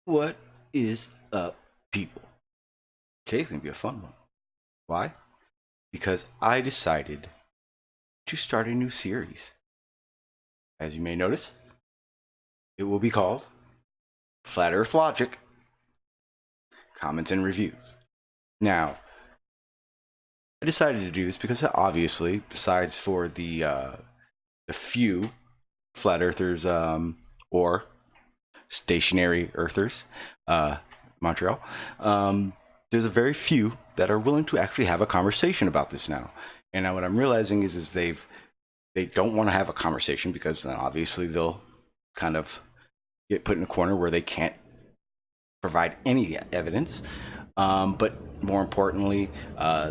What is up, people? Today's gonna be a fun one. Why? Because I decided to start a new series. As you may notice, it will be called Flat Earth Logic Comments and Reviews. Now, I decided to do this because obviously, besides for the few flat earthers or stationary earthers, Montreal, there's a very few that are willing to actually have a conversation about this now. And now what I'm realizing is they don't want to have a conversation because then obviously they'll kind of get put in a corner where they can't provide any evidence. But more importantly,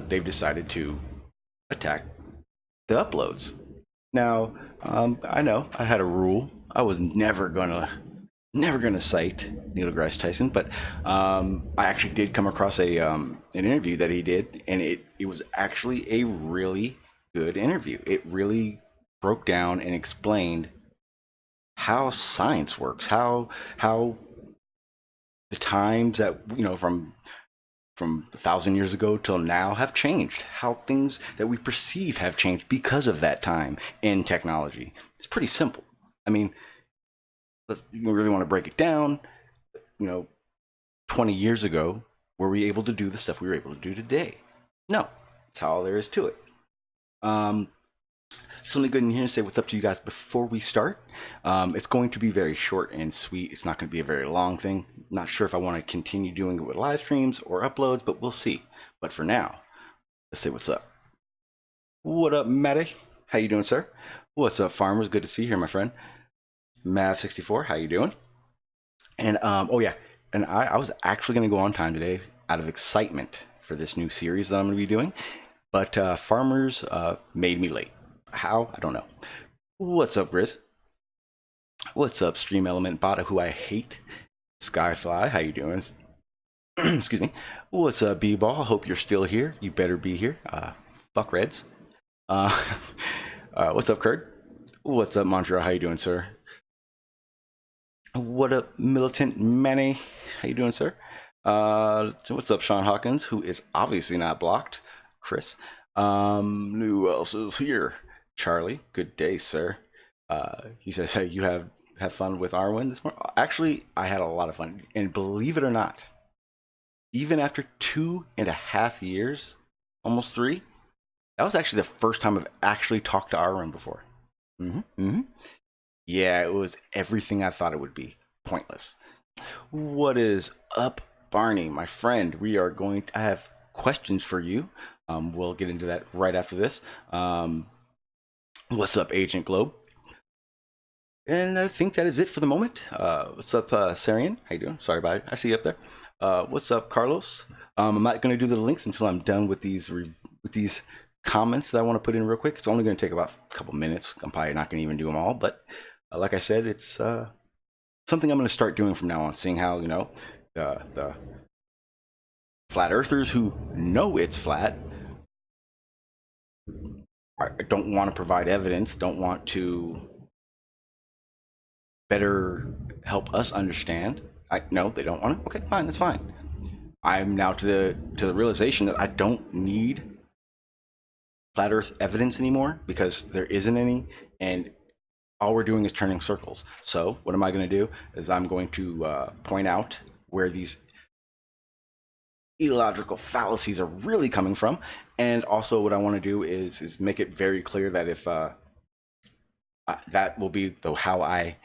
they've decided to attack the uploads. Now, I know I had a rule. I was never gonna cite Neil deGrasse Tyson, but I actually did come across an interview that he did, and it was actually a really good interview. It really broke down and explained how science works, how the times that, you know, from 1,000 years ago till now have changed, how things that we perceive have changed because of that time in technology. It's pretty simple. I mean, you really want to break it down, 20 years ago, were we able to do the stuff we were able to do today? No, that's all there is to it. So let me go in here and say what's up to you guys before we start. It's going to be very short and sweet. It's not going to be a very long thing. Not sure if I want to continue doing it with live streams or uploads, but we'll see. But for now, let's say what's up. What up, Matty? How you doing, sir? What's up, farmers? Good to see you here, my friend. Mav64, how you doing? And oh yeah, and I was actually going to go on time today out of excitement for this new series that I'm going to be doing, but farmers made me late. How? I don't know. What's up, Grizz? What's up, Stream Element Bota, who I hate? Skyfly, how you doing? Excuse me. What's up, B-Ball? Hope you're still here. You better be here. Fuck Reds. What's up, Kurt? What's up, Montreal? How you doing, sir? What up, Militant Manny? How you doing, sir? What's up, Sean Hawkins, who is obviously not blocked? Chris. Who else is here? Charlie, good day, sir. He says, hey, you have fun with Arwen this morning? Actually, I had a lot of fun. And believe it or not, even after 2.5 years, almost 3, that was actually the first time I've actually talked to Arwen before. Yeah, it was everything I thought it would be. Pointless. What is up, Barney, my friend? We are going to have questions for you. We'll get into that right after this. What's up, Agent Globe? And I think that is it for the moment. What's up, Sarian? How you doing? Sorry about it. I see you up there. What's up, Carlos? I'm not going to do the links until I'm done with these comments that I want to put in real quick. It's only going to take about a couple minutes. I'm probably not going to even do them all, but like I said, it's something I'm going to start doing from now on, seeing how, the flat earthers who know it's flat don't want to provide evidence, don't want to better help us understand. No, they don't want to. Okay, fine, that's fine. I'm now to the realization that I don't need flat earth evidence anymore because there isn't any, and all we're doing is turning circles. So what am I going to do is I'm going to point out where these illogical fallacies are really coming from, and also what I want to do is make it very clear that if that will be how I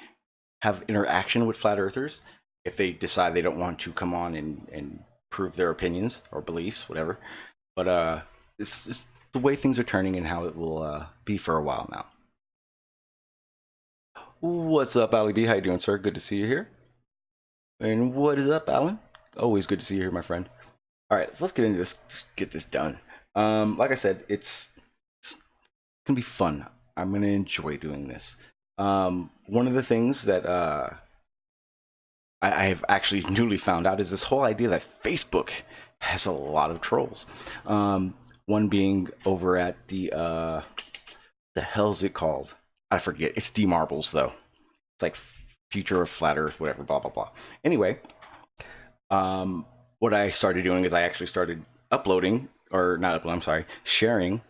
have interaction with flat earthers if they decide they don't want to come on and prove their opinions or beliefs, whatever. But it's the way things are turning and how it will be for a while now. What's up, Ali B? How you doing, sir? Good to see you here. And what is up, Alan? Always good to see you here, my friend. All right, let's get into this. Just get this done. Like I said, it's gonna be fun. I'm gonna enjoy doing this. One of the things that I have actually newly found out is this whole idea that Facebook has a lot of trolls. One being over at the hell's it called? I forget. It's D Marbles though. It's like Future of Flat Earth, whatever, blah blah blah. Anyway, what I started doing is I actually started uploading, or not uploading, I'm sorry, sharing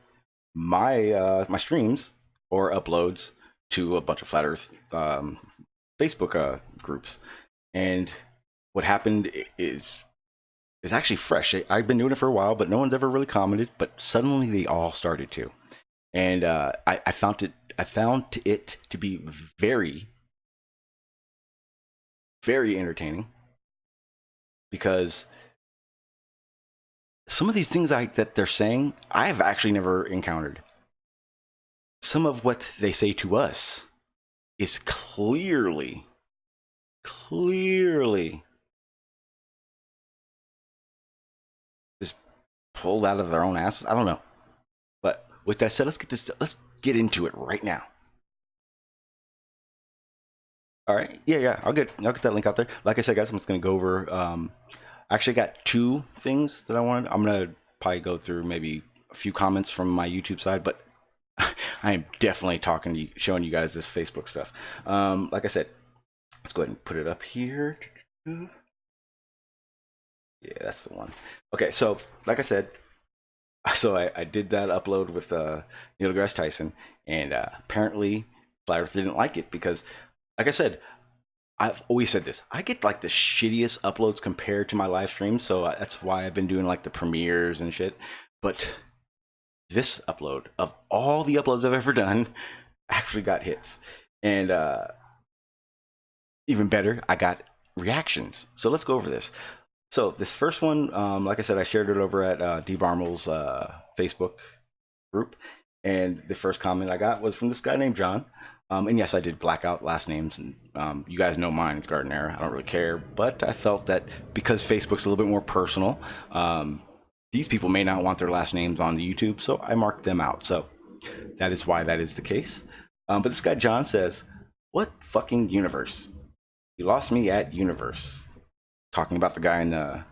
my my streams or uploads to a bunch of flat Earth Facebook groups. And what happened is actually fresh. I've been doing it for a while, but no one's ever really commented. But suddenly they all started to, and I found it to be very, very entertaining, because some of these things that they're saying, I've actually never encountered. Some of what they say to us is clearly just pulled out of their own asses. I don't know. But with that said, let's get into it right now. All right. Yeah. I'll get that link out there. Like I said, guys, I'm just gonna go over. I actually got two things that I wanted. I'm gonna probably go through maybe a few comments from my YouTube side, but I am definitely showing you guys this Facebook stuff. Like I said, let's go ahead and put it up here. Yeah, that's the one. Okay, so like I said, so I did that upload with Neil deGrasse Tyson, and apparently Flat Earth didn't like it because, like I said, I've always said this. I get like the shittiest uploads compared to my live streams, so that's why I've been doing like the premieres and shit. But this upload, of all the uploads I've ever done, actually got hits. And even better, I got reactions. So let's go over this. So this first one, like I said, I shared it over at DeBarmel's Facebook group. And the first comment I got was from this guy named John. And yes, I did black out last names, and you guys know mine, it's Gardner. I don't really care, but I felt that because Facebook's a little bit more personal, these people may not want their last names on the YouTube, so I marked them out. So that is why that is the case. But this guy John says, "What fucking universe? You lost me at universe." Talking about the guy in the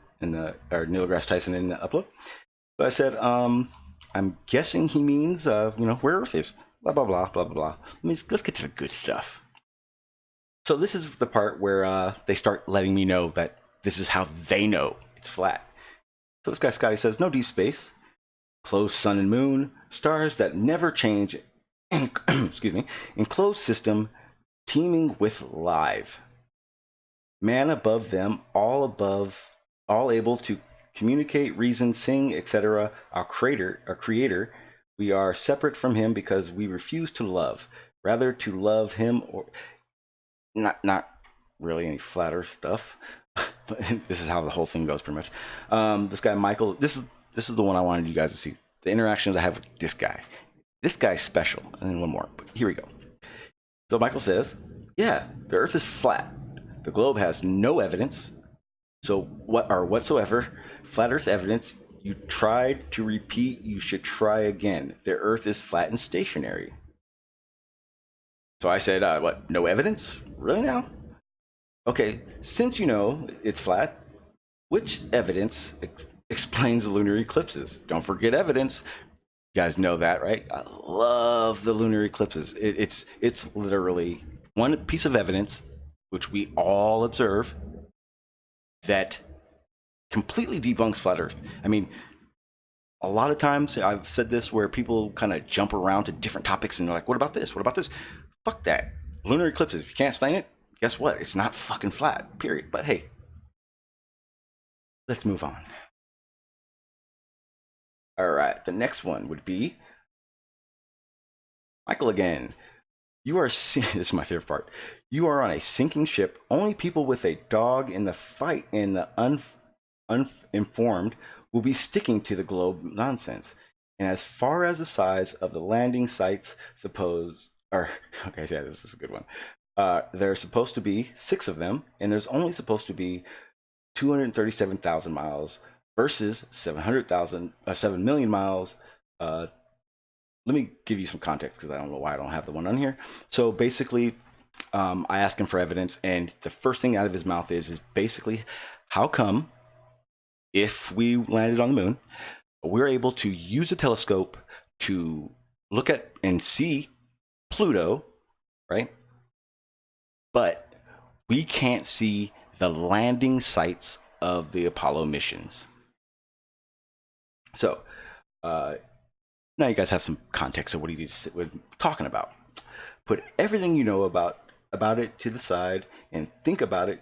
or Neil deGrasse Tyson in the upload. So I said, I'm guessing he means where Earth is. Blah blah blah blah blah blah. Let's get to the good stuff. So this is the part where they start letting me know that this is how they know it's flat. So this guy Scotty says, no deep space, closed sun and moon, stars that never change, excuse me, enclosed system teeming with life. Man above them, all able to communicate, reason, sing, etc. Our creator, we are separate from him because we refuse to love, rather to love him, or not really any flat earth stuff. But this is how the whole thing goes, pretty much. This guy Michael, this is the one I wanted you guys to see. The interactions I have with this guy. This guy's special. And then one more. But here we go. So Michael says, yeah, the Earth is flat. The globe has no evidence. So whatsoever flat Earth evidence you tried to repeat, you should try again. The Earth is flat and stationary. So I said, what? No evidence? Really now? Okay, since you know it's flat, which evidence explains the lunar eclipses? Don't forget evidence. You guys know that, right? I love the lunar eclipses. It's literally one piece of evidence which we all observe that completely debunks flat Earth. I mean, a lot of times I've said this where people kind of jump around to different topics and they're like, what about this? What about this? Fuck that. Lunar eclipses, if you can't explain it, guess what? It's not fucking flat, period. But hey, let's move on. All right, the next one would be Michael again. You are, this is my favorite part. You are on a sinking ship. Only people with a dog in the fight and the uninformed will be sticking to the globe nonsense. And as far as the size of the landing sites, okay, yeah, this is a good one. There's supposed to be 6 of them, and there's only supposed to be 237,000 miles versus 7 million miles. Let me give you some context because I don't know why I don't have the one on here. So basically, I asked him for evidence, and the first thing out of his mouth is basically, how come if we landed on the moon, we're able to use a telescope to look at and see Pluto, right? But we can't see the landing sites of the Apollo missions. So now you guys have some context of what he was talking about. Put everything you know about it to the side and think about it.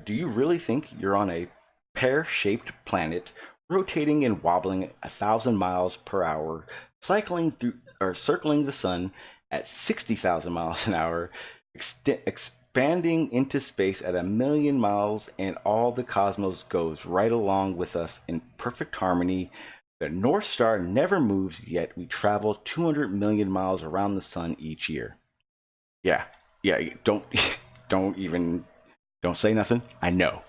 Do you really think you're on a pear-shaped planet rotating and wobbling 1,000 miles per hour, cycling through or circling the sun at 60,000 miles an hour, expanding into space at 1,000,000 miles, and all the cosmos goes right along with us in perfect harmony? The North Star never moves, yet we travel 200 million miles around the sun each year. Yeah, don't say nothing. I know.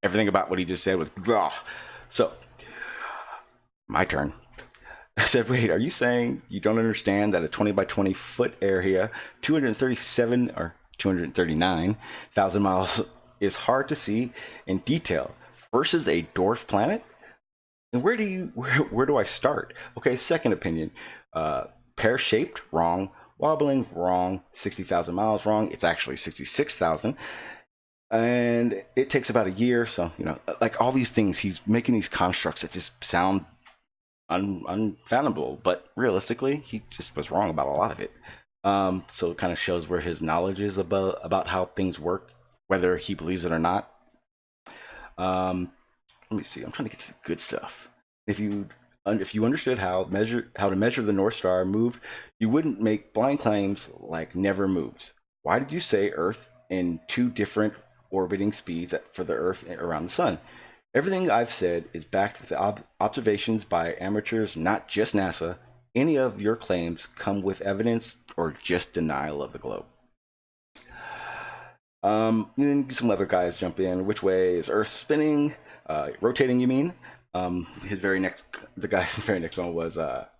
Everything about what he just said was blah. So, my turn. I said, wait, are you saying you don't understand that a 20 by 20 foot area, 237 or 239,000 miles is hard to see in detail versus a dwarf planet? And where do I start? Okay, second opinion. Pear-shaped, wrong. Wobbling, wrong. 60,000 miles, wrong. It's actually 66,000. And it takes about a year. So, you know, like all these things, he's making these constructs that just sound unfathomable. But realistically, he just was wrong about a lot of it. So it kind of shows where his knowledge is about how things work, whether he believes it or not. Let me see. I'm trying to get to the good stuff. If you understood how to measure the North Star moved, you wouldn't make blind claims like never moves. Why did you say Earth in 2 different orbiting speeds for the Earth around the Sun? Everything I've said is backed with observations by amateurs, not just NASA. Any of your claims come with evidence or just denial of the globe. And then some other guys jump in. Which way is Earth spinning? Rotating, you mean? The guy's very next one was, let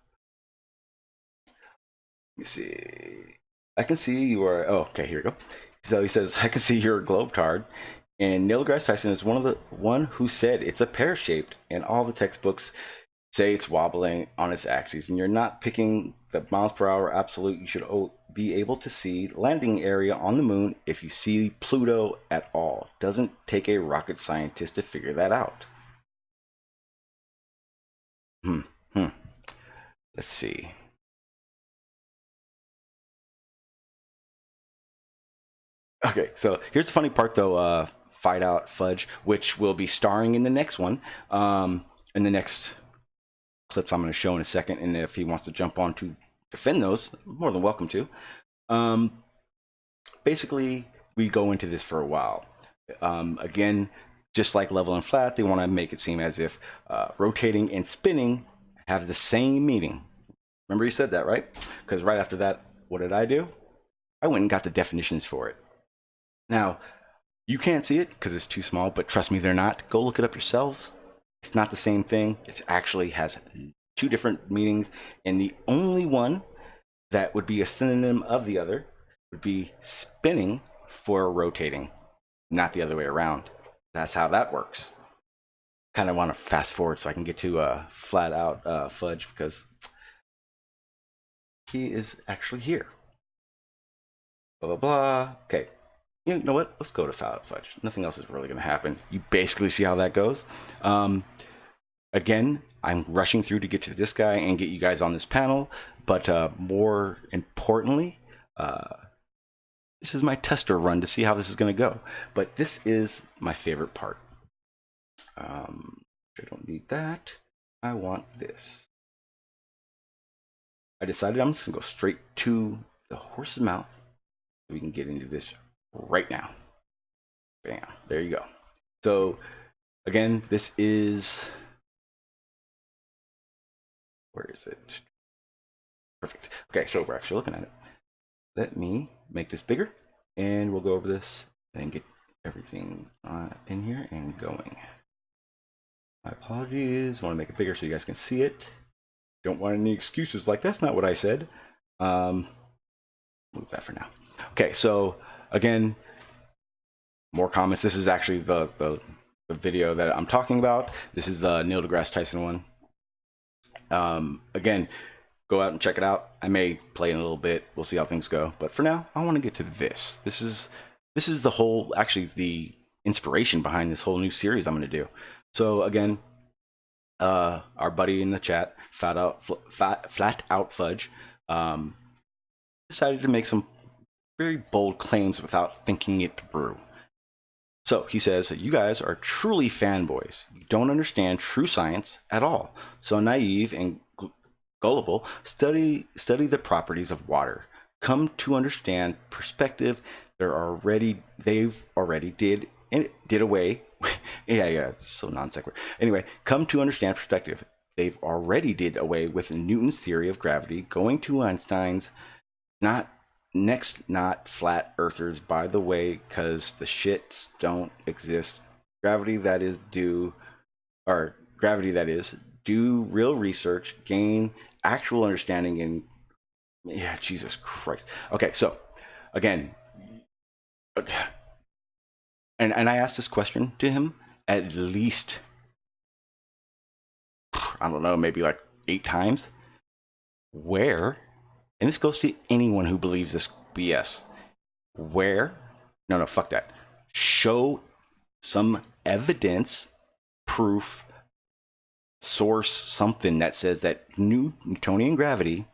me see. I can see you are, oh, okay, here we go. So he says, I can see you're a globetard. And Neil deGrasse Tyson is one who said it's a pear-shaped, and all the textbooks say it's wobbling on its axis, and you're not picking the miles per hour absolute. You should be able to see landing area on the moon if you see Pluto at all. Doesn't take a rocket scientist to figure that out. Let's see. Okay, so here's the funny part though. Fight Out Fudge, which will be starring in the next one, in the next clips I'm going to show in a second, and if he wants to jump on to defend those, more than welcome to. Basically, we go into this for a while. Again, just like level and flat, they want to make it seem as if rotating and spinning have the same meaning. Remember you said that, right? Because right after that, what did I do? I went and got the definitions for it. Now, you can't see it because it's too small, but trust me, they're not. Go look it up yourselves. It's not the same thing. It actually has 2 different meanings, and the only one that would be a synonym of the other would be spinning for rotating, not the other way around. That's how that works. Kind of want to fast forward so I can get to Flat Out Fudge, because he is actually here. Blah, blah, blah. Okay. You know what? Let's go to Flat Out Fudge. Nothing else is really going to happen. You basically see how that goes. Again, I'm rushing through to get to this guy and get you guys on this panel. But more importantly, this is my tester run to see how this is going to go. But this is my favorite part. I don't need that. I want this. I decided I'm just going to go straight to the horse's mouth so we can get into this right now. Bam. There you go. So, again, this is... Where is it? Perfect. Okay, so we're actually looking at it. Let me make this bigger, and we'll go over this and get everything in here and going. My apologies. I want to make it bigger so you guys can see it. Don't want any excuses like that's not what I said. Move that for now. Okay, so again, more comments. This is actually the video that I'm talking about. This is the Neil deGrasse Tyson one. Again, go out and check it out. I may play in a little bit. We'll see how things go. But for now, I want to get to this. This is the whole, actually the inspiration behind this whole new series I'm going to do. So again, our buddy in the chat, flat out fudge, decided to make some very bold claims without thinking it through. So he says that you guys are truly fanboys. You don't understand true science at all. So naive and gullible. Study the properties of water. Come to understand perspective. They've already did away. yeah, it's so non sequitur. Anyway, come to understand perspective. They've already did away with Newton's theory of gravity, going to Einstein's not flat earthers, by the way, because the shits don't exist. Gravity that is, do real research, gain actual understanding, and yeah, Jesus Christ. Okay, so again, and I asked this question to him at least, I don't know, maybe like 8 times. Where, and this goes to anyone who believes this BS, no, fuck that. Show some evidence, proof, source, something that says that Newtonian gravity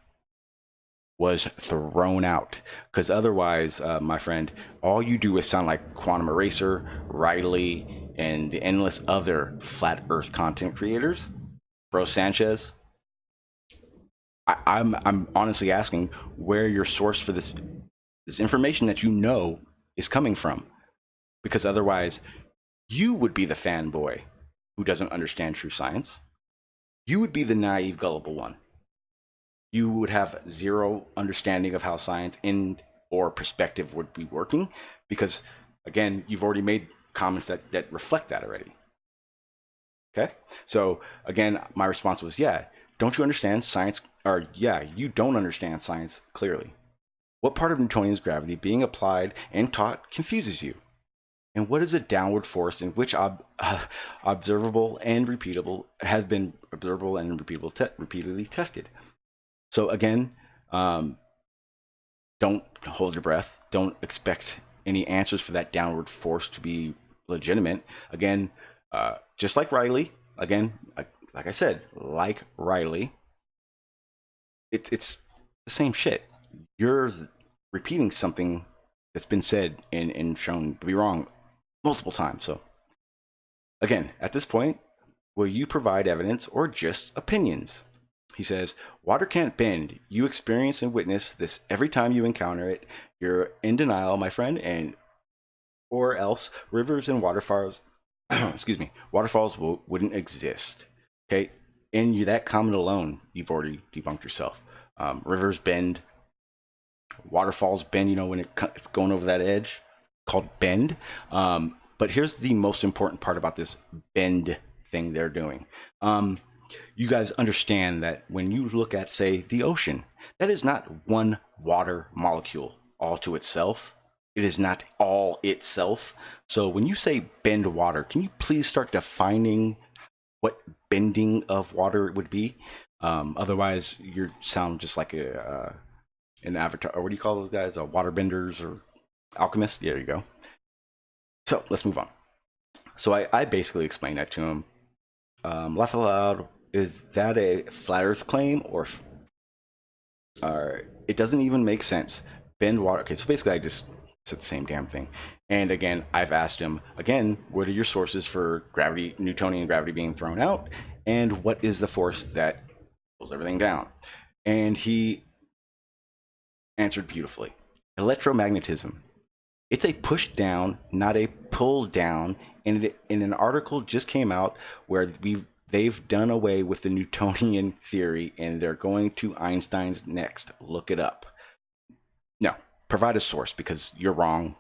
was thrown out. Because otherwise, my friend, all you do is sound like Quantum Eraser, Riley, and the endless other flat earth content creators. Bro Sanchez, I'm honestly asking where your source for this information that you know is coming from. Because otherwise, you would be the fanboy who doesn't understand true science. You would be the naive, gullible one. You would have zero understanding of how science or perspective would be working, because again, you've already made comments that reflect that already. Okay, so again, my response was, yeah, don't you understand science? Or yeah, you don't understand science clearly. What part of Newtonian's gravity being applied and taught confuses you? And what is a downward force in which observable and repeatable has been observable and repeatedly tested? So again, don't hold your breath. Don't expect any answers for that downward force to be legitimate. Again, just like Riley, again, like I said, like Riley, it's the same shit. You're repeating something that's been said and shown to be wrong multiple times. So again, at this point, will you provide evidence or just opinions? He says, water can't bend. You experience and witness this every time you encounter it. You're in denial, my friend, or else rivers and waterfalls, waterfalls wouldn't exist. Okay, in that comment alone, you've already debunked yourself. Rivers bend, waterfalls bend, when it's going over that edge, called bend. But here's the most important part about this bend thing they're doing. You guys understand that when you look at, say, the ocean, that is not one water molecule all to itself. It is not all itself. So when you say bend water, can you please start defining what bending of water would be? Otherwise, you sound just like an avatar, or what do you call those guys? Water benders or alchemists? There you go. So let's move on. So I basically explained that to him. Laugh aloud. Is that a flat Earth claim, or it doesn't even make sense? Bend water. Okay, so basically I just said the same damn thing. And again, I've asked him again, what are your sources for gravity, Newtonian gravity being thrown out, and what is the force that pulls everything down? And he answered beautifully. Electromagnetism. It's a push down, not a pull down. And in an article just came out where they've done away with the Newtonian theory and they're going to Einstein's next. Look it up. No, provide a source, because you're wrong.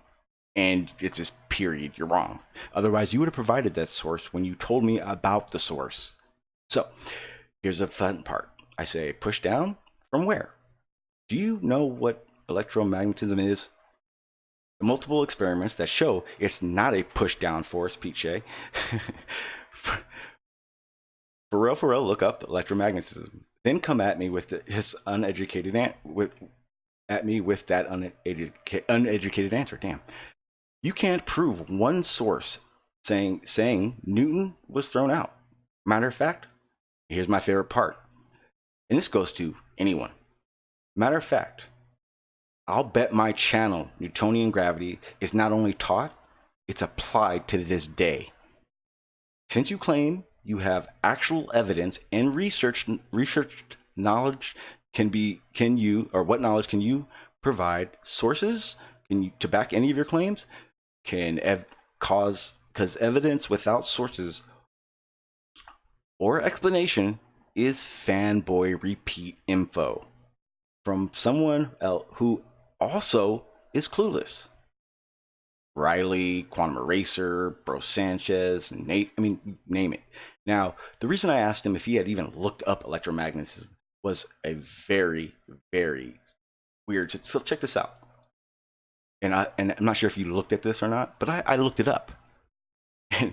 And it's just period, you're wrong. Otherwise, you would have provided that source when you told me about the source. So here's the fun part. I say push down from where? Do you know what electromagnetism is? Multiple experiments that show it's not a push down force, Pete Shea. For real, look up electromagnetism. Then come at me with his uneducated uneducated answer. Damn. You can't prove one source saying Newton was thrown out. Matter of fact, here's my favorite part. And this goes to anyone. Matter of fact, I'll bet my channel, Newtonian gravity, is not only taught, it's applied to this day. Since you claim you have actual evidence and research knowledge, what knowledge can you provide? Sources to back any of your claims? Because evidence without sources or explanation is fanboy repeat info from someone else who also is clueless. Riley, Quantum Eraser, Bro Sanchez, Nate, name it. Now, the reason I asked him if he had even looked up electromagnetism was a very, very weird. So check this out. And I'm not sure if you looked at this or not, but I looked it up. And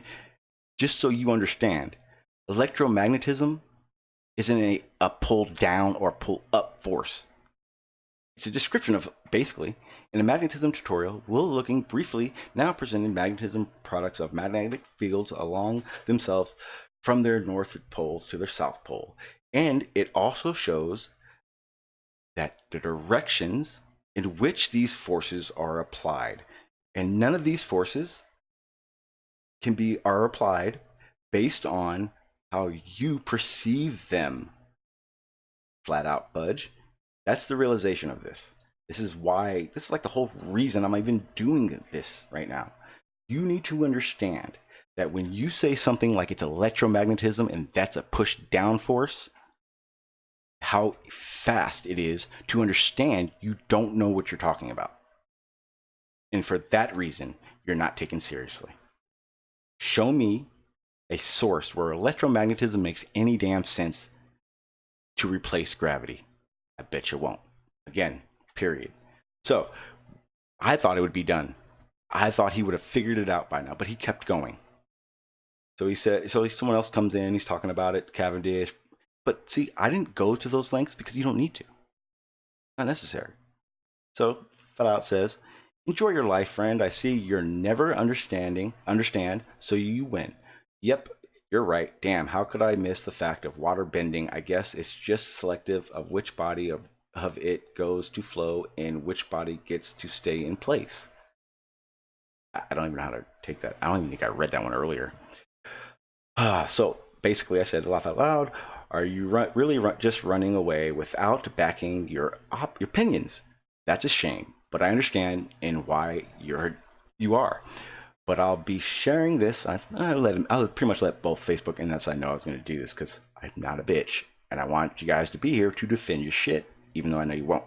just so you understand, electromagnetism isn't a pull down or pull up force. It's a description of, basically, in a magnetism tutorial, we're looking briefly now presenting magnetism products of magnetic fields along themselves from their north poles to their south pole. And it also shows that the directions in which these forces are applied. And none of these forces are applied based on how you perceive them. Flat out fudge. That's the realization of this. This is like the whole reason I'm even doing this right now. You need to understand that when you say something like it's electromagnetism and that's a push down force, how fast it is to understand you don't know what you're talking about. And for that reason, you're not taken seriously. Show me a source where electromagnetism makes any damn sense to replace gravity. I bet you won't. Again, period. So I thought it would be done. I thought he would have figured it out by now, but he kept going. So he said, someone else comes in, he's talking about it, Cavendish. But see, I didn't go to those lengths because you don't need to. Not necessary. So flat out says, enjoy your life, friend. I see you're never understand, so you win. Yep, you're right. Damn, how could I miss the fact of water bending? I guess it's just selective of which body of it goes to flow and which body gets to stay in place. I don't even know how to take that. I don't even think I read that one earlier. So basically I said, laugh out loud. Are you really just running away without backing your opinions? That's a shame, but I understand and why you are. But I'll be sharing this. I'll pretty much let both Facebook and that side know I was going to do this because I'm not a bitch. And I want you guys to be here to defend your shit, even though I know you won't.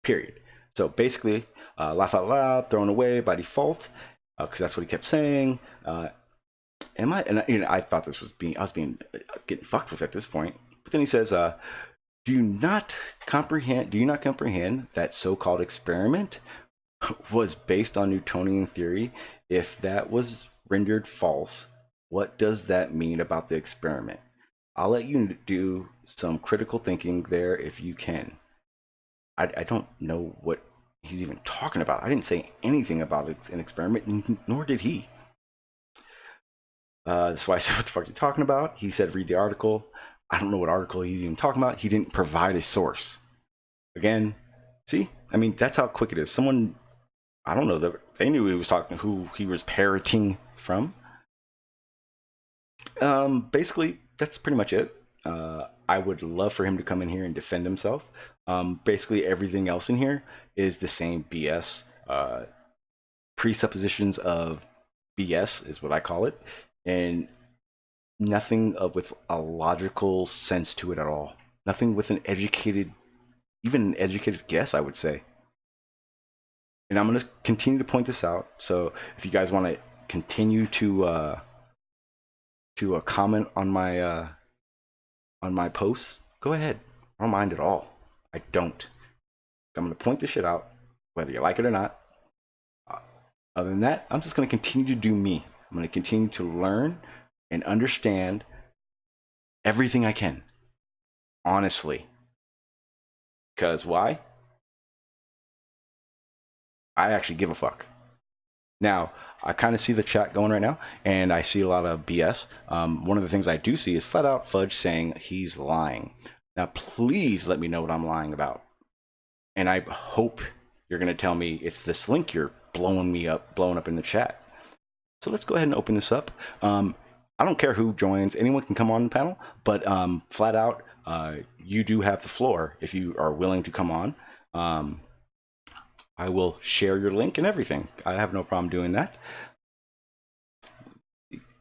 Period. So basically, laugh out loud, thrown away by default, because that's what he kept saying. I thought this was getting fucked with at this point. But then he says, do you not comprehend that so-called experiment was based on Newtonian theory? If that was rendered false, what does that mean about the experiment? I'll let you do some critical thinking there if you can. I don't know what he's even talking about. I didn't say anything about an experiment, nor did he. That's why I said, what the fuck are you talking about? He said, read the article. I don't know what article he's even talking about. He didn't provide a source. Again, see? I mean, that's how quick it is. Someone, I don't know, they knew he was talking, who he was parroting from. Basically, that's pretty much it. I would love for him to come in here and defend himself. Basically, everything else in here is the same BS. Presuppositions of BS is what I call it. And nothing with a logical sense to it at all. Nothing with even an educated guess, I would say. And I'm going to continue to point this out. So if you guys want to continue to comment on my posts, go ahead. I don't mind at all. I don't. I'm going to point this shit out, whether you like it or not. Other than that, I'm just going to continue to do me. I'm going to continue to learn and understand everything I can. Honestly. Because why? I actually give a fuck. Now, I kind of see the chat going right now, and I see a lot of BS. One of the things I do see is flat out Fudge saying he's lying. Now, please let me know what I'm lying about. And I hope you're going to tell me it's this link you're blowing up in the chat. So let's go ahead and open this up. I don't care who joins. Anyone can come on the panel, but flat out, you do have the floor if you are willing to come on. I will share your link and everything. I have no problem doing that.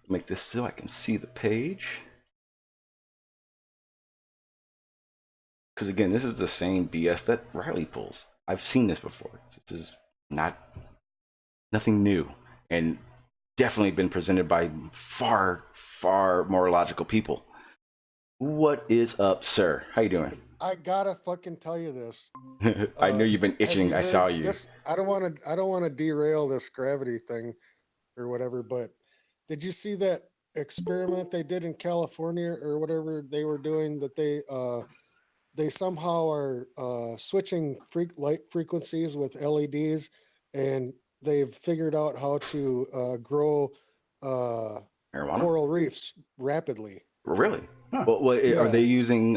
Make this so I can see the page. Because again, this is the same BS that Riley pulls. I've seen this before. This is nothing new, and definitely been presented by far more logical people. What is up, sir? How you doing? I gotta fucking tell you this. I know you've been itching. I saw you. This, I don't want to derail this gravity thing or whatever, but did you see that experiment they did in California or whatever they were doing, that they somehow are switching light frequencies with LEDs, and they've figured out how to grow coral reefs rapidly. Really? Huh. Well, yeah. Are they using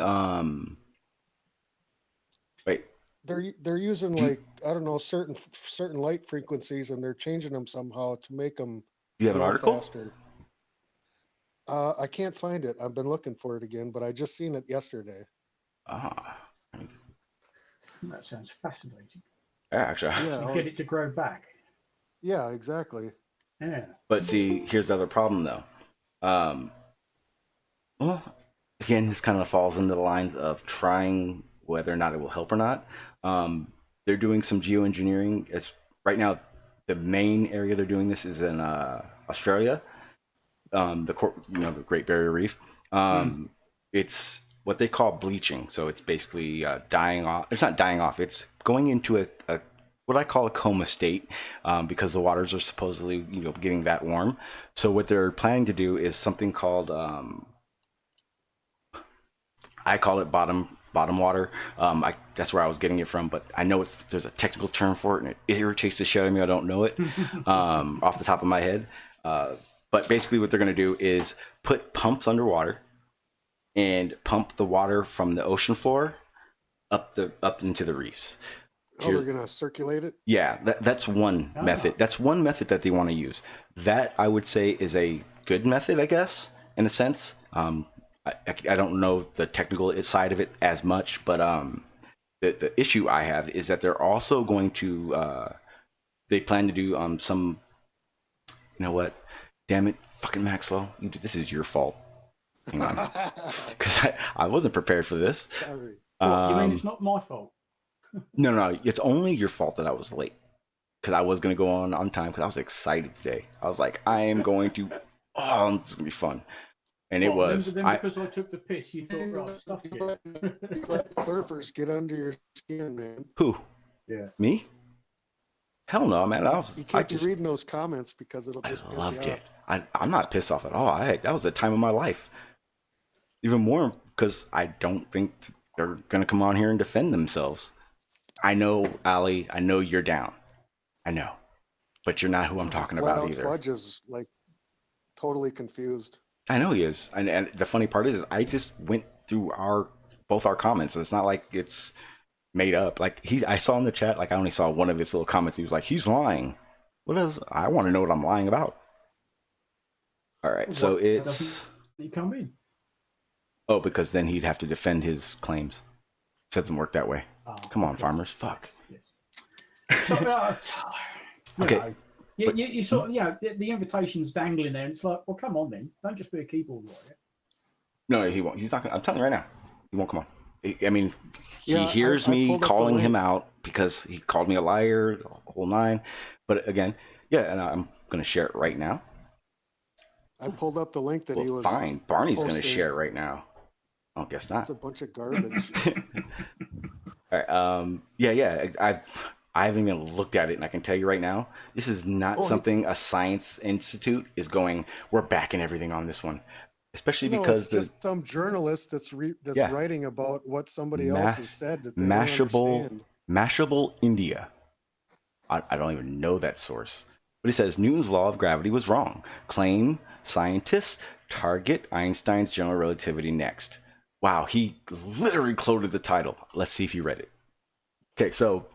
wait? They're using like, I don't know, certain light frequencies, and they're changing them somehow to make them. Do you have an article? Faster. I can't find it. I've been looking for it again, but I just seen it yesterday. That sounds fascinating. Yeah, actually, yeah, get it to grow back. Yeah, exactly. Yeah. But see, here's the other problem, though. Well, again, this kind of falls into the lines of trying whether or not it will help or not. They're doing some geoengineering. It's right now the main area they're doing this is in Australia, the Great Barrier Reef. It's what they call bleaching. So it's basically dying off. It's not dying off. It's going into a what I call a coma state, because the waters are supposedly getting that warm. So what they're planning to do is something called I call it bottom water. That's where I was getting it from, but I know there's a technical term for it, and it irritates the shit out of me. I don't know it off the top of my head. But basically what they're going to do is put pumps underwater and pump the water from the ocean floor up into the reefs. Oh, they're going to circulate it? Yeah, that's one method. That's one method that they want to use. That, I would say, is a good method, I guess, in a sense. I don't know the technical side of it as much, but the issue I have is that they're also going to, they plan to do some, you know what? Damn it, fucking Maxwell, this is your fault. Hang on. Because I wasn't prepared for this. Sorry. What, you mean it's not my fault? No, it's only your fault that I was late. Because I was going to go on time because I was excited today. I was like, I am going to, this is going to be fun. And it was. Then because I took the piss, you thought, right, stuff it. Let surfers get under your skin, man. Who? Yeah. Me? Hell no, man. You can't be reading those comments because it'll just piss you off. I'm not pissed off at all. That was the time of my life. Even more because I don't think they're going to come on here and defend themselves. I know, Ali, I know you're down. I know. But you're not who I'm talking about either. Fudge is like totally confused. I know he is. And the funny part is I just went through both our comments. It's not like it's made up. Like I saw in the chat, like I only saw one of his little comments. He was like, he's lying. What else? I want to know what I'm lying about. All right. So it's. He come in. Oh, because then he'd have to defend his claims. It doesn't work that way. Come on, farmers. Fuck. Yes. Okay. You sort of, the invitation's dangling there, and it's like, well, come on then. Don't just be a keyboard warrior. No, he won't. He's not gonna, I'm telling you right now. He won't come on. I mean, he hears me calling him out because he called me a liar, the whole nine. But again, and I'm going to share it right now. I pulled up the link that he was. Fine. Barney's going to share it right now. Oh, guess not. It's a bunch of garbage. All right. I haven't even looked at it, and I can tell you right now, this is not something a science institute is going, we're backing everything on this one. Especially because it's just some journalist that's writing about what somebody else has said that they don't understand. Mashable India. I don't even know that source. But he says Newton's law of gravity was wrong. Claim scientists target Einstein's general relativity next. Wow, he literally quoted the title. Let's see if you read it. Okay, so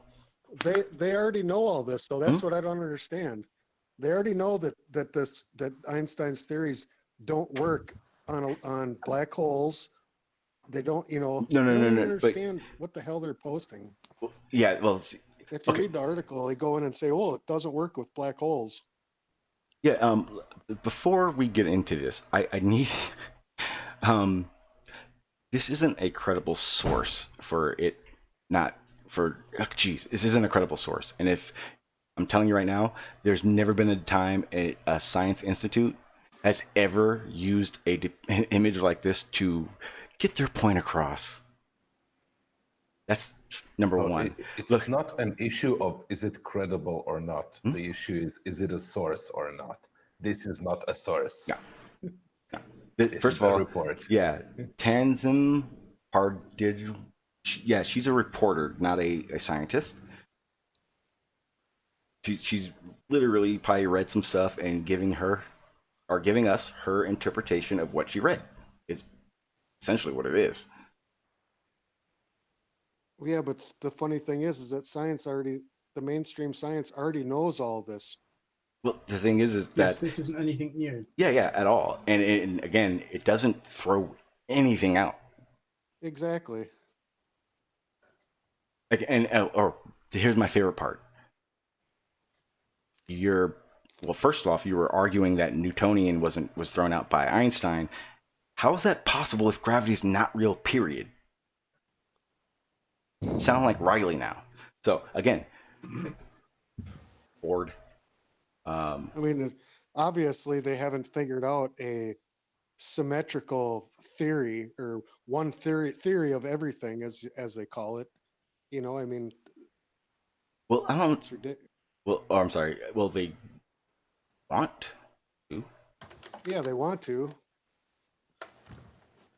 They already know all this, so that's what I don't understand. They already know that Einstein's theories don't work on black holes. They don't, they don't even understand what the hell they're posting. Yeah, well, If you read the article, they go in and say, "Oh, it doesn't work with black holes." yeah. Before we get into this, I need this isn't a credible source for it. Not for this isn't a credible source. And if I'm telling you right now, there's never been a time a science institute has ever used an image like this to get their point across. That's number one. It's not an issue of is it credible or not. The issue is it a source or not. This is not a source. No. First of all, report. Yeah, Tanzim Pardid. Yeah, she's a reporter, not a scientist. She's literally probably read some stuff and giving us her interpretation of what she read. It's essentially what it is. Yeah, but the funny thing is that the mainstream science already knows all this. Well, the thing is that this isn't anything new. Yeah, at all. And again, it doesn't throw anything out. Exactly. Or here's my favorite part. First off, you were arguing that Newtonian was thrown out by Einstein. How is that possible if gravity is not real? Period. Sound like Riley now. So again, bored. I mean, obviously they haven't figured out a symmetrical theory or one theory of everything, as they call it. I mean, well, I don't. It's ridiculous. Well, I'm sorry. Well, they want to. Yeah, they want to.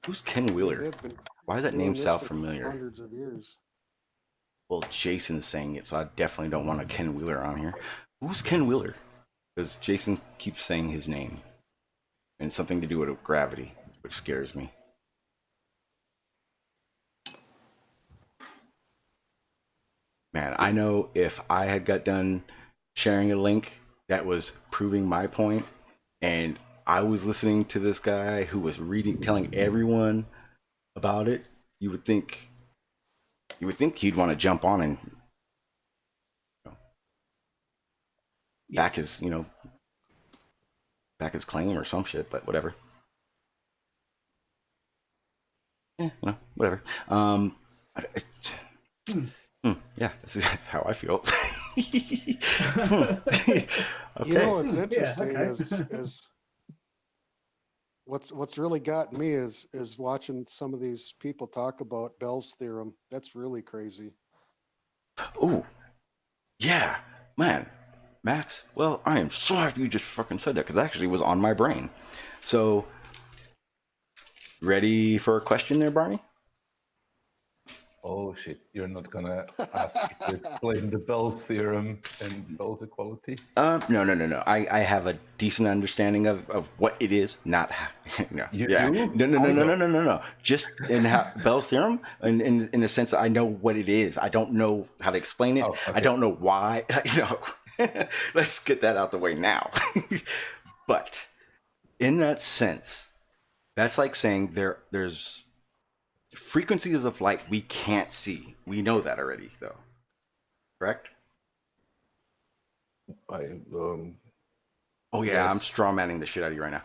Who's Ken Wheeler? Why does that name sound familiar? Hundreds of years. Well, Jason's saying it, so I definitely don't want a Ken Wheeler on here. Who's Ken Wheeler? Because Jason keeps saying his name. And it's something to do with gravity, which scares me. Man, I know if I had got done sharing a link that was proving my point, and I was listening to this guy who was telling everyone about it, you would think he'd want to jump on and back his claim or some shit, but whatever. Whatever. Yeah, this is how I feel. Okay. What's interesting is what's really gotten me is watching some of these people talk about Bell's theorem. That's really crazy. Oh, yeah, man, Max. Well, I am so happy you just fucking said that because actually it was on my brain. So, ready for a question there, Barney? Oh shit, you're not gonna ask me to explain the Bell's theorem and Bell's equality? No. I have a decent understanding of what it is, not how, You yeah. do? No. Just in Bell's theorem, in the sense that I know what it is. I don't know how to explain it. Oh, okay. I don't know why. Let's get that out the way now. But in that sense, that's like saying there's frequencies of light we can't see. We know that already, though. Correct? Oh yeah, yes. I'm strawmanning the shit out of you right now.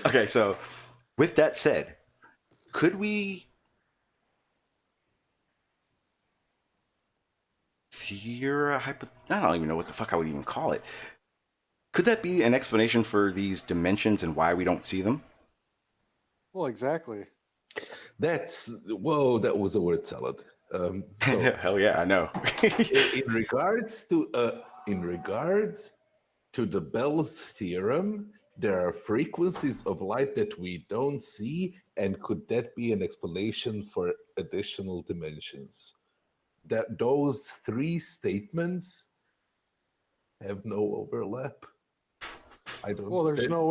Okay, so with that said, could we I don't even know what the fuck I would even call it. Could that be an explanation for these dimensions and why we don't see them? Well, exactly. That was a word salad. Hell yeah, I know. in regards to the Bell's theorem, there are frequencies of light that we don't see, and could that be an explanation for additional dimensions? That those three statements have no overlap. I don't. Well, there's no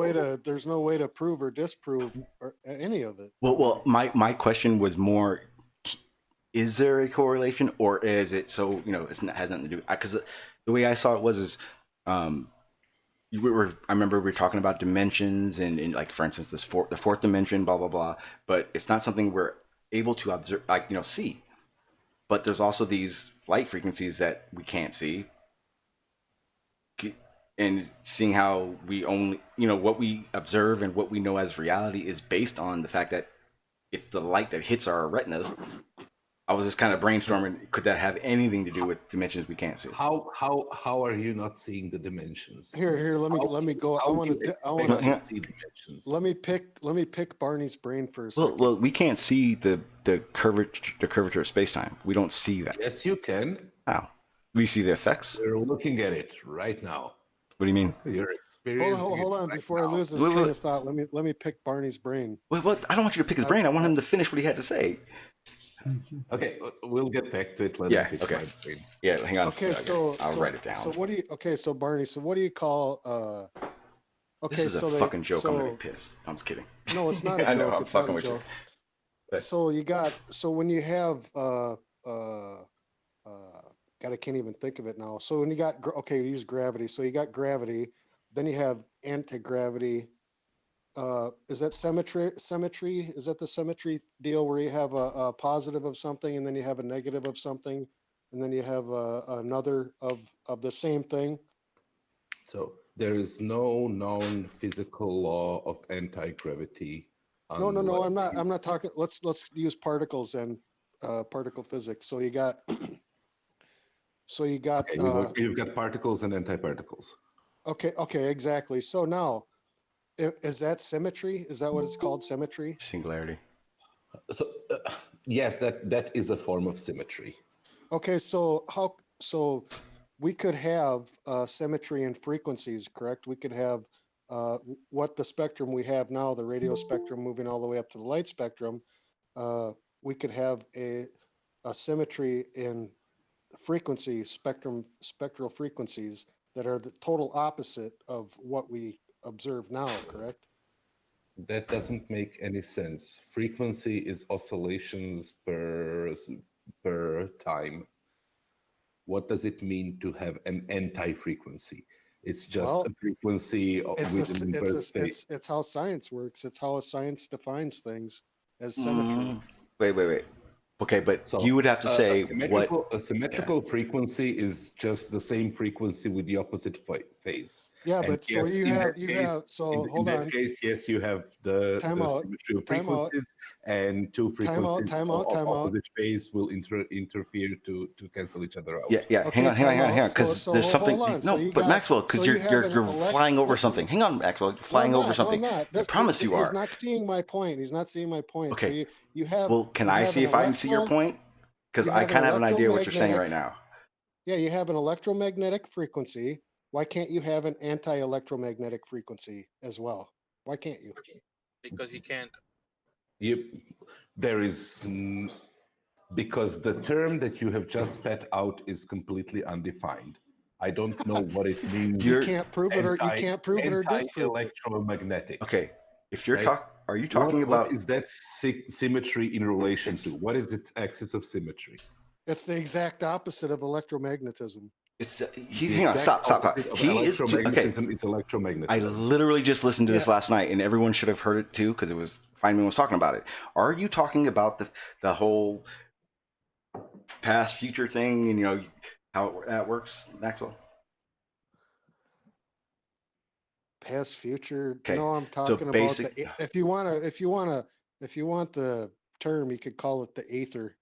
way to prove or disprove any of it. Well, my question was more: is there a correlation, or is it so has nothing to do? Because the way I saw it was I remember we were talking about dimensions and like, for instance, the fourth dimension, blah blah blah. But it's not something we're able to observe, like see. But there's also these light frequencies that we can't see. And seeing how we only, what we observe and what we know as reality is based on the fact that it's the light that hits our retinas. I was just kind of brainstorming, could that have anything to do with dimensions we can't see? How are you not seeing the dimensions? Here, let me go. I want to see dimensions. Let me pick Barney's brain for a second. Well, we can't see the curvature of space-time. We don't see that. Yes, you can. How? We see the effects. We're looking at it right now. What do you mean? Your experience. Hold on, before I lose this train of thought, let me pick Barney's brain. Wait, what? I don't want you to pick his brain. I want him to finish what he had to say. Okay, we'll get back to it. Let Yeah. me pick Okay. my brain. Yeah. Hang on. Okay, I'll write it down. So what do you? Okay, so Barney, so what do you call? Okay, This is so a fucking joke. I'm gonna be pissed. I'm just kidding. No, it's not a joke. I know. I'm it's not fucking a with you. joke. So when you have God, I can't even think of it now. So when you got use gravity. So you got gravity, then you have anti-gravity. Is that symmetry? Is that the symmetry deal where you have a positive of something and then you have a negative of something, and then you have another of the same thing? So there is no known physical law of anti-gravity. No. I'm not talking. Let's use particles and particle physics. So you got. Okay, you've got particles and antiparticles. Okay, exactly. So now, is that symmetry? Is that what it's called, symmetry? Singularity. So yes, that is a form of symmetry. Okay, so we could have symmetry in frequencies, correct? We could have what the spectrum we have now, the radio spectrum moving all the way up to the light spectrum. We could have a symmetry in spectral frequencies that are the total opposite of what we observe now, correct? That doesn't make any sense. Frequency is oscillations per time. What does it mean to have an anti-frequency? It's just a frequency it's how science works. It's how science defines things as symmetry. Wait. Okay, but so, you would have to say a symmetrical frequency is just the same frequency with the opposite phase. Yeah, but so hold on. In that case, yes, you have the symmetry of frequencies, and two frequencies of opposite phase will interfere to cancel each other out. Yeah. Okay, hang on, because there's something. But Maxwell, because you're flying over something. Hang on, Maxwell, you're flying over something. I promise you are. He's not seeing my point. Okay. So you have. Well, can I see if I can see your point? Because I kind of have an idea what you're saying right now. Yeah, you have an electromagnetic frequency. Why can't you have an anti-electromagnetic frequency as well? Why can't you? Because you can't. Because the term that you have just spat out is completely undefined. I don't know what it means. You can't prove it or disprove it. Electromagnetic. Okay, if you're are you talking about? What is that symmetry in relation to? What is its axis of symmetry? It's the exact opposite of electromagnetism. Hang on, stop. He is okay. It's electromagnetism. I literally just listened to this last night, and everyone should have heard it too, because it was Feynman was talking about it. Are you talking about the whole past future thing, and how that works, Maxwell? Past future? Okay. No, I'm talking about if you want the term, you could call it the aether.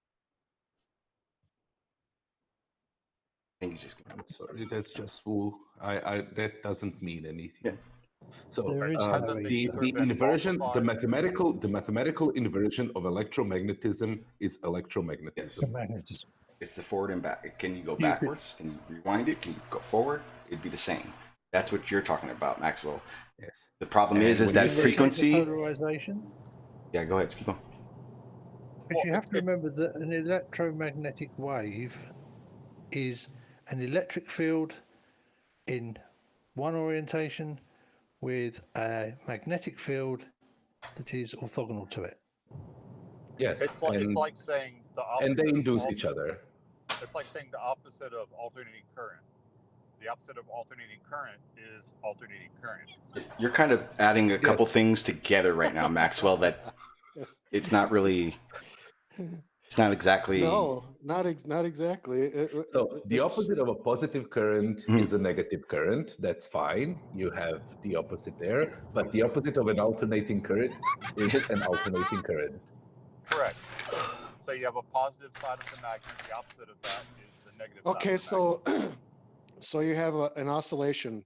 I'm sorry, that's just woo. That doesn't mean anything. Yeah. So the inversion, the mathematical inversion of electromagnetism is electromagnetism. Yes. It's the forward and back. Can you go backwards? Can you rewind it? Can you go forward? It'd be the same. That's what you're talking about, Maxwell. Yes. The problem is that frequency. Polarization. Yeah, go ahead. Keep on. But you have to remember that an electromagnetic wave is an electric field in one orientation with a magnetic field that is orthogonal to it. Yes, It's like saying the opposite. and they of induce each other. It's like saying the opposite of alternating current. The opposite of alternating current is alternating current. You're kind of adding a couple things together right now, Maxwell, that it's not really, it's not exactly. No, not exactly. So the It's- opposite of a positive current is a negative current. That's fine. You have the opposite there. But the opposite of an alternating current is an alternating current. Correct. So you have a positive side of the magnet. The opposite of that is the negative side. Okay, of the magnet. so you have an oscillation,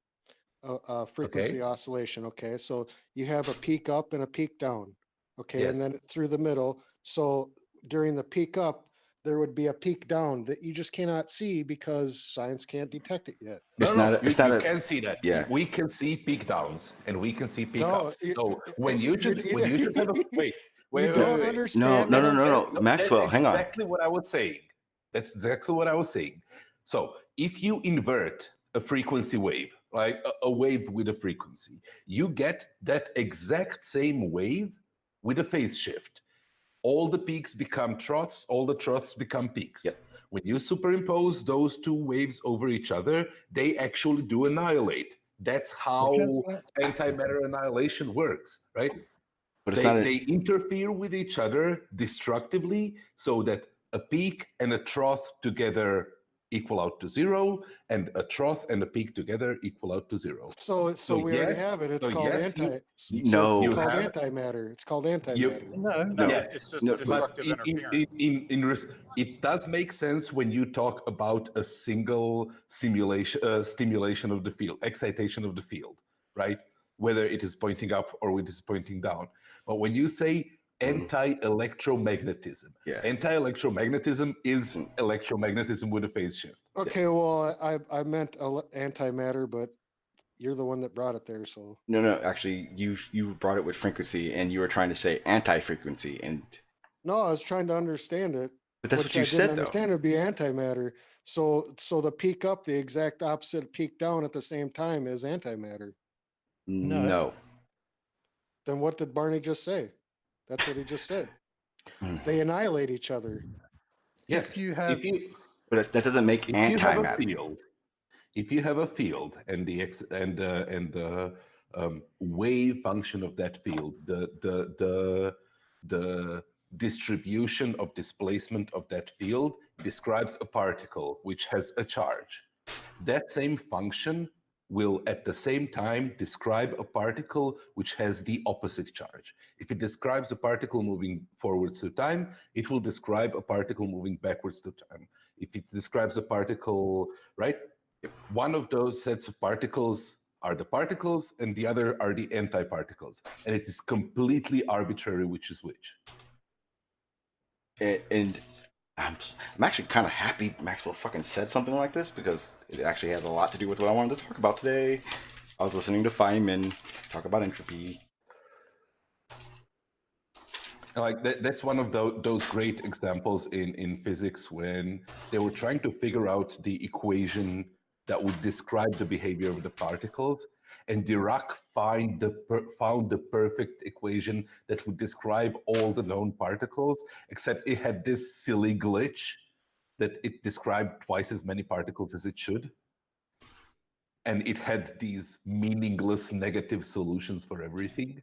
a frequency oscillation. Okay, so you have a peak up and a peak down. Okay, Yes. and then through the middle. So during the peak up, there would be a peak down that you just cannot see because science can't detect it yet. It's not. You, It's not. you A, can see that. Yeah. We can see peak downs and we can see peak No, ups. So when you should have a wait. You don't No, understand. no, what no, I'm no, saying. no. Maxwell, That's hang on. exactly what I was saying. That's exactly what I was saying. So if you invert a frequency wave, like a wave with a frequency, you get that exact same wave with a phase shift. All the peaks become troughs, all the troughs become peaks. Yep. When you superimpose those two waves over each other, they actually do annihilate. That's how antimatter annihilation works, right? But it's not. They interfere with each other destructively so that a peak and a trough together equal out to zero, and a trough and a peak together equal out to zero. So we already have it. It's so called yes, anti. No. it's called have- antimatter. It's called antimatter. No. Yes. It's just No, but destructive interference. It does make sense when you talk about a single stimulation of the field, excitation of the field, right? Whether it is pointing up or it is pointing down. But when you say anti-electromagnetism, Yeah. anti-electromagnetism is electromagnetism with a phase shift. Okay, well, I meant antimatter, but you're the one that brought it there. So No. Actually, you brought it with frequency, and you were trying to say anti-frequency, and. no, I was trying to understand it. But that's which what you I didn't said, though. understand. It'd be antimatter. So the peak up, the exact opposite of peak down at the same time is antimatter. No. Then what did Barney just say? That's what he just said. They annihilate each other. Yes. If you have, But that doesn't make if you have a antimatter. field, if you have a field and the wave function of that field, the distribution of displacement of that field describes a particle which has a charge. That same function will at the same time describe a particle which has the opposite charge. If it describes a particle moving forwards to time, it will describe a particle moving backwards to time. If it describes a particle, right? One of those sets of particles are the particles and the other are the antiparticles. And it is completely arbitrary which is which. And I'm actually kind of happy Maxwell fucking said something like this, because it actually has a lot to do with what I wanted to talk about today. I was listening to Feynman talk about entropy. Like that's one of those great examples in physics when they were trying to figure out the equation that would describe the behavior of the particles, and Dirac found the perfect equation that would describe all the known particles, except it had this silly glitch that it described twice as many particles as it should. And it had these meaningless negative solutions for everything.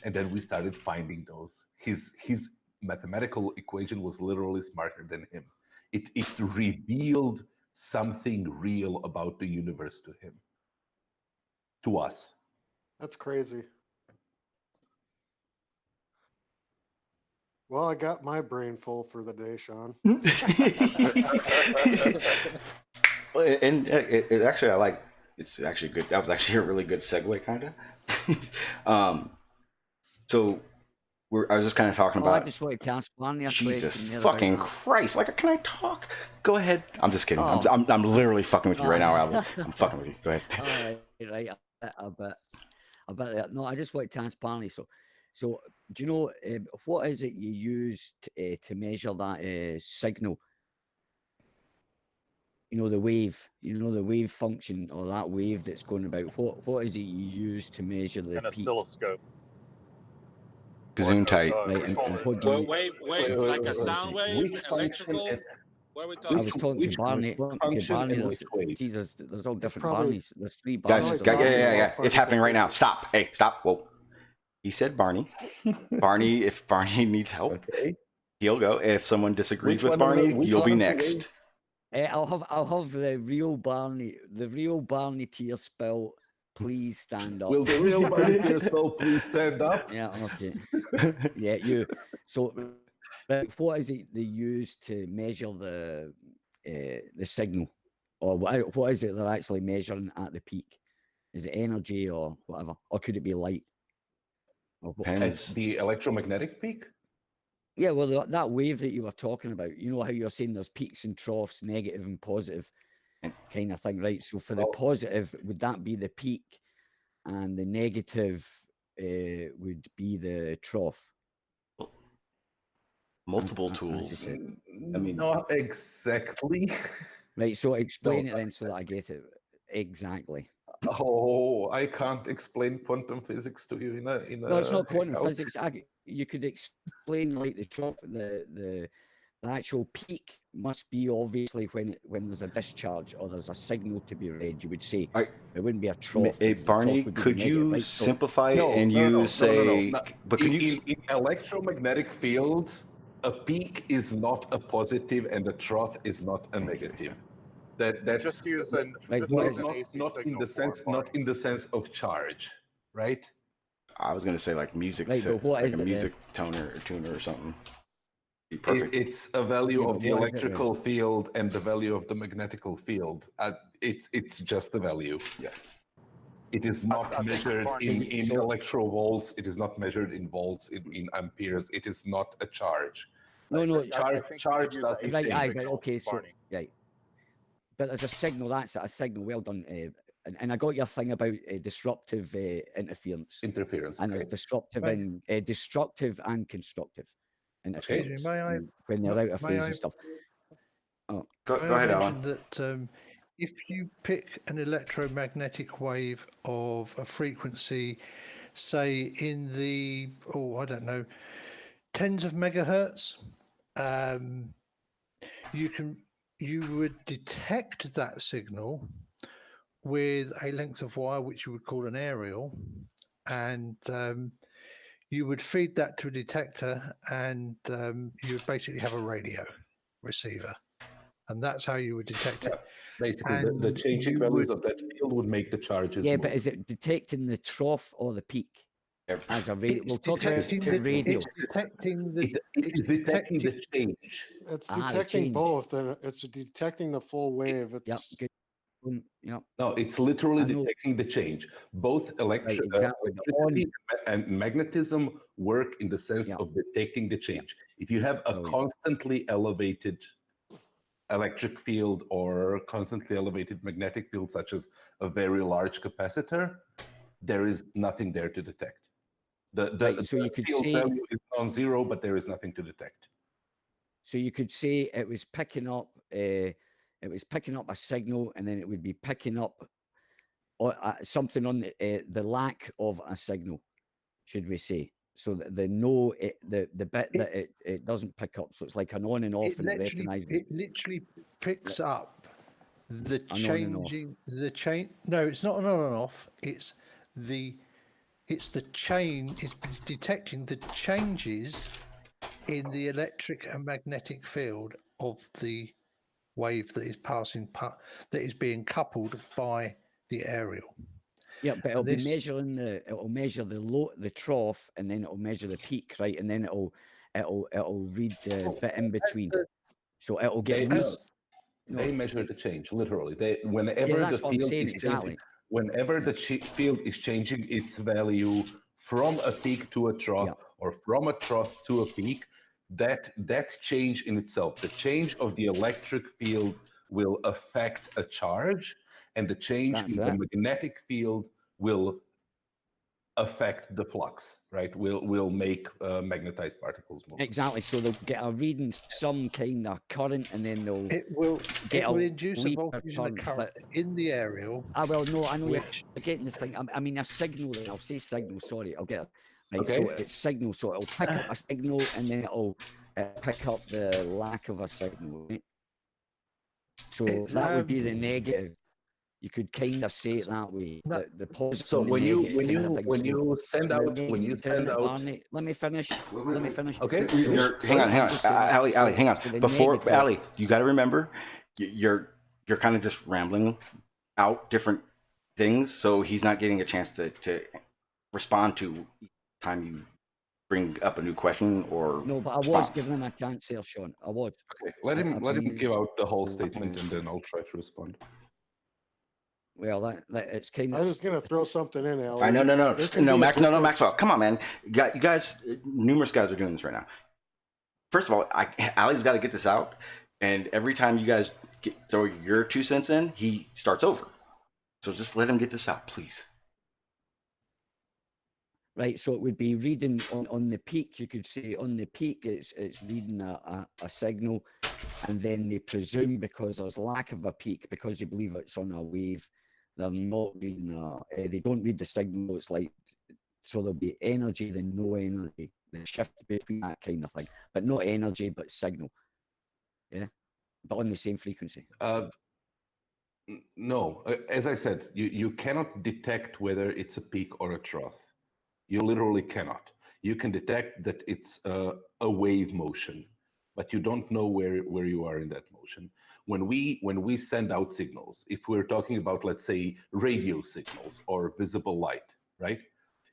And then we started finding those. His mathematical equation was literally smarter than him. It revealed something real about the universe to him, to us. That's crazy. Well, I got my brain full for the day, Sean. And it actually, I like, it's actually good. That was actually a really good segue, kind of. So I was just kind of talking I about. just wanted to ask Barney a Jesus question there fucking about Christ! Like, can I talk? Go ahead. I'm just kidding. Oh. I'm literally fucking with you right now. Oh. I'm fucking with you. Go ahead. that. Right, I bet that. No, I just wanted to ask Barney. So do you know what is it you use to measure that signal? you know, the wave, the wave function, or that wave that's going about. What is it you use to measure the An peak? oscilloscope. Gazoon tight. Right, and what do Well, you? wait, like a sound wave, electrical. What are we talking? I was talking to Barney. Which wave? Jesus, there's all different probably- Barneys. There's 3 Guys, Barneys. Probably yeah. talking It's about happening right now. physics. Stop. Hey, stop. Whoa. He said Barney. Barney, if Barney needs help, Okay. he'll go. If someone disagrees Which with one of the- Barney, which you'll one be of the next. waves? I'll have the real Barney Tearspell. Please stand up. Will the real Barney Tearspell please stand up? Yeah, okay. Yeah, you. So, what is it they use to measure the signal, or what is it they're actually measuring at the peak? Is it energy or whatever, or could it be light? Or what? As the electromagnetic peak? Yeah, well, that wave that you were talking about, you know how you're saying there's peaks and troughs, negative and positive kind of thing, right? So for the positive, would that be the peak, and the negative would be the trough? Multiple As you tools. said. I mean- not exactly. Right, so explain it then so that I get it exactly. Oh, I can't explain quantum physics to you in a. No, it's not quantum hangout. physics. You could explain like the trough, the actual peak must be obviously when there's a discharge or there's a signal to be read. You would say All right. it wouldn't be a trough. Hey, because the trough Barney, would be could negative, you right? So- simplify it and you say, No. but can you? In electromagnetic fields, a peak is not a positive and a trough is not a negative. That's Just use an, Like, just what use is an not, AC not in signal the for sense, it, not Barney. in the sense of charge, right? I was gonna say like music, Right, but what like is a it music toner or tuner or something. Be perfect. It's a value Yeah, of but the what is it, electrical field and the value of the magnetical field. It's just a value. Yeah. It is not I think measured Barney- in electrovolts. It is not measured in volts, in amperes. It is not a charge. No, no, Charge, think you charge could use doesn't an right, AC aye, change. right, signal, okay, so Barney. right. But there's a signal. That's a signal. Well done. And I got your thing about disruptive interference. Interference. And there's Okay. disruptive Right. and destructive and constructive interference. May I- and when they're out of may phase I- and stuff. Go May I ahead, mention Alan. that if you pick an electromagnetic wave of a frequency, say in the, I don't know, tens of megahertz, you would detect that signal with a length of wire, which you would call an aerial, and you would feed that to a detector, and you would basically have a radio receiver, and that's how you would detect it. Basically, the And changing you values would- of that field would make the charges. Yeah, move. but is it detecting the trough or the peak as a radio? It's We'll talk about detecting the radio. It's detecting the. It is detecting the change. It's the detecting change. both, and it's detecting the full wave. Yeah, It's good. Yeah, No, it's literally I know. detecting the change. Both Right, exactly. The electricity and magnetism work in the sense Yeah. of detecting the change. If you have a Brilliant. constantly elevated electric field or constantly elevated magnetic field, such as a very large capacitor, there is nothing there to detect. Right, so you could field say- value is non-zero, but there is nothing to detect. So you could say it was picking up a signal, and then it would be picking up something on the lack of a signal, should we say? So that the bit that it doesn't pick up. So it's like an on and off, and it recognizes. It literally picks up the An on and off. changing the chain. No, it's not an on and off. It's the chain. It's detecting the changes in the electric and magnetic field of the wave that is that is being coupled by the aerial. Yeah, but it'll this- be measuring it'll measure the trough, and then it'll measure the peak, right? And then it'll read the bit in between. So it'll get They, loose. No, they measure the change literally. Whenever Yeah, that's the what I'm field saying, is exactly. changing, whenever the field is changing its value from a peak to a trough, Yeah. or from a trough to a peak, that change in itself, the change of the electric field, will affect a charge, and the change That's in the it. magnetic field will affect the flux, right? Will make magnetized particles move. Exactly. So they'll get a reading some kind of current, and then they'll It will get a induce a weaker voltage and a current. current But in the aerial. well, no, I know you're Which, getting the thing. I mean, a signal. Then I'll say signal. Sorry, I'll get it. Right. Okay. So it's signal. So it'll pick up a signal, and then it'll pick up the lack of a signal. Right? So It's, that would be the negative. You could kind of say it that way. No. The positive. So and when the you negative kind of thing. when So- you send so the out negative Barney, let me finish. Let me finish. Okay. Hang on, Ali, hang on. So the Before negative- Ali, you got to remember, you're kind of just rambling out different things, so he's not getting a chance to respond to each time you bring up a new question or No, but I was response. giving him a chance there, Sean. I was. Okay. Let him mean- give out the whole statement, and then I'll try to respond. Well, that it's kind I of. was just gonna throw something in, Al. I no, There can be a difference. Maxwell. Come on, man. You guys, numerous guys are doing this right now. First of all, Ali's got to get this out, and every time you guys throw your 2 cents in, he starts over. So just let him get this out, please. Right, so it would be reading on the peak. You could say on the peak, it's reading a signal, and then they presume because there's lack of a peak, because they believe it's on a wave, they're not reading. They don't read the signal. It's like, so there'll be energy, then no energy, the shift between that kind of thing, but not energy, but signal. Yeah, but on the same frequency. No, as I said, you cannot detect whether it's a peak or a trough. You literally cannot. You can detect that it's a wave motion, but you don't know where you are in that motion. When we send out signals, if we're talking about, let's say, radio signals or visible light, right?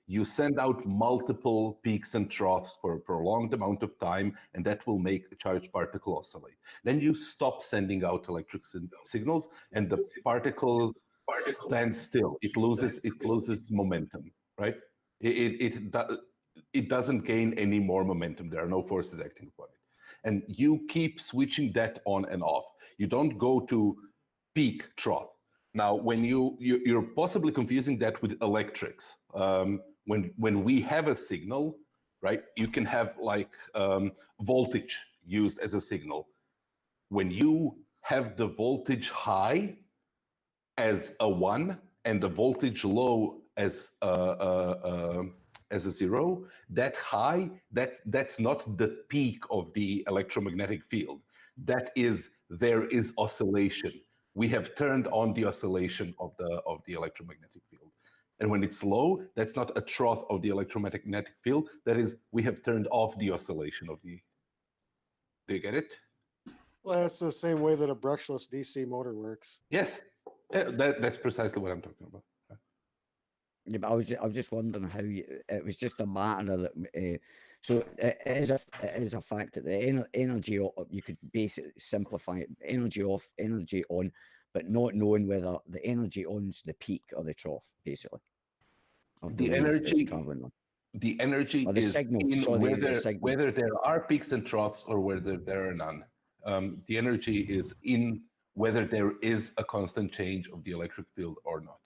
You send out multiple peaks and troughs for a prolonged amount of time, and that will make a charged particle oscillate. Then you stop sending out electric signals, and the particle stands still. It loses momentum, right? It doesn't gain any more momentum. There are no forces acting upon it. And you keep switching that on and off. You don't go to peak trough. Now, when you're possibly confusing that with electrics. When we have a signal, right, you can have like voltage used as a signal. When you have the voltage high as a 1 and the voltage low as a 0, that high, that's not the peak of the electromagnetic field. That is, there is oscillation. We have turned on the oscillation of the electromagnetic field. And when it's low, that's not a trough of the electromagnetic field. That is, we have turned off the oscillation of the. Do you get it? Well, that's the same way that a brushless DC motor works. Yes, that's precisely what I'm talking about. Yeah, but I was just wondering how it was just a matter that. So it is a fact that the energy, you could basically simplify it: energy off, energy on, but not knowing whether the energy on's the peak or the trough, basically. Of The wave energy it's traveling on. The energy Or the is signal, in sorry, the signal. whether there are peaks and troughs or whether there are none. The energy is in whether there is a constant change of the electric field or not.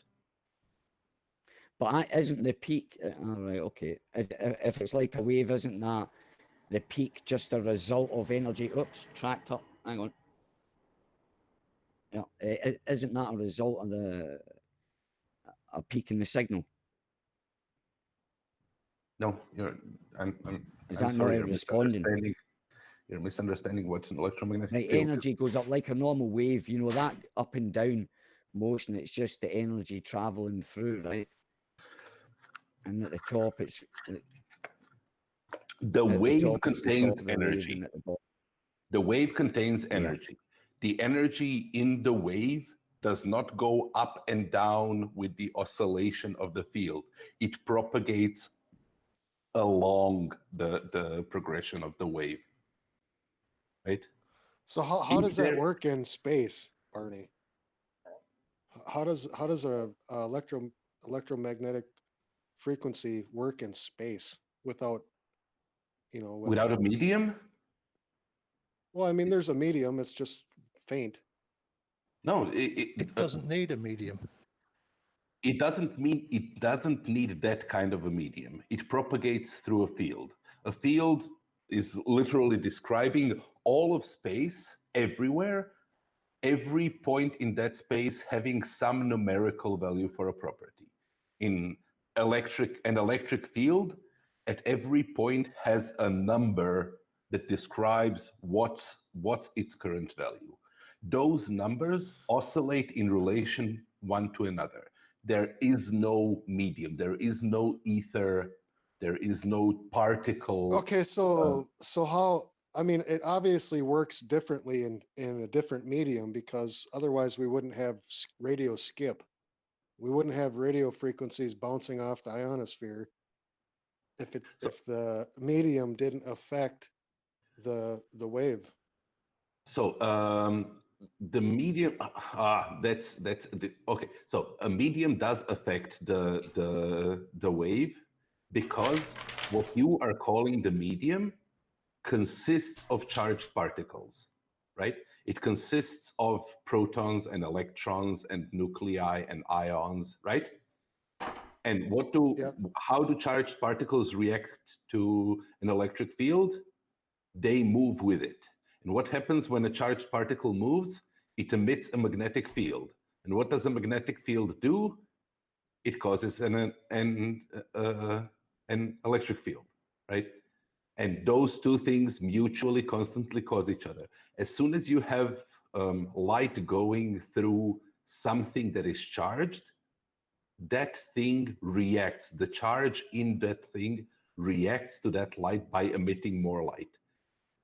But isn't the peak, all right, okay. If it's like a wave, isn't that the peak just a result of energy? Oops, tracked up, hang on. Yeah, isn't that a result of a peak in the signal? No, I'm Is I'm that sorry, not responding? You're misunderstanding what an electromagnetic Right, field energy goes up like a normal wave, you know, that up and down motion, it's just the energy traveling through, right? And at the top, it's The wave contains energy. The The wave contains energy. The energy in the wave does not go up and down with the oscillation of the field. It propagates along the progression of the wave. Right? So how does that work in space, Barney? How does a electromagnetic frequency work in space without, without a medium? Well, I mean, there's a medium. It's just faint. No, It doesn't need a medium. It doesn't mean it doesn't need that kind of a medium. It propagates through a field. A field is literally describing all of space everywhere, every point in that space having some numerical value for a property. In an electric field, at every point has a number that describes what's its current value. Those numbers oscillate in relation one to another. There is no medium, there is no ether, there is no particle. Okay, so how? I mean, it obviously works differently in a different medium, because otherwise we wouldn't have radio skip. We wouldn't have radio frequencies bouncing off the ionosphere if the medium didn't affect the wave. So the medium, okay. So a medium does affect the wave, because what you are calling the medium consists of charged particles, right? It consists of protons and electrons and nuclei and ions, right? And how do charged particles react to an electric field? They move with it. And what happens when a charged particle moves? It emits a magnetic field. And what does a magnetic field do? It causes an electric field, right? And those two things mutually constantly cause each other. As soon as you have light going through something that is charged, that thing reacts. The charge in that thing reacts to that light by emitting more light.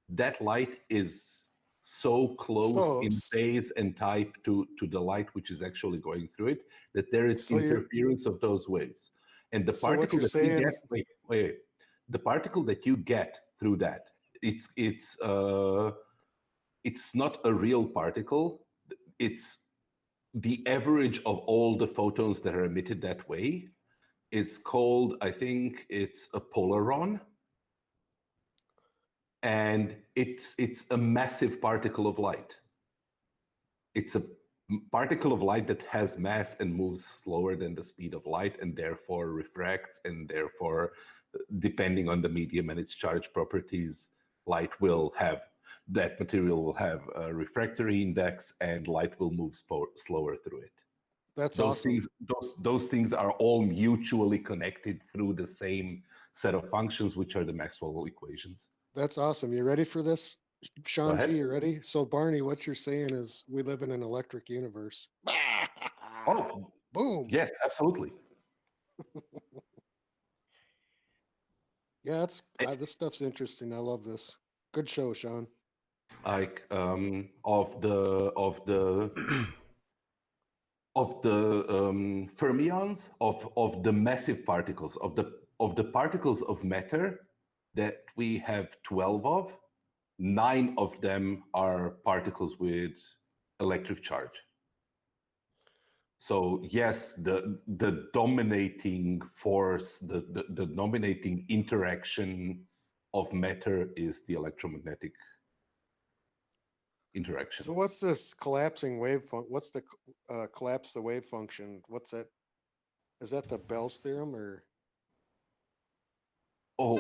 That light is so close in phase and type to the light which is actually going through it that there is interference of those waves. And the particle that you get, wait, the particle that you get through that, it's not a real particle. It's the average of all the photons that are emitted that way. Is called, I think it's a polaron. And it's a massive particle of light. It's a particle of light that has mass and moves slower than the speed of light, and therefore refracts, and therefore, depending on the medium and its charge properties, that material will have a refractory index, and light will move slower through it. That's awesome. Those things are all mutually connected through the same set of functions, which are the Maxwell equations. That's awesome. You ready for this? Sean G, you ready? So Barney, what you're saying is we live in an electric universe. Oh, boom. Yes, absolutely. Yeah, this stuff's interesting. I love this. Good show, Sean. Like of the fermions, of the massive particles, of the particles of matter that we have 12 of, 9 of them are particles with electric charge. So yes, the dominating force, the dominating interaction of matter is the electromagnetic interaction. So what's this collapsing wave function? What's the collapse the wave function? What's that? Is that the Bell's theorem or? Oh,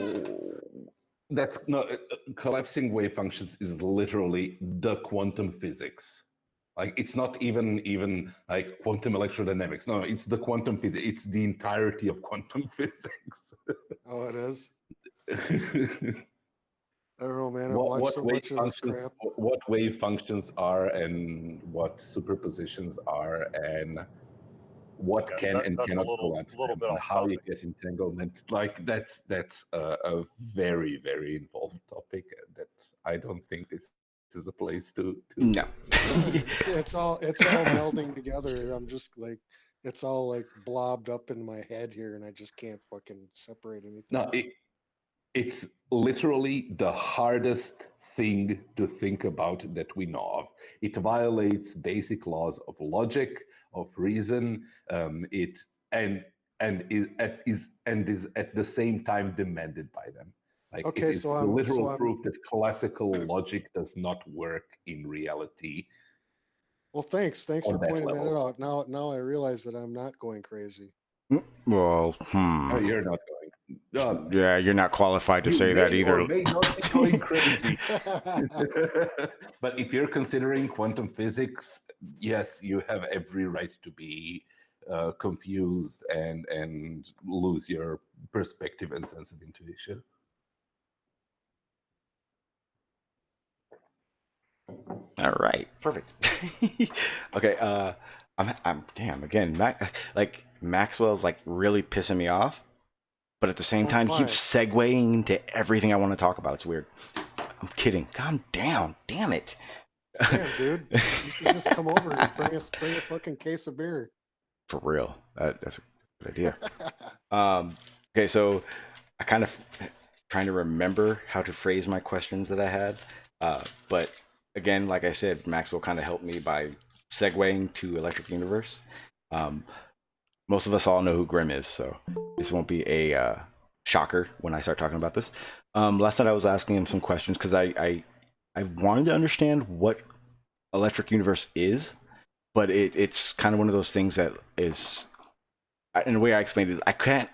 that's no collapsing wave functions is literally the quantum physics. Like it's not even like quantum electrodynamics. No, it's the quantum physics. It's the entirety of quantum physics. Oh, it is. I don't know, man. I watched so much of this crap. What wave functions are, and what superpositions are, and what can and cannot collapse, and how you get entanglement. Like that's a very, very involved topic that I don't think this is a place to. No. it's all melding together. I'm just like, it's all like blobbed up in my head here, and I just can't fucking separate anything. No, it's literally the hardest thing to think about that we know of. It violates basic laws of logic, of reason. It is at the same time demanded by them. Like okay, it is the literal proof that classical logic does not work in reality. Well, thanks for on that pointing that level. out. Now I realize that I'm not going crazy. Well, No, you're not going. yeah, you're not qualified to You say that may or either. may not be going crazy. But if you're considering quantum physics, yes, you have every right to be confused and lose your perspective and sense of intuition. All right, perfect. Okay, I'm damn again. Like Maxwell's like really pissing me off, but at the same Oh, time, he why? keeps segueing into everything I want to talk about. It's weird. I'm kidding. Calm down. Damn it. Damn, dude. You should just come over and bring a fucking case of beer. For real. That's a good idea. Okay, so I kind of trying to remember how to phrase my questions that I had, but again, like I said, Maxwell kind of helped me by segueing to Electric Universe. Most of us all know who Grimm is, so this won't be a shocker when I start talking about this. Last night I was asking him some questions because I wanted to understand what Electric Universe is, but it's kind of one of those things that is, and the way I explained it is I can't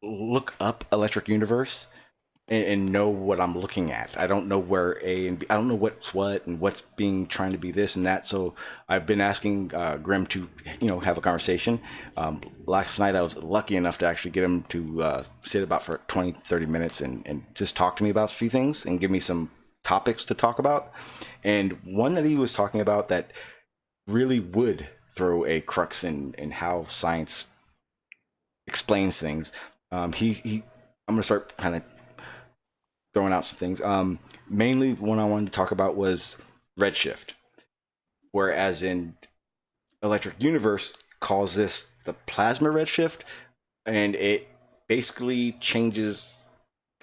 look up Electric Universe and know what I'm looking at. I don't know where A and B, I don't know what's what and what's being trying to be this and that. So I've been asking Grimm to, have a conversation. Last night I was lucky enough to actually get him to sit about for 20-30 minutes and just talk to me about a few things and give me some topics to talk about. And one that he was talking about that really would throw a crux in how science explains things. I'm gonna start kind of throwing out some things. Mainly one I wanted to talk about was redshift, whereas in Electric Universe calls this the plasma redshift, and it basically changes.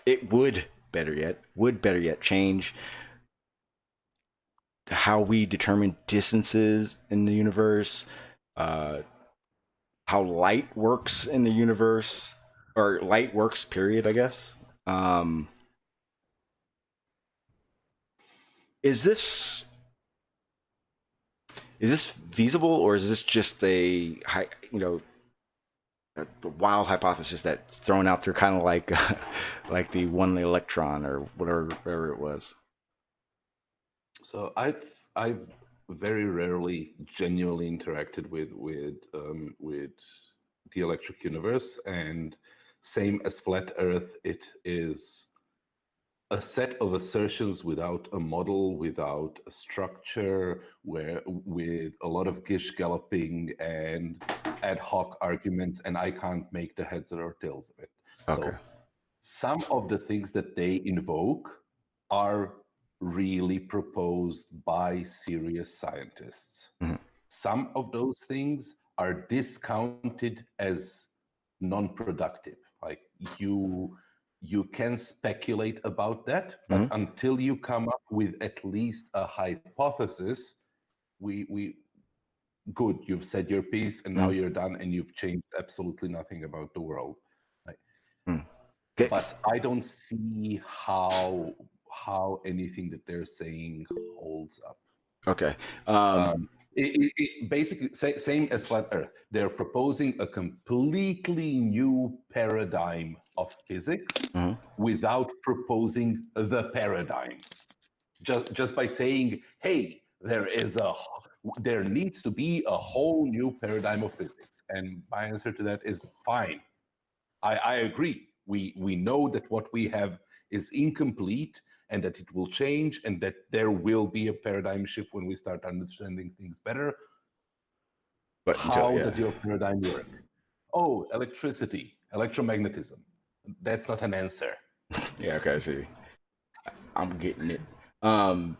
It would better yet change how we determine distances in the universe, how light works in the universe, or light works. Period. I guess. Is this feasible, or is this just a wild hypothesis that thrown out there, kind of like like the one electron or whatever it was? So I've very rarely genuinely interacted with the electric universe, and same as flat Earth, it is a set of assertions without a model, without a structure, where with a lot of gish galloping and ad hoc arguments, and I can't make the heads or tails of it. Okay. So some of the things that they invoke are really proposed by serious scientists. Mhm. Some of those things are discounted as non-productive. Like you can speculate about that, but until you come up with at least a hypothesis, we good, you've said your piece and now you're done and you've changed absolutely nothing about the world. Right? Okay. But I don't see how anything that they're saying holds up. Okay. Basically, same as flat Earth. They're proposing a completely new paradigm of physics without proposing the paradigm. Just by saying, "Hey, there needs to be a whole new paradigm of physics," and my answer to that is fine. I agree. We know that what we have is incomplete and that it will change and that there will be a paradigm shift when we start understanding things better. But how does your paradigm work? Oh, electricity, electromagnetism. That's not an answer. Yeah, okay, I see. I'm getting it. Trying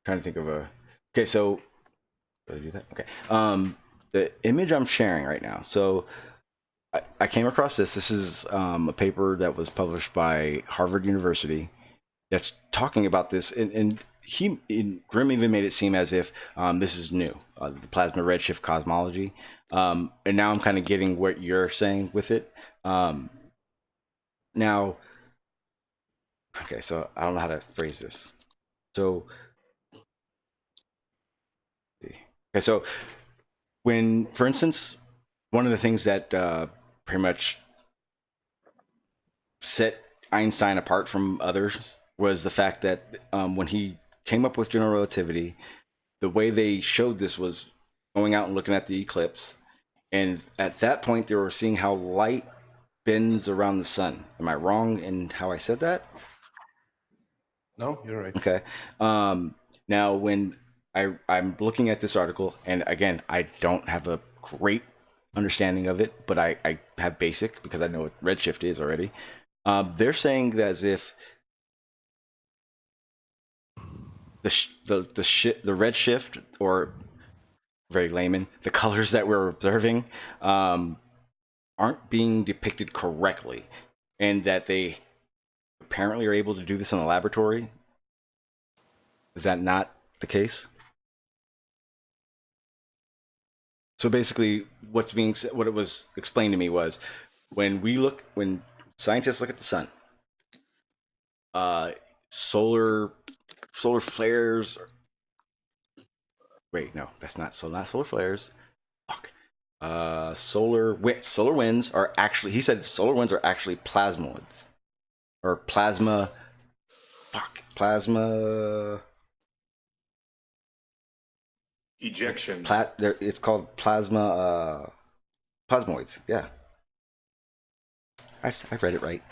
to think of a. Okay, so did I do that? Okay. The image I'm sharing right now. So I came across this. This is a paper that was published by Harvard University that's talking about this, and Grimm even made it seem as if this is new, the plasma redshift cosmology. And now I'm kind of getting what you're saying with it. Now, okay, so I don't know how to phrase this. So Okay, so when, for instance, one of the things that pretty much set Einstein apart from others was the fact that when he came up with general relativity, the way they showed this was going out and looking at the eclipse. And at that point, they were seeing how light bends around the sun. Am I wrong in how I said that? No, you're right. Okay. Now, when I'm looking at this article, and again, I don't have a great understanding of it, but I have basic because I know what redshift is already. They're saying that as if the redshift, or very layman, the colors that we're observing aren't being depicted correctly, and that they apparently are able to do this in a laboratory. Is that not the case? So basically, what it was explained to me was when scientists look at the sun, solar flares. Wait, no, that's not solar flares. Fuck. Solar winds are actually. He said solar winds are actually plasmoids, or plasma. Fuck, plasma. Ejections. It's called plasma. Plasmoids. Yeah, I've read it right.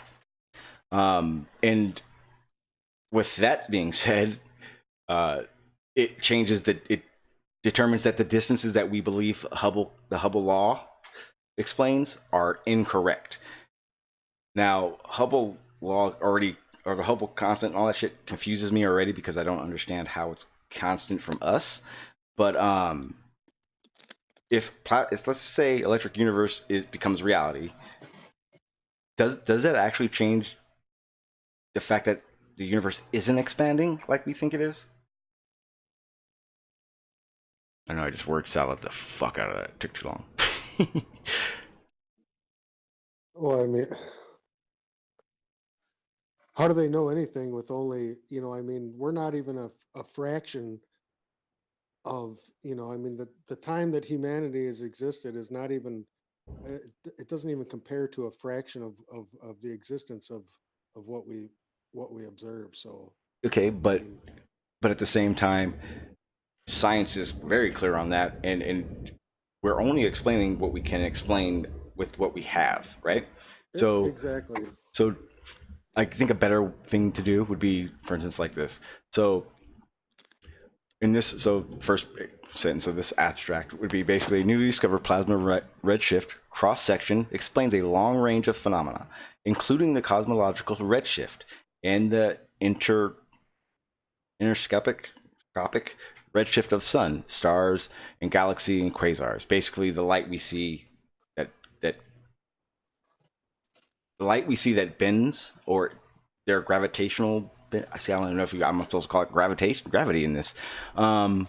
And with that being said, it changes it determines that the distances that we believe the Hubble law explains are incorrect. Now, Hubble law already, or the Hubble constant and all that shit confuses me already because I don't understand how it's constant from us. But if let's say electric universe becomes reality, does that actually change the fact that the universe isn't expanding like we think it is? I know I just word salad the fuck out of that. It took too long. Well, I mean, how do they know anything with only, I mean, we're not even a fraction of, I mean, the time that humanity has existed is not even, it doesn't even compare to a fraction of the existence of what we observe. So, Okay, I but mean, at the same time, science is very clear on that, and we're only explaining what we can explain with what we have, right? So exactly. so I think a better thing to do would be, for instance, like this. So first sentence of this abstract would be basically: newly discovered plasma redshift cross section explains a long range of phenomena, including the cosmological redshift and the interscopic redshift of sun, stars, and galaxy and quasars. Basically, the light we see that bends, or their gravitational. I don't even know if I'm supposed to call it gravity in this. What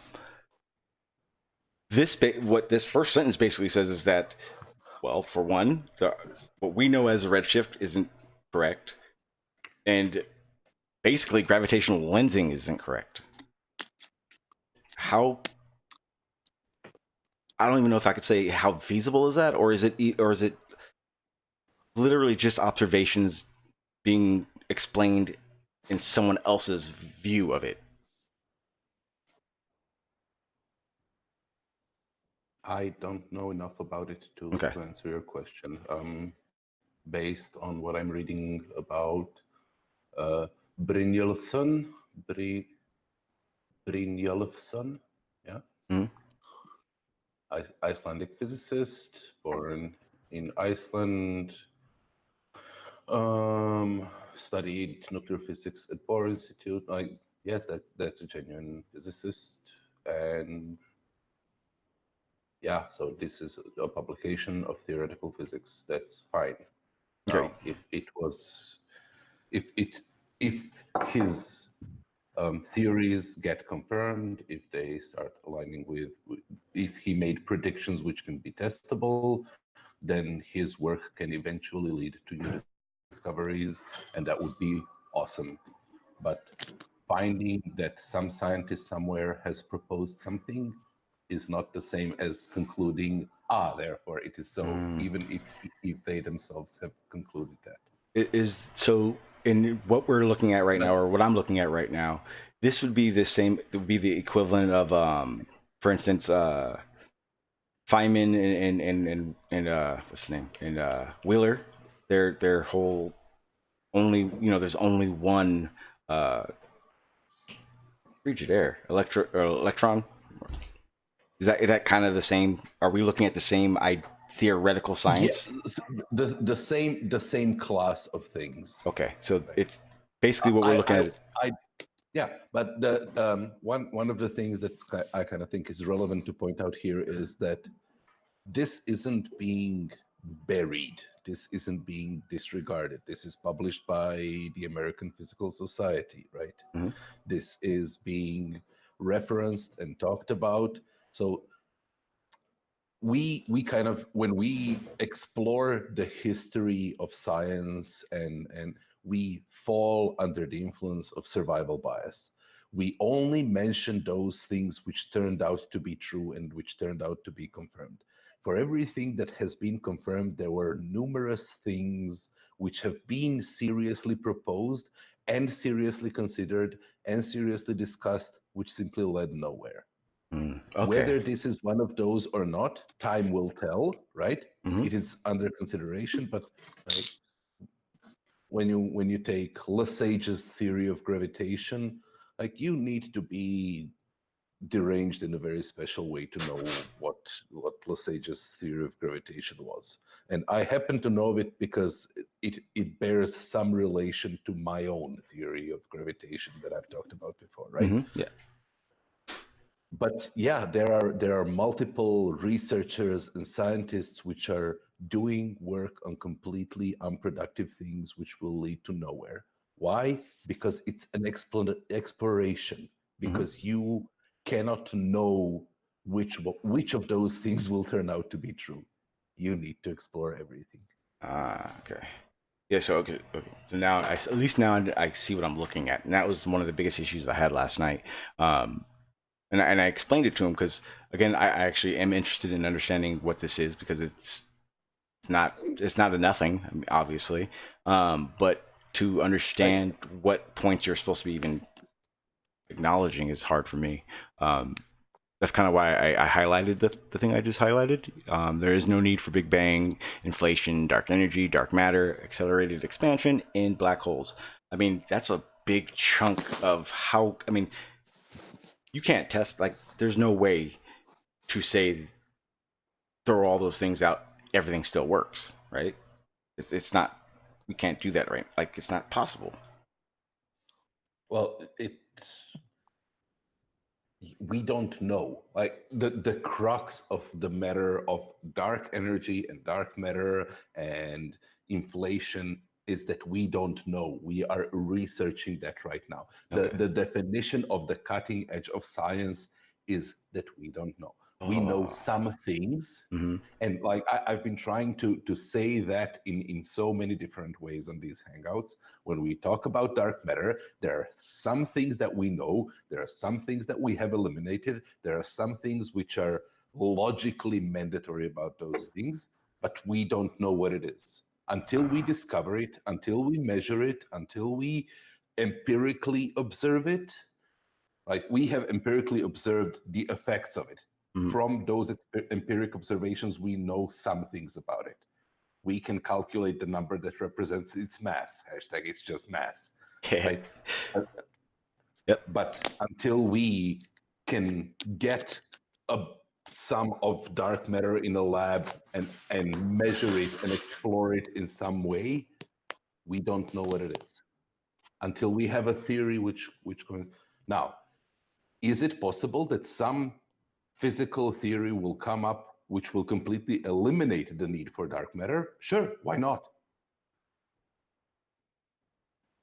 this first sentence basically says is that, well, for one, what we know as a redshift isn't correct, and basically gravitational lensing isn't correct. How? I don't even know if I could say how feasible is that, or is it literally just observations being explained in someone else's view of it? I don't know enough about it to answer your question. Based on what I'm reading about Brynjolfsson, yeah, Mm-hmm. Icelandic physicist, born in Iceland, studied nuclear physics at Bohr Institute. Yes, that's a genuine physicist, and yeah, so this is a publication of theoretical physics. That's fine. Now, if his theories get confirmed, if they start aligning with, if he made predictions which can be testable, then his work can eventually lead to new discoveries, and that would be awesome. But finding that some scientist somewhere has proposed something is not the same as concluding, therefore it is so, even if they themselves have concluded that. It is so in what we're looking at right now, or what I'm looking at right now, this would be the same. It would be the equivalent of, for instance, Feynman and what's his name, and Wheeler. Their whole only, there's only one frigid air electron. Is that kind of the same? Are we looking at the same theoretical science? Yes, the same class of things. Okay, so it's basically what we're looking at. Yeah, but the one of the things that I kind of think is relevant to point out here is that this isn't being buried. This isn't being disregarded. This is published by the American Physical Society, right? Mm-hmm. This is being referenced and talked about. So we kind of, when we explore the history of science and we fall under the influence of survival bias, we only mention those things which turned out to be true and which turned out to be confirmed. For everything that has been confirmed, there were numerous things which have been seriously proposed and seriously considered and seriously discussed, which simply led nowhere. Okay. Whether this is one of those or not, time will tell, right? Mm-hmm. It is under consideration, but when you take Lesage's theory of gravitation, like, you need to be deranged in a very special way to know what Lesage's theory of gravitation was. And I happen to know it because it bears some relation to my own theory of gravitation that I've talked about before, right? Mm-hmm. Yeah. But yeah, there are multiple researchers and scientists which are doing work on completely unproductive things which will lead to nowhere. Why? Because it's an exploration. Because you cannot know which of those things will turn out to be true. You need to explore everything. Okay. Yeah. So okay. So now at least now I see what I'm looking at, and that was one of the biggest issues I had last night. And I explained it to him because, again, I actually am interested in understanding what this is, because it's not a nothing, I mean, obviously, but to understand what points you're supposed to be even acknowledging is hard for me. That's kind of why I highlighted the thing I just highlighted. There is no need for Big Bang, inflation, dark energy, dark matter, accelerated expansion, and black holes. I mean, that's a big chunk of how, I mean, you can't test, like, there's no way to say, throw all those things out, everything still works, right? It's not, we can't do that, right? Like, it's not possible. Well, we don't know. Like, the crux of the matter of dark energy and dark matter and inflation is that we don't know. We are researching that right now. The definition of the cutting edge of science is that we don't know. We know some things, and like I've been trying to say that in so many different ways on these Hangouts. When we talk about dark matter, there are some things that we know, there are some things that we have eliminated, there are some things which are logically mandatory about those things, but we don't know what it is. Until we discover it, until we measure it, until we empirically observe it, like, we have empirically observed the effects of it. From those empiric observations, we know some things about it. We can calculate the number that represents its mass. Hashtag it's just mass. Right? Yep. But until we can get a sum of dark matter in a lab and measure it and explore it in some way, we don't know what it is. Until we have a theory which goes. Now, is it possible that some physical theory will come up which will completely eliminate the need for dark matter? Sure, why not?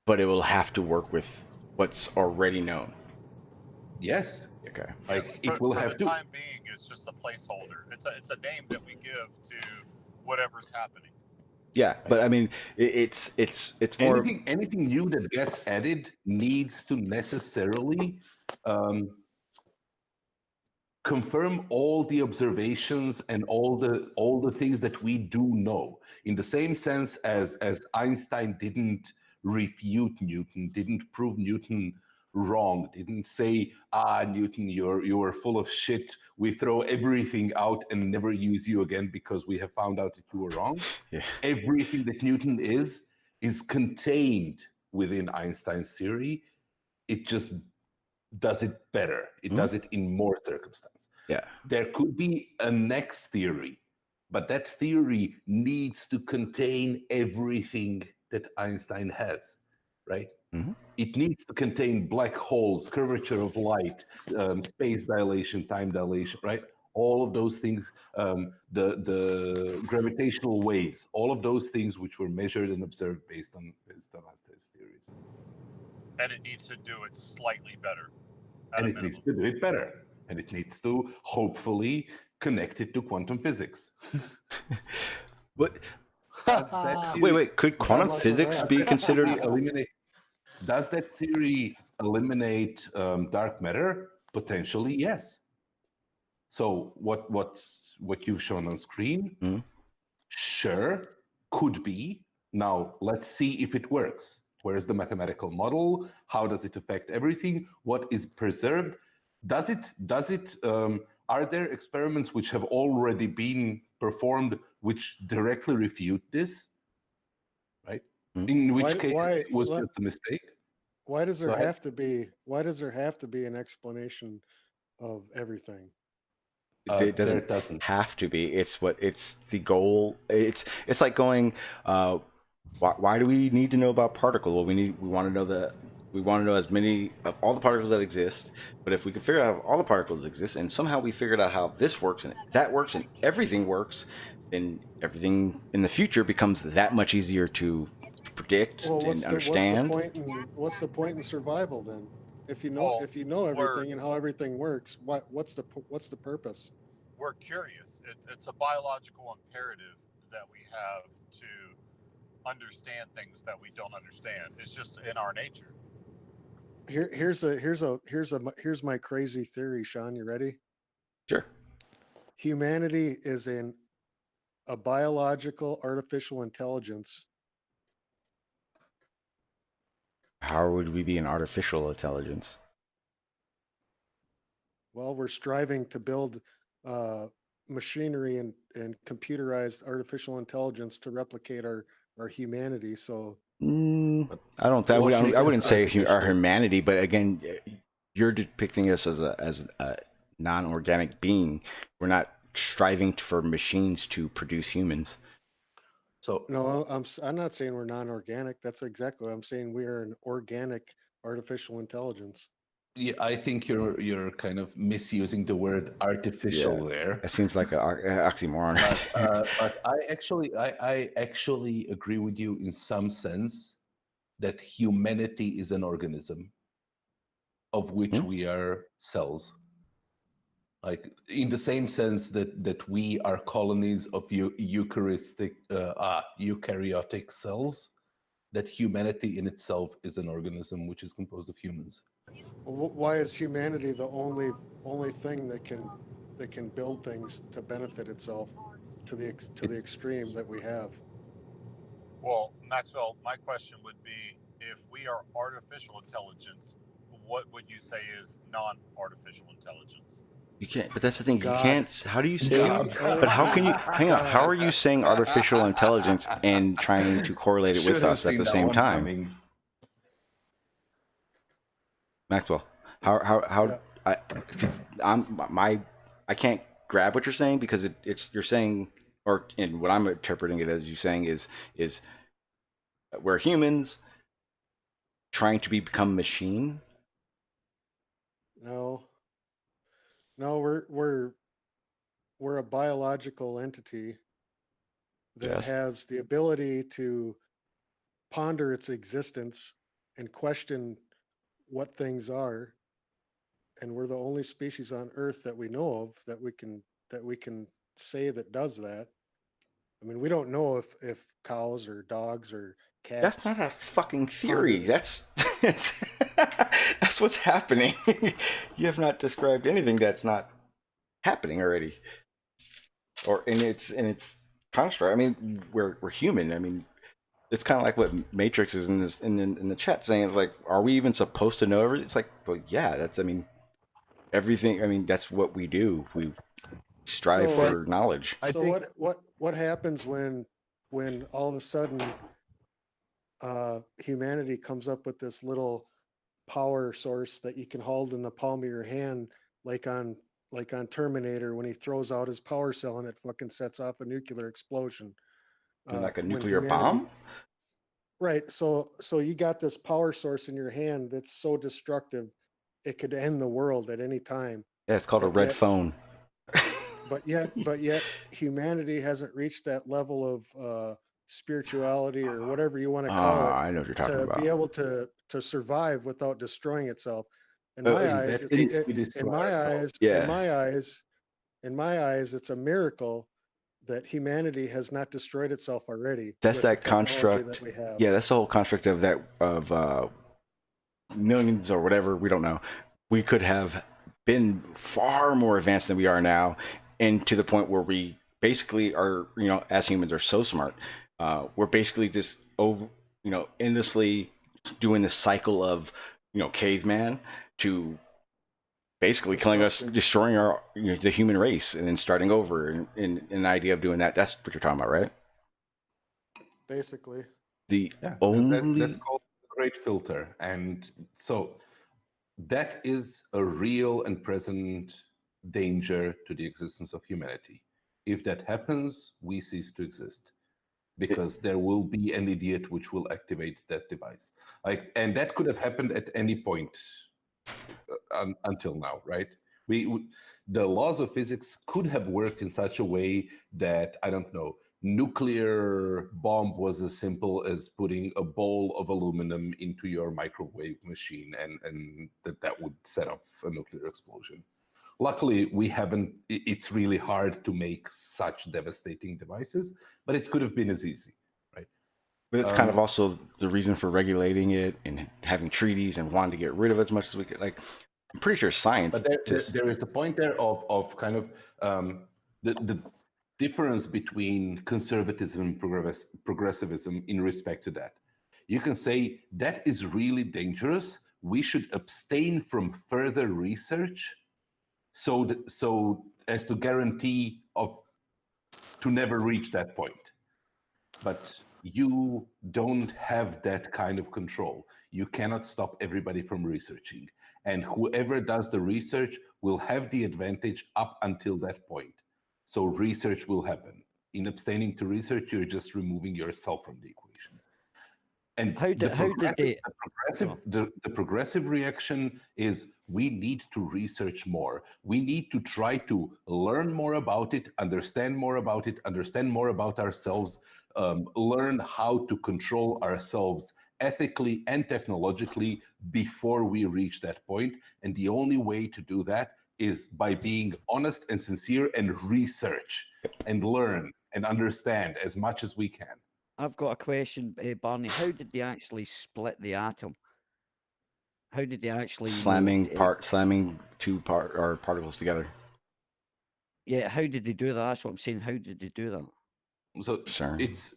But it will have to work with what's already known. Yes. Okay. Like, for, it will for have the to. time being, it's just a placeholder. It's a name that we give to whatever's happening. Yeah, but I mean, it's more anything new that gets added needs to necessarily confirm all the observations and all the things that we do know. In the same sense as Einstein didn't refute Newton, didn't prove Newton wrong, didn't say, Newton, you are full of shit, we throw everything out and never use you again because we have found out that you were wrong. Yeah. Everything that Newton is contained within Einstein's theory. It just does it better. It does it in more circumstance. Yeah. There could be a next theory, but that theory needs to contain everything that Einstein has, right? Mm-hmm. It needs to contain black holes, curvature of light, space dilation, time dilation, right? All of those things, the gravitational waves, all of those things which were measured and observed based on Einstein's theories. And it needs to do it slightly better. And it needs to do it better. And it needs to hopefully connect it to quantum physics. What? Wait. Could quantum physics be considered? Does that theory eliminate dark matter? Potentially, yes. So what you've shown on screen, sure, could be. Now let's see if it works. Where's the mathematical model? How does it affect everything? What is preserved? Does it? Are there experiments which have already been performed which directly refute this? Right. In which case it was just a mistake. Why does there have to be? Why does there have to be an explanation of everything? It doesn't have to be. It's the goal. It's like going. Why do we need to know about particles? Well, we want to know as many of all the particles that exist. But if we can figure out how all the particles exist, and somehow we figured out how this works and that works and everything works, then everything in the future becomes that much easier to predict and understand. What's the point in survival then? If you know everything and how everything works, what's the purpose? We're curious. It's a biological imperative that we have to understand things that we don't understand. It's just in our nature. Here's my crazy theory, Sean. You ready? Sure. Humanity is a biological artificial intelligence. How would we be an artificial intelligence? Well, we're striving to build machinery and computerized artificial intelligence to replicate our humanity. So I wouldn't say our humanity, but again, you're depicting us as a non-organic being. We're not striving for machines to produce humans. So no, I'm not saying we're non-organic. That's exactly what I'm saying. We are an organic artificial intelligence. Yeah, I think you're kind of misusing the word artificial there. It seems like an oxymoron. But I actually agree with you in some sense that humanity is an organism of which we are cells. Like in the same sense that we are colonies of eukaryotic cells, that humanity in itself is an organism which is composed of humans. Why is humanity the only thing that can build things to benefit itself to the extreme that we have? Well, Maxwell, my question would be, if we are artificial intelligence, what would you say is non-artificial intelligence? You can't, but that's the thing. You can't. How do you say? But how can you? Hang on. How are you saying artificial intelligence and trying to correlate it with us at the same time? Maxwell, I can't grab what you're saying because you're saying, and what I'm interpreting it as you saying is we're humans trying to become machine. No, we're a biological entity that has the ability to ponder its existence and question what things are, and we're the only species on Earth that we know of that we can say that does that. I mean, we don't know if cows or dogs or cats. That's not a fucking theory. That's what's happening. You have not described anything that's not happening already, or in its construct. I mean, we're human. I mean, it's kind of like what Matrix is in this in the chat saying. It's like, are we even supposed to know everything? It's like, well, yeah, that's. I mean, everything. I mean, that's what we do. We strive So, for knowledge. so what happens when all of a sudden humanity comes up with this little power source that you can hold in the palm of your hand, like on Terminator when he throws out his power cell and it fucking sets off a nuclear explosion. Like a when nuclear humanity- bomb? Right. So you got this power source in your hand that's so destructive, it could end the world at any time. Yeah, it's called a But red yet- phone. But yet humanity hasn't reached that level of spirituality or whatever you want to call it I know what you're talking to about. be able to survive without destroying itself. In Oh, my that eyes, is- in my eyes, Yeah. in my eyes, it's a miracle that humanity has not destroyed itself already. That's with that the technology construct. that we have. Yeah, that's the whole construct of that of millions or whatever. We don't know. We could have been far more advanced than we are now, and to the point where we basically are, you know, as humans are so smart, we're basically just endlessly doing this cycle of, you know, caveman to basically killing us, destroying our, you know, the human race, and then starting over. In an idea of doing that, that's what you're talking about, right? Basically. The Yeah, only that's called the great filter. And so that is a real and present danger to the existence of humanity. If that happens, we cease to exist, because there will be an idiot which will activate that device. Like, and that could have happened at any point until now, right? The laws of physics could have worked in such a way that, I don't know, nuclear bomb was as simple as putting a bowl of aluminum into your microwave machine, and that would set off a nuclear explosion. Luckily, we haven't. It's really hard to make such devastating devices, but it could have been as easy, right? But it's kind of also the reason for regulating it and having treaties and wanting to get rid of as much as we could. Like, I'm pretty sure science. But there is a point there of kind of the difference between conservatism and progressivism in respect to that. You can say that is really dangerous. We should abstain from further research, so as to guarantee to never reach that point. But you don't have that kind of control. You cannot stop everybody from researching. And whoever does the research will have the advantage up until that point. So research will happen. In abstaining to research, you're just removing yourself from the equation. And the progressive reaction is, we need to research more. We need to try to learn more about it, understand more about it, understand more about ourselves, learn how to control ourselves ethically and technologically before we reach that point. And the only way to do that is by being honest and sincere and research and learn and understand as much as we can. I've got a question, Barney. How did they actually split the atom? How did they actually slamming two particles together? Yeah, how did they do that? That's what I'm saying. How did they do that? So it's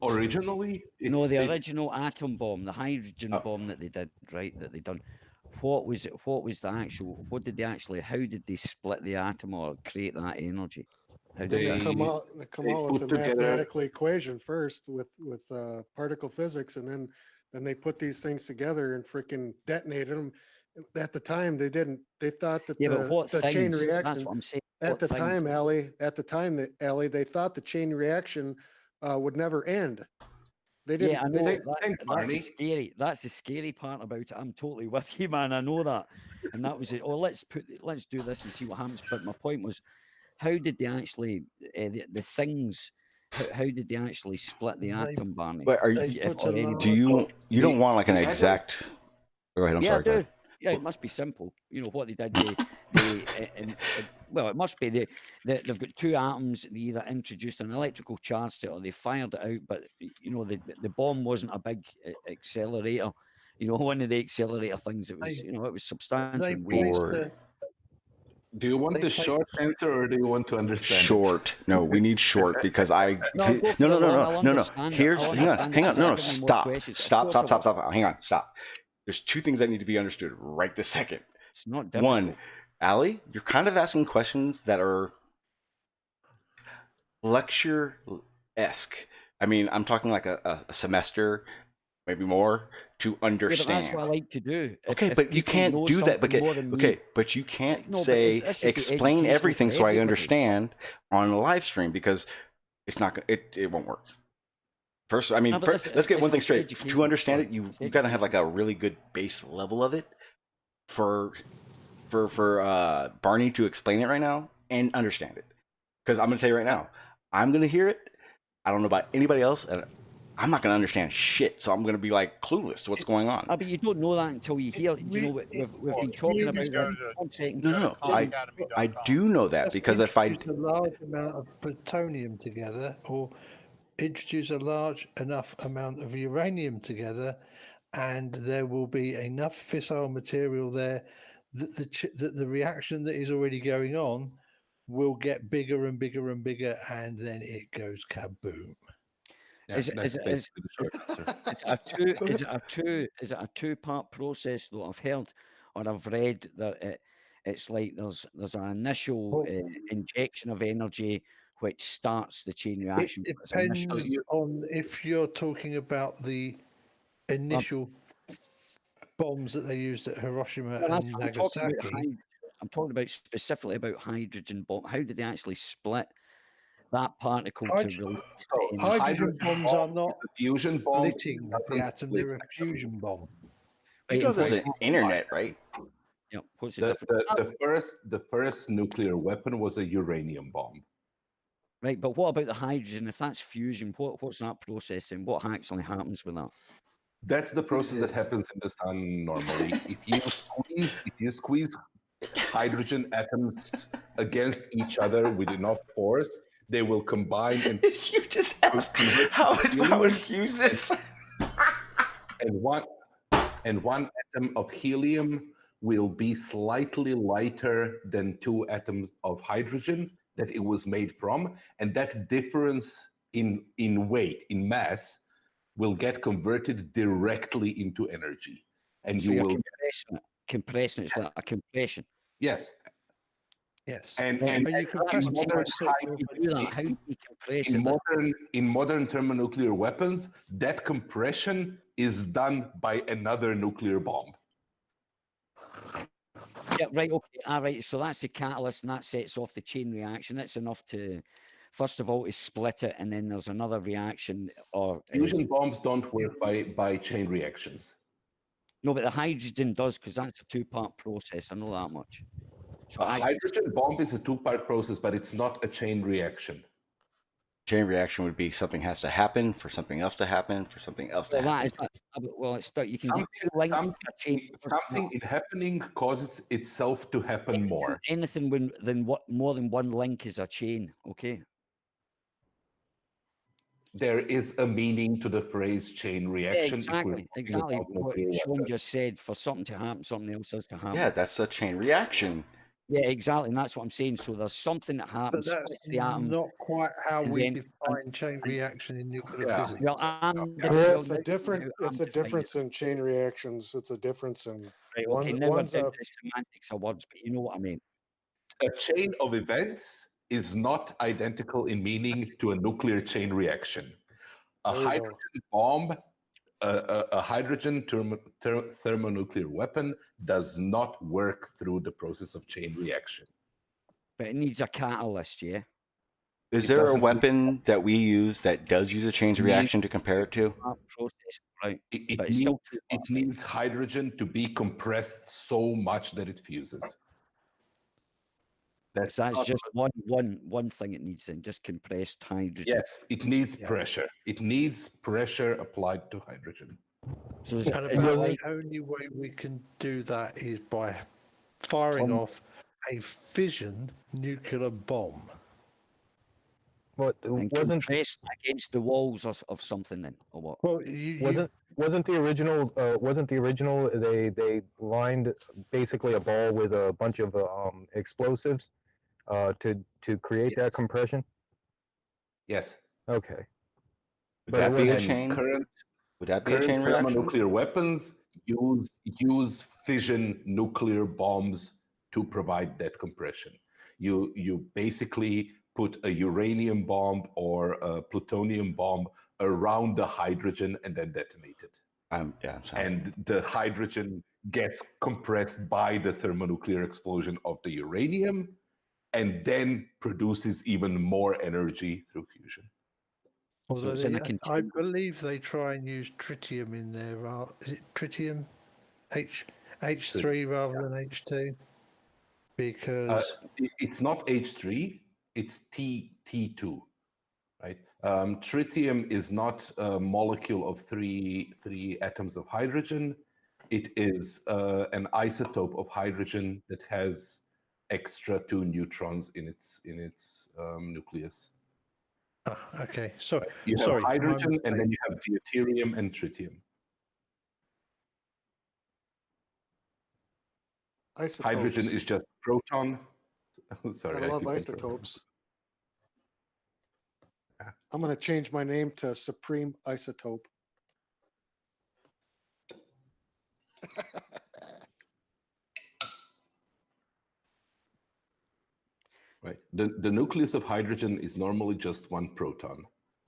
originally the original atom bomb, the hydrogen bomb that they did, right? That they done. What was it? What was the actual? What did they actually? How did they split the atom or create that energy? How did they come out with a mathematical equation first with particle physics, and then they put these things together and freaking detonated them. At the time, they didn't. They thought that the chain reaction. That's what I'm saying. At the time, Allie, they thought the chain reaction would never end. They didn't. Yeah, I know. That's the scary part about it. I'm totally with you, man. I know that, and that was it. Oh, let's do this and see what happens. But my point was, how did they actually the things? How did they actually split the atom, Barney? But you don't want like an exact? Go ahead. I'm sorry. I do. Yeah, it must be simple. You know what they did. Well, it must be they've got two atoms. They either introduced an electrical charge to it or they fired it out. But you know, the bomb wasn't a big accelerator. You know, one of the accelerator things. It was it was substantial. Do you want the short answer or do you want to understand it? Short. No, we need short because I. No, go for No, no, it, no, Lon, no, I'll no, no. understand it. Here's. I'll Hang on. understand Hang it on. if No, you no. give me more Stop. questions. Of Stop. course Stop. I Stop. will. Stop. Hang on. Stop. There's two things that need to be understood right this second. It's not difficult. One, Allie, you're kind of asking questions that are lecture-esque. I mean, I'm talking like a semester, maybe more, to Yeah, but understand. that's what I like to do. Okay, If but you people can't know do that. something more than me- Okay, but you can't No, but say that should be explain educational everything for so I everybody. understand on a live stream because it's not. It won't work. First, I mean, No, but first, listen, let's get one listen, thing it's straight. To educational. understand Sorry, it, you it's you gotta have like educational. a really good base level of it for Barney to explain it right now and understand it. Because I'm gonna tell you right now, I'm gonna hear it. I don't know about anybody else, and I'm not gonna understand shit. So I'm gonna be like clueless to what's going on. But you don't know that until you hear. You know, we've been talking about Go this. to- One second. No, no, I khanacademy.com. do know that Just because if I introduce a large amount of plutonium together, or introduce a large enough amount of uranium together, and there will be enough fissile material there that the reaction that is already going on will get bigger and bigger and bigger, and then it goes kaboom. Yeah, Is it that's is it basically the short answer. is it a two-part process though? I've heard or I've read that it's like there's an initial Well, injection of energy which starts the chain reaction. It It's initial- depends on if you're talking about the initial bombs that they used at Hiroshima Well, that's and what I'm talking about. Nagasaki. I'm talking about specifically about hydrogen bomb. How did they actually split that particle to Hydrogen- release So the energy? Hydrogen bombs are not is a fusion bomb. splitting the doesn't atom; split, they're a actually. fusion bomb. you Right, know and there's what's an that? internet, right? Yeah, what's the difference? The first nuclear weapon was a uranium bomb. Right, but what about the hydrogen? If that's fusion, what's that processing? What actually happens with that? That's the process that happens in the sun normally. If you squeeze hydrogen atoms against each other with enough force, they will combine and You just asked how it fuses. and one atom of helium will be slightly lighter than two atoms of hydrogen that it was made from, and that difference in weight, in mass, will get converted directly into energy, and So you you're will compressing it. It's like a compression. yes. Yes, And but you compress it by How do you do that? How do you compress it? in modern thermonuclear weapons, that compression is done by another nuclear bomb. Yeah, right. Okay. All right. So that's the catalyst, and that sets off the chain reaction. That's enough to, first of all, to split it, and then there's another reaction. Or Fusion bombs don't work by chain reactions. no, but the hydrogen does because that's a two-part process. I know that much. So A hydrogen bomb is a two-part process, but it's not a chain reaction. Chain reaction would be something has to happen for something else to happen for something else to well, happen. that is well. It's you can do two links. Something in happening causes itself to happen more. Anything more than one link is a chain. Okay. There is a meaning to the phrase chain reaction. Exactly. What Sean just said, for something to happen, something else has to happen. Yeah, that's a chain reaction. Yeah, exactly. And that's what I'm saying. So there's something that happens, but splits that's the atom. not quite how and we then- define chain reaction in nuclear Yeah. physics. Well, Yeah, it's a difference in chain reactions. It's a difference in Right, okay, now we're one's down a to the semantics of words, but you know what I mean. A chain of events is not identical in meaning to a nuclear chain reaction. A Very well. hydrogen bomb, a hydrogen thermonuclear weapon does not work through the process of chain reaction. But it needs a catalyst, yeah. Is It there a doesn't weapon that we use that does use a chain reaction to compare it to? Process, right. It But it's still needs hydrogen to be compressed so much that it fuses. So that's just one thing it needs, then just compressed hydrogen. Yes, it needs pressure. It needs pressure applied to hydrogen. So And about the only way we can do that is by firing off a fission nuclear bomb. But and wasn't compressed against the walls of something then, or what? Well, wasn't the original they lined basically a ball with a bunch of explosives to create that Yes. compression? Yes. Okay. Would But it that be a wasn't- chain? Would that be a Current chain reaction? thermonuclear weapons use fission nuclear bombs to provide that compression. You basically put a uranium bomb or a plutonium bomb around the hydrogen and then detonate it. I'm sorry. And the hydrogen gets compressed by the thermonuclear explosion of the uranium and then produces even more energy through fusion. Although it's in a I container. believe they try and use tritium in there. Is it tritium? H3 rather than H2? Because It's not H3, it's T2, right? Tritium is not a molecule of three atoms of hydrogen. It is an isotope of hydrogen that has extra 2 neutrons in its nucleus. okay, so Right? You have sorry, hydrogen, and then you have deuterium and tritium. Isotopes. Hydrogen is just proton. Sorry, Gotta I love keep interrupting. isotopes. I'm gonna change my name to Supreme Isotope. Right. The nucleus of hydrogen is normally just 1 proton,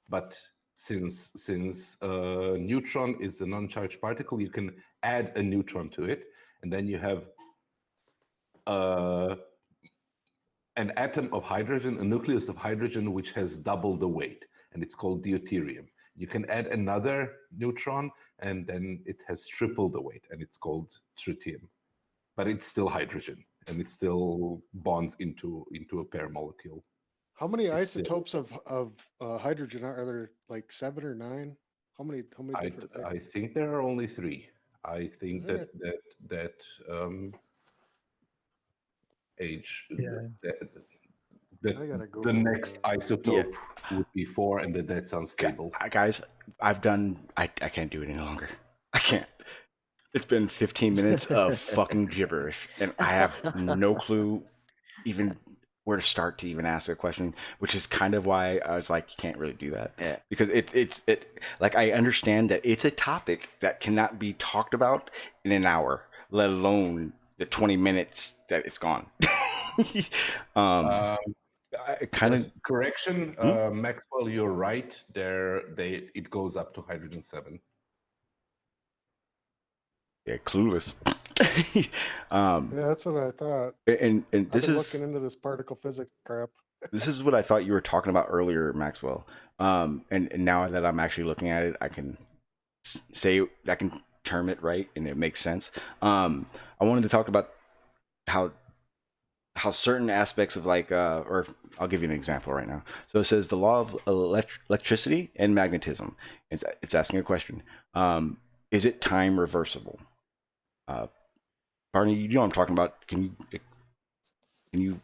but since a neutron is a non-charged particle, you can add a neutron to it, and then you have an atom of hydrogen, a nucleus of hydrogen, which has double the weight, and it's called deuterium. You can add another neutron, and then it has triple the weight, and it's called tritium. But it's still hydrogen, and it still bonds into a pair molecule. How many isotopes of hydrogen are there? Like 7 or 9? How many different? I think there are only 3. I think that age the next isotope would be 4, and that's unstable. Guys, I can't do it any longer. I can't. It's been 15 minutes of fucking gibberish, and I have no clue even where to start to even ask a question, which is kind of why I was like, you can't really do that. Yeah. Because it's like, I understand that it's a topic that cannot be talked about in an hour, let alone the 20 minutes that it's gone. Correction, Maxwell, you're right. It goes up to hydrogen 7. Yeah, clueless. Yeah, that's what I thought. And this is looking into this particle physics crap. This is what I thought you were talking about earlier, Maxwell. And now that I'm actually looking at it, I can term it right, and it makes sense. I wanted to talk about how certain aspects of or I'll give you an example right now. So it says the law of electricity and magnetism. It's asking a question. Is it time reversible? Barney, you know what I'm talking about. Can you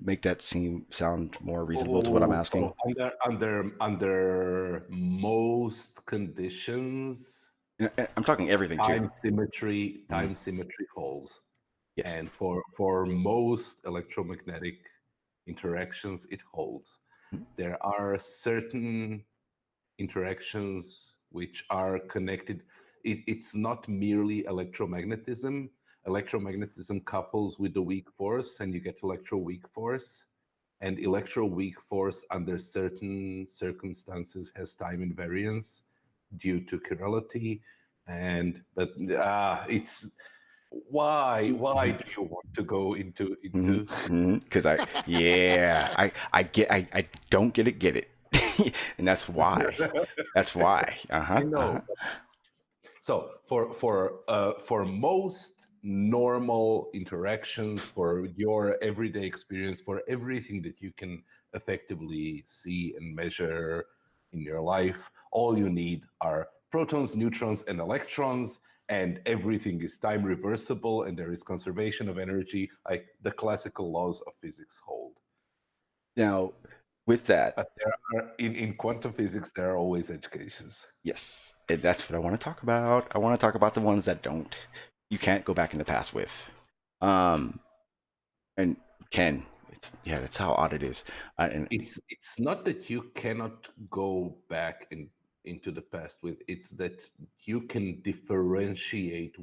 make that sound more reasonable to what I'm asking? So under most conditions, I'm talking everything too. Time symmetry holds. Yes. And for most electromagnetic interactions, it holds. There are certain interactions which are connected. It's not merely electromagnetism. Electromagnetism couples with the weak force, and you get electroweak force. And electroweak force, under certain circumstances, has time invariance due to chirality. But it's why do you want to go into? Because I don't get it, and that's why. That's why. I know. So for most normal interactions, for your everyday experience, for everything that you can effectively see and measure in your life, all you need are protons, neutrons, and electrons, and everything is time reversible, and there is conservation of energy, like the classical laws of physics hold. Now, with that, There are in quantum physics, there are always edge cases. yes, and that's what I want to talk about. I want to talk about the ones that don't. You can't go back in the past with. And can that's how odd it is. And It's not that you cannot go back into the past with. It's that you can differentiate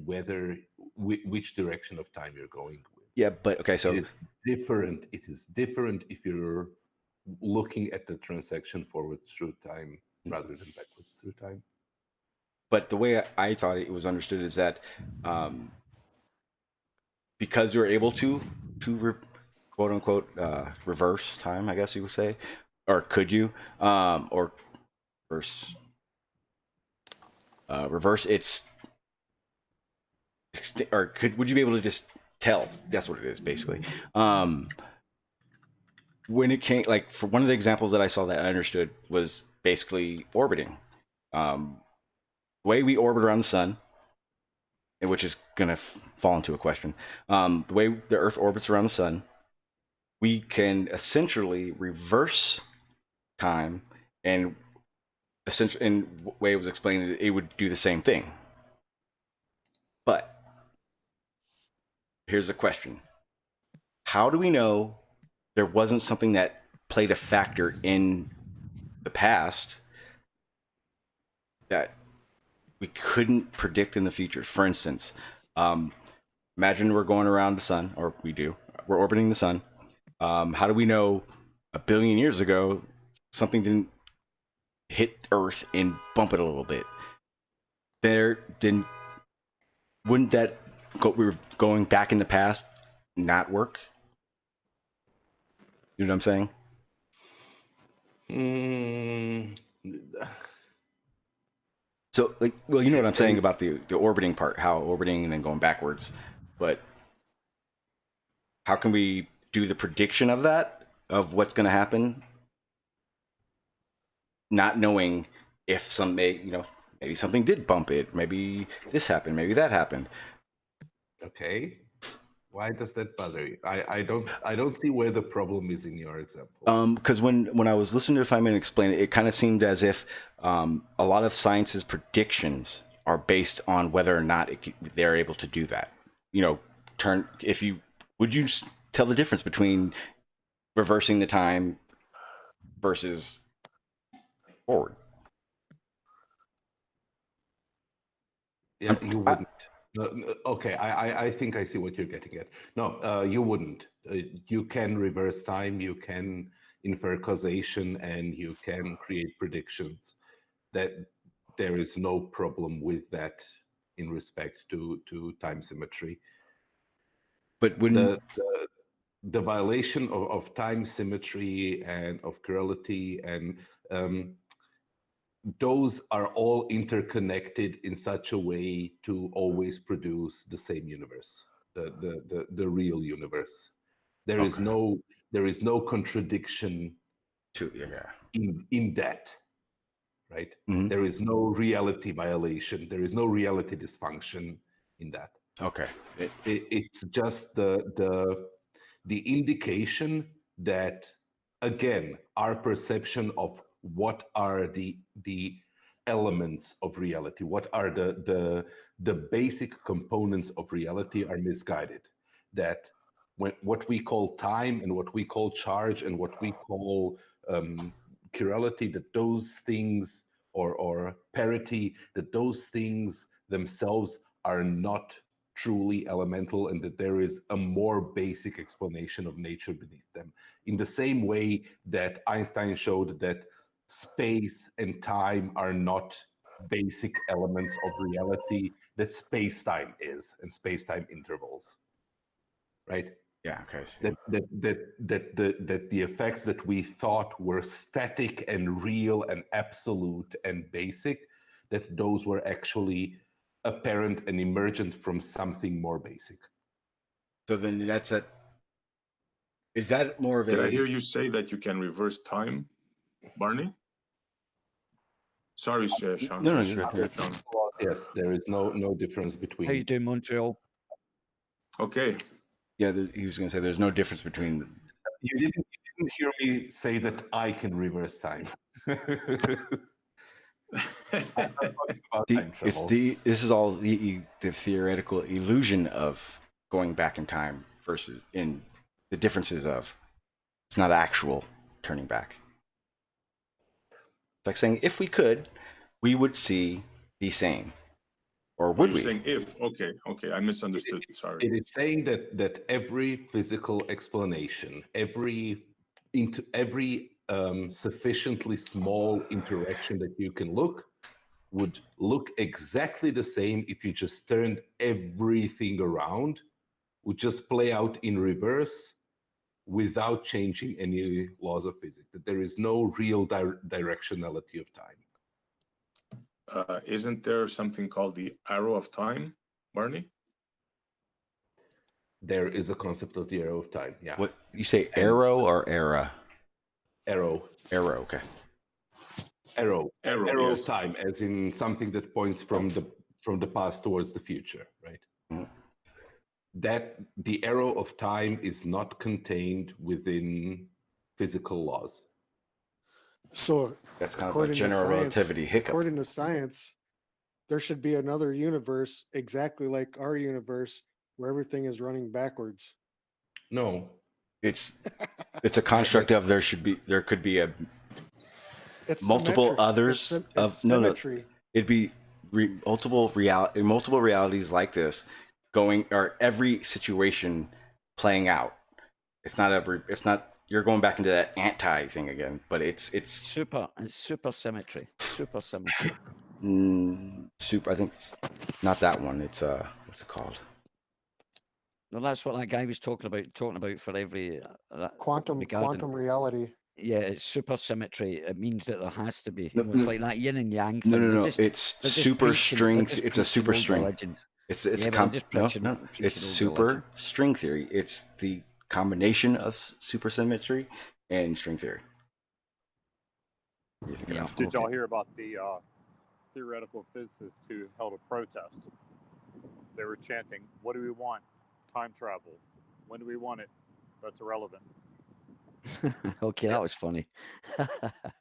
which direction of time you're going with. yeah, but okay, so It is different. It is different if you're looking at the transaction forward through time rather than backwards through time. but the way I thought it was understood is that because you're able to quote unquote reverse time, I guess you would say, or could you or reverse its or would you be able to just tell? That's what it is basically. When it came, like, for one of the examples that I saw that I understood was basically orbiting. The way we orbit around the sun, which is going to fall into a question, the way the Earth orbits around the sun, we can essentially reverse time, and essentially, in the way it was explained, it would do the same thing. But here's a question: how do we know there wasn't something that played a factor in the past that we couldn't predict in the future? For instance, imagine we're going around the sun, or we're orbiting the sun. How do we know 1 billion years ago something didn't hit Earth and bump it a little bit? Wouldn't that we were going back in the past not work? You know what I'm saying? So, like, well, you know what I'm saying about the orbiting part, how orbiting and then going backwards. But how can we do the prediction of that, of what's going to happen, not knowing if maybe something did bump it, maybe this happened, maybe that happened. Okay. Why does that bother you? I don't see where the problem is in your example. Because when I was listening to Feynman explain it, it kind of seemed as if a lot of science's predictions are based on whether or not they're able to do that. Would you tell the difference between reversing the time versus forward? Yeah, you wouldn't. Okay, I think I see what you're getting at. No, you wouldn't. You can reverse time, you can infer causation, and you can create predictions. That there is no problem with that in respect to time symmetry. But when the violation of time symmetry and of chirality and those are all interconnected in such a way to always produce the same universe, the real universe. There is no contradiction in that, right? Mm-hmm. There is no reality violation. There is no reality dysfunction in that. Okay. It's just the indication that, again, our perception of what are the elements of reality, what are the basic components of reality are misguided. That what we call time and what we call charge and what we call chirality, that those things, or parity, that those things themselves are not truly elemental, and that there is a more basic explanation of nature beneath them. In the same way that Einstein showed that space and time are not basic elements of reality, that space-time is, and space-time intervals, right? Yeah, okay. That the effects that we thought were static and real and absolute and basic, that those were actually apparent and emergent from something more basic. So then is that more of Did I hear you say that you can reverse time, Barney? Sorry, Sean. No, Yes, there is no difference between. How you doing, Montreal? Okay. Yeah, he was going to say there's no difference between. You didn't didn't hear me say that I can reverse time. This is all the theoretical illusion of going back in time versus in the differences of it's not actual turning back. It's like saying if we could, we would see the same. Or would we? Saying if, okay, I misunderstood. Sorry. It is saying that every physical explanation, every sufficiently small interaction that you can look would look exactly the same if you just turned everything around, would just play out in reverse without changing any laws of physics, that there is no real directionality of time. Isn't there something called the arrow of time, Barney? There is a concept of the arrow of time, yeah. What you say, arrow or era? Arrow. Arrow, okay. Arrow yes. of time, as in something that points from the past towards the future, right? Mm-hmm. That the arrow of time is not contained within physical laws. So that's kind of a general relativity hiccup. According to science, there should be another universe exactly like our universe where everything is running backwards. No. It's a construct of there could be a multiple symmetry. others of symmetry. It'd be multiple realities like this going, or every situation playing out. It's not you're going back into that anti thing again, but it's super symmetry. Super symmetry. Super. I think it's not that one. It's what's it called? No, that's what that guy was talking about for every quantum reality. Yeah, it's super symmetry. It means that there has to be. It's like that yin and yang thing. No. It's super string. It's a super string. It's super string theory. It's the combination of super symmetry and string theory. Did y'all hear about the theoretical physicists who held a protest? They were chanting, "What do we want? Time travel. When do we want it? That's irrelevant." Okay, that was funny.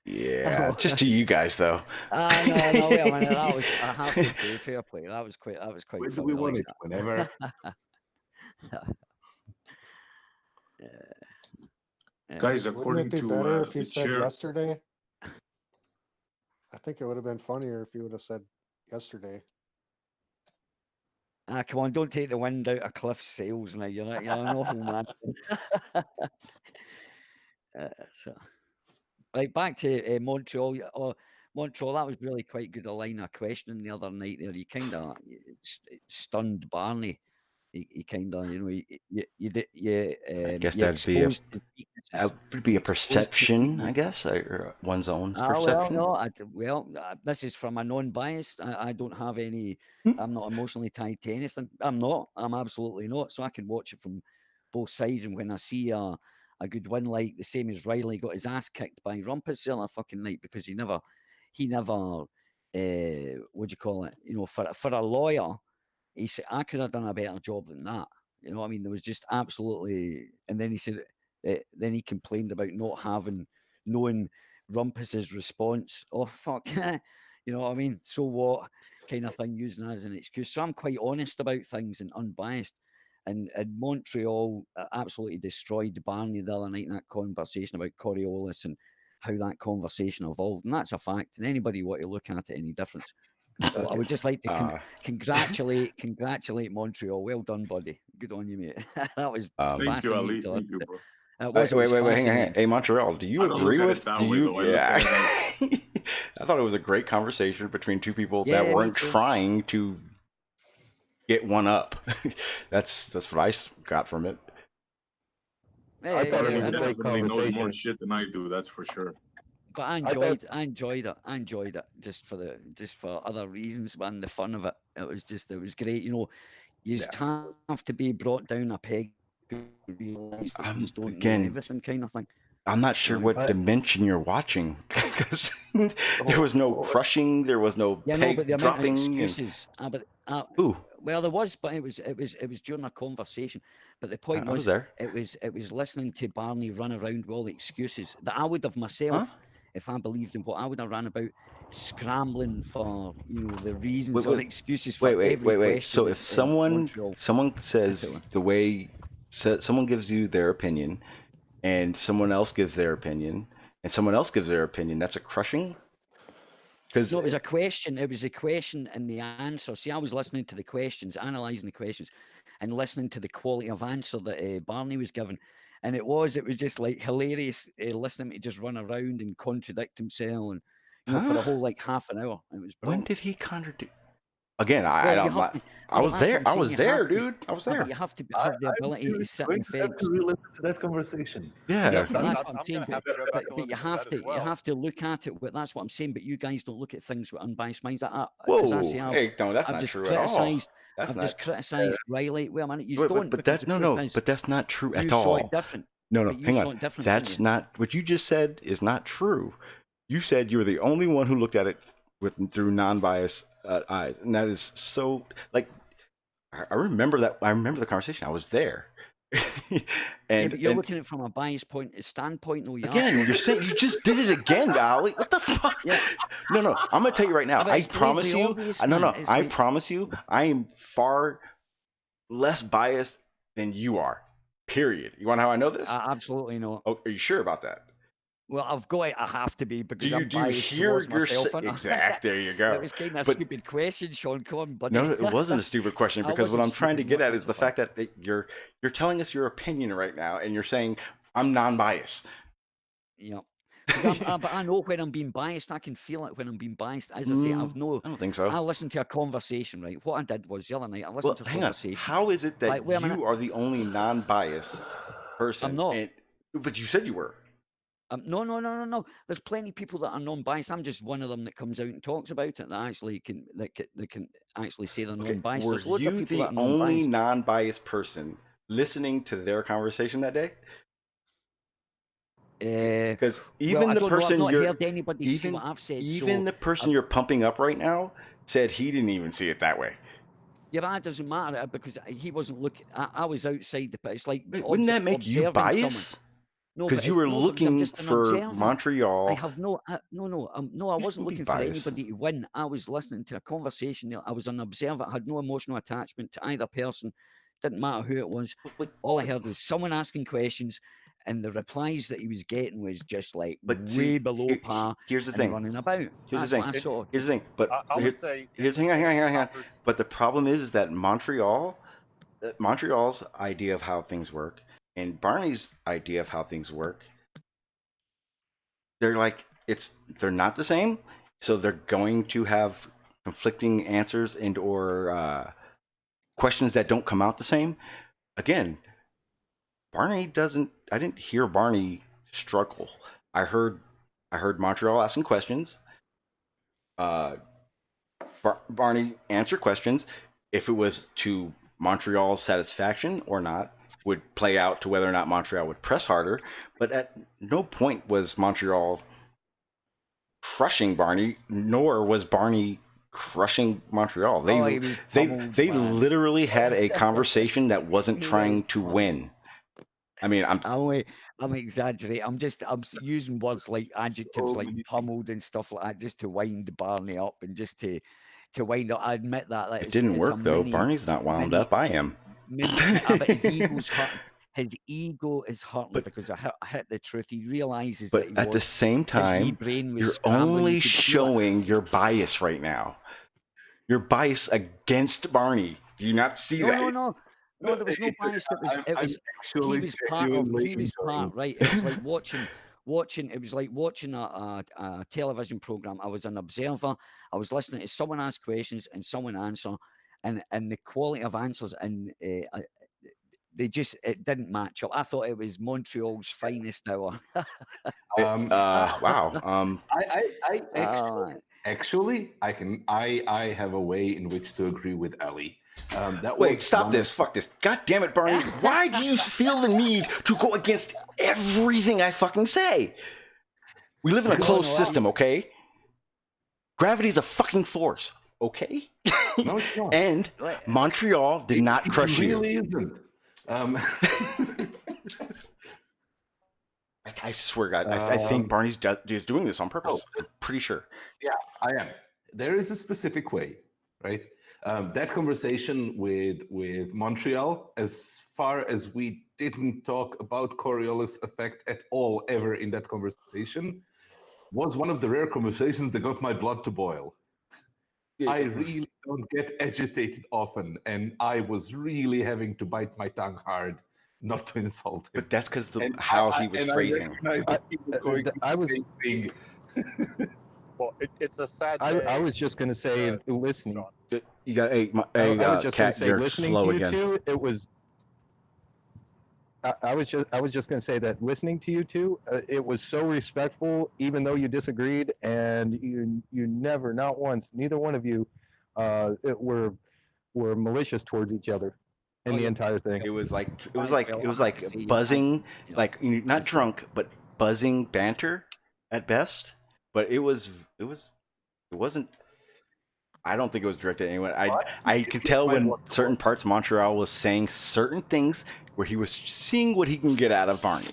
Yeah, just to you guys though. No, wait a minute. That was, I have to say, fair play. That was quite When funny. do we want it? Whenever. Guys, according Wouldn't it be to better if he said chair, yesterday? I think it would have been funnier if he would have said yesterday. Come on, don't take the wind out of Cliff's sails now. You're an awful man. Right, back to Montreal. Montreal, that was really quite good. A line of questioning the other night there. You kind of stunned Barney. He kind of, I guess that'd be a perception, I guess, or one's own perception. This is from a non-biased. I don't have any. I'm not emotionally tied to anything. I'm absolutely not. So I can watch it from both sides. And when I see a good win, like the same as Riley got his ass kicked by Rumpus the other fucking night because he never, what do you call it? For a lawyer. He said, I could have done a better job than that. You know what I mean? There was just absolutely... And then he said... then he complained about not knowing Rumpus's response. Oh, fuck. You know what I mean? So what? Kind of thing, using that as an excuse. So I'm quite honest about things and unbiased. And Montreal absolutely destroyed Barney the other night in that conversation about Coriolis and how that conversation evolved. And that's a fact. And anybody want to look at it any difference? So I would just like to congratulate Montreal. Well done, buddy. Good on you, mate. That was thank you, Ali. Thank you, bro. Wait, hang on. Hey, Montreal, do you agree with? Yeah. I thought it was a great conversation between two people that weren't trying to get one up. That's what I got from it. I thought it was a great conversation. He knows more shit than I do. That's for sure. But I enjoyed it. I enjoyed it just for other reasons, man. The fun of it. It was great. You just have to be brought down a peg to realize that you don't know everything, kind of thing. I'm not sure what dimension you're watching because there was no crushing, there was no peg but the dropping. amount of excuses. Ooh. Well, there was, but it was during a conversation. But the point I was was, there. it was listening to Barney run around with all the excuses that I would have myself, if I believed in what I would have ran about, scrambling for the reasons or excuses for every question. So if someone says the way someone gives you their opinion, and someone else gives their opinion, and someone else gives their opinion, that's a crushing. Because no, it was a question. It was a question and the answer. See, I was listening to the questions, analysing the questions, and listening to the quality of answer that Barney was given. And it was just like hilarious listening to just run around and contradict himself, and for a whole like half an hour. It was brilliant. When did he contradict? Again, I was there. I was there, dude. I was there. You have to have the ability to sit on the fence. To re-listen to that conversation. Yeah, but that's what I'm saying. But you have to look at it. But that's what I'm saying. But you guys don't look at things with unbiased minds. Whoa, hey, no, that's not true at all. I've just criticised Riley. Well, man, you don't. But that's not true at all. You saw it different. No, hang on. That's not what you just said. Is not true. You said you were the only one who looked at it through non-biased eyes, and that is so like I remember that. I remember the conversation. I was there. But you're looking at it from a biased standpoint. No, you're saying you just did it again, Ollie. What the fuck? Yeah. No. I'm gonna tell you right now. I promise you. I promise you. I am far less biased than you are. Period. You want to know how I know this? Absolutely not. Oh, are you sure about that? Well, I have to be because I'm do you biased hear towards myself. Exactly. There you go. That was kind of a stupid question, Sean. Come on, buddy. No, it wasn't a stupid question because what I'm trying to get at is the fact that you're telling us your opinion right now, and you're saying I'm non-biased. Yeah. But I know when I'm being biased. I can feel it when I'm being biased. As I say, I don't think so. I listened to a conversation, right? What I did was the other night, I listened to a conversation. How is it that you are the only non-biased person? I'm not. But you said you were. No. There's plenty of people that are non-biased. I'm just one of them that comes out and talks about it. That actually can actually say they're non-biased. Were you the only non-biased person listening to their conversation that day? Because even the person the person you're pumping up right now said he didn't even see it that way. Yeah, but that doesn't matter because he wasn't looking. I was outside the. It's like wouldn't that make you biased? Because you were looking for Montreal. I have no. I wasn't looking for anybody to win. I was listening to a conversation. I was an observer. I had no emotional attachment to either person. Didn't matter who it was. All I heard was someone asking questions, and the replies that he was getting was just like way below par. Here's the thing. Running about. Here's the thing. But I would say. Hang on. But the problem is that Montreal's idea of how things work and Barney's idea of how things work, they're not the same. So they're going to have conflicting answers and or questions that don't come out the same. Again, I didn't hear Barney struggle. I heard Montreal asking questions. Barney answer questions. If it was to Montreal's satisfaction or not would play out to whether or not Montreal would press harder. But at no point was Montreal crushing Barney, nor was Barney crushing Montreal. They literally had a conversation that wasn't trying to win. I mean, I'm exaggerating. I'm using words like adjectives like pummeled and stuff like that just to wind Barney up and just to wind up. I admit that. It didn't work though. Barney's not wound up. I am. But his ego's hurt. His ego is hurting because I hit the truth. He realizes that at the same time, you're only showing your bias right now. Your bias against Barney. Do you not see that? No, there was no bias. He was part, right? It was like watching. It was like watching a television program. I was an observer. I was listening to someone ask questions and someone answer, and the quality of answers and it didn't match up. I thought it was Montreal's finest hour. Wow. I actually I have a way in which to agree with Ali. Wait, stop this. Fuck this. God damn it, Barney. Why do you feel the need to go against everything I fucking say? We live in a closed system, okay? Gravity is a fucking force, okay? No, it's not. And Montreal did not crush you. It really isn't. I swear, God, I think Barney's doing this on purpose. Pretty sure. Yeah, I am. There is a specific way, right? That conversation with Montreal, as far as we didn't talk about Coriolis effect at all ever in that conversation, was one of the rare conversations that got my blood to boil. I really don't get agitated often, and I was really having to bite my tongue hard not to insult him. But that's because how he was phrasing. I was. Well, it's a sad. I was just going to say, listening. You got I was just going to say, listening to you two, it was. I was just going to say that listening to you two, it was so respectful, even though you disagreed, and you never, not once, neither one of you, were malicious towards each other in the entire thing. It was like buzzing, like not drunk, but buzzing banter at best. But it wasn't. I don't think it was directed at anyone. I could tell when certain parts Montreal was saying certain things where he was seeing what he can get out of Barney.